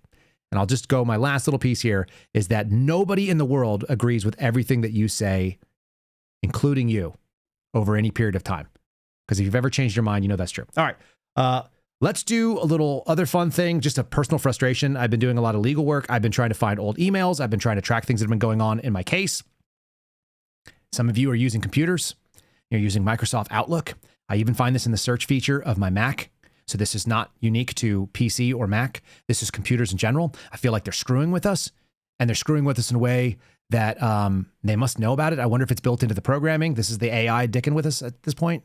And I'll just go, my last little piece here is that nobody in the world agrees with everything that you say, including you, over any period of time. Because if you've ever changed your mind, you know that's true. All right. Let's do a little other fun thing, just a personal frustration. I've been doing a lot of legal work. I've been trying to find old emails. I've been trying to track things that have been going on in my case. Some of you are using computers. You're using Microsoft Outlook. I even find this in the search feature of my Mac. So this is not unique to PC or Mac. This is computers in general. I feel like they're screwing with us, and they're screwing with us in a way that they must know about it. I wonder if it's built into the programming. This is the AI dicking with us at this point.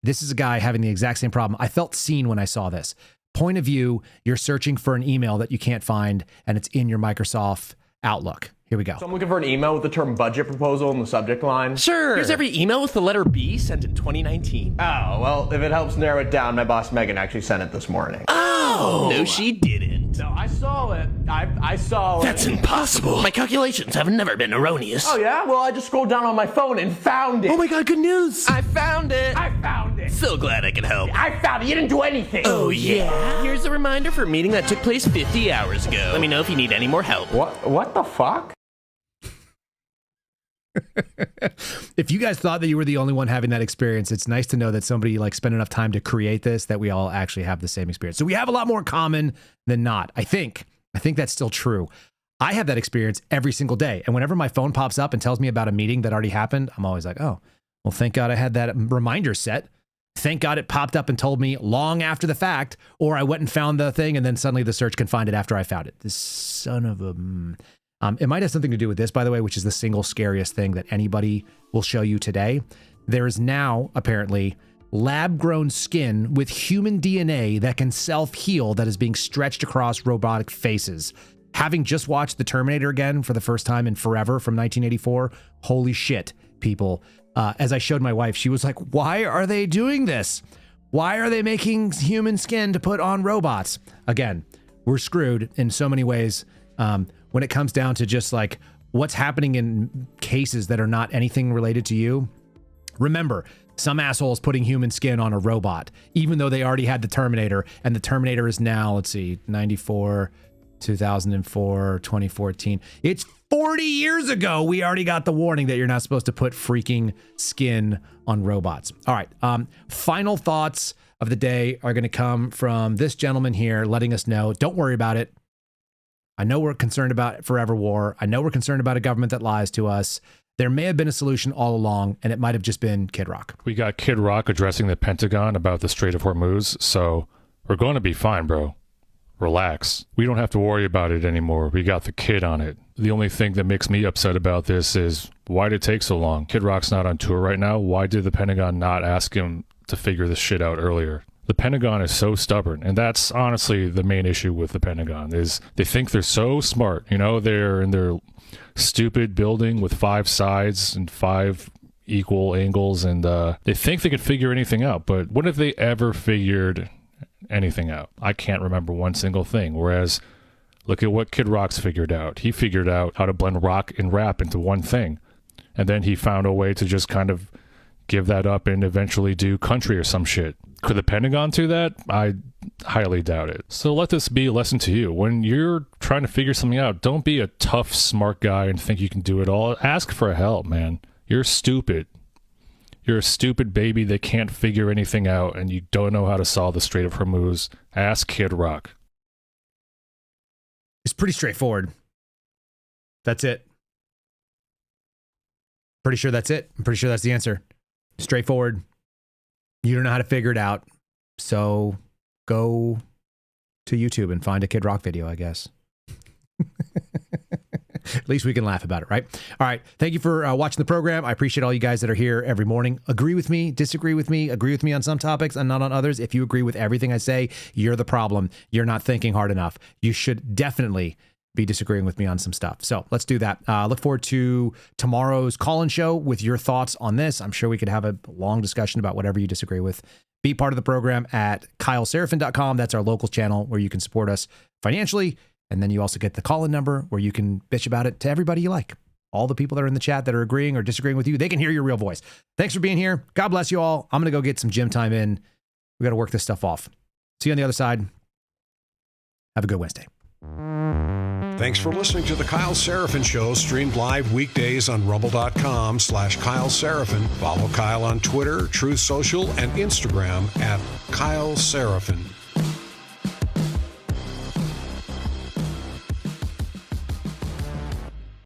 This is a guy having the exact same problem. I felt seen when I saw this. Point of view, you're searching for an email that you can't find, and it's in your Microsoft Outlook. Here we go. So I'm looking for an email with the term budget proposal in the subject line. Sure. Here's every email with the letter B sent in 2019. Oh, well, if it helps narrow it down, my boss Megan actually sent it this morning. Oh! No, she didn't. No, I saw it. I saw it. That's impossible. My calculations have never been erroneous. Oh, yeah? Well, I just scrolled down on my phone and found it. Oh my god, good news. I found it. I found it. So glad I could help. I found it. You didn't do anything. Oh, yeah. Here's a reminder for a meeting that took place 50 hours ago. Let me know if you need any more help. What the fuck? If you guys thought that you were the only one having that experience, it's nice to know that somebody like spent enough time to create this that we all actually have the same experience. So we have a lot more in common than not. I think that's still true. I have that experience every single day. And whenever my phone pops up and tells me about a meeting that already happened, I'm always like, oh, well, thank God I had that reminder set. Thank God it popped up and told me long after the fact, or I went and found the thing and then suddenly the search can find it after I found it. This son of a... it might have something to do with this, by the way, which is the single scariest thing that anybody will show you today. There is now, apparently, lab-grown skin with human DNA that can self-heal that is being stretched across robotic faces. Having just watched The Terminator again for the first time in forever from 1984, holy shit, people. As I showed my wife, she was like, why are they doing this? Why are they making human skin to put on robots? Again, we're screwed in so many ways. When it comes down to just like what's happening in cases that are not anything related to you. Remember, some asshole's putting human skin on a robot, even though they already had the Terminator, and the Terminator is now, let's see, 94, 2004, 2014. It's 40 years ago. We already got the warning that you're not supposed to put freaking skin on robots. All right. Final thoughts of the day are going to come from this gentleman here letting us know, don't worry about it. I know we're concerned about forever war. I know we're concerned about a government that lies to us. There may have been a solution all along, and it might have just been Kid Rock. We got Kid Rock addressing the Pentagon about the Strait of Hormuz, so we're going to be fine, bro. Relax. We don't have to worry about it anymore. We got the kid on it. The only thing that makes me upset about this is, why did it take so long? Kid Rock's not on tour right now. Why did the Pentagon not ask him to figure this shit out earlier? The Pentagon is so stubborn, and that's honestly the main issue with the Pentagon, is they think they're so smart. You know, they're in their stupid building with 5 sides and 5 equal angles, and they think they could figure anything out. But when have they ever figured anything out? I can't remember one single thing. Whereas, look at what Kid Rock's figured out. He figured out how to blend rock and rap into one thing, and then he found a way to just kind of give that up and eventually do country or some shit. Could the Pentagon do that? I highly doubt it. So let this be a lesson to you. When you're trying to figure something out, don't be a tough, smart guy and think you can do it all. Ask for help, man. You're stupid. You're a stupid baby that can't figure anything out, and you don't know how to solve the Strait of Hormuz. Ask Kid Rock. It's pretty straightforward. That's it. Pretty sure that's it. I'm pretty sure that's the answer. Straightforward. You don't know how to figure it out, so go to YouTube and find a Kid Rock video, I guess. At least we can laugh about it, right? All right. Thank you for watching the program. I appreciate all you guys that are here every morning. Agree with me, disagree with me, agree with me on some topics and not on others. If you agree with everything I say, you're the problem. You're not thinking hard enough. You should definitely be disagreeing with me on some stuff. So let's do that. Look forward to tomorrow's call-in show with your thoughts on this. I'm sure we could have a long discussion about whatever you disagree with. Be part of the program at KyleSeraphin.com. That's our local channel where you can support us financially. And then you also get the call-in number where you can bitch about it to everybody you like. All the people that are in the chat that are agreeing or disagreeing with you, they can hear your real voice. Thanks for being here. God bless you all. I'm going to go get some gym time in. We got to work this stuff off. See you on the other side. Have a good Wednesday. Thanks for listening to The Kyle Seraphin Show, streamed live weekdays on rumble.com/Kyle Seraphin. Follow Kyle on Twitter, Truth Social, and Instagram at Kyle Seraphin.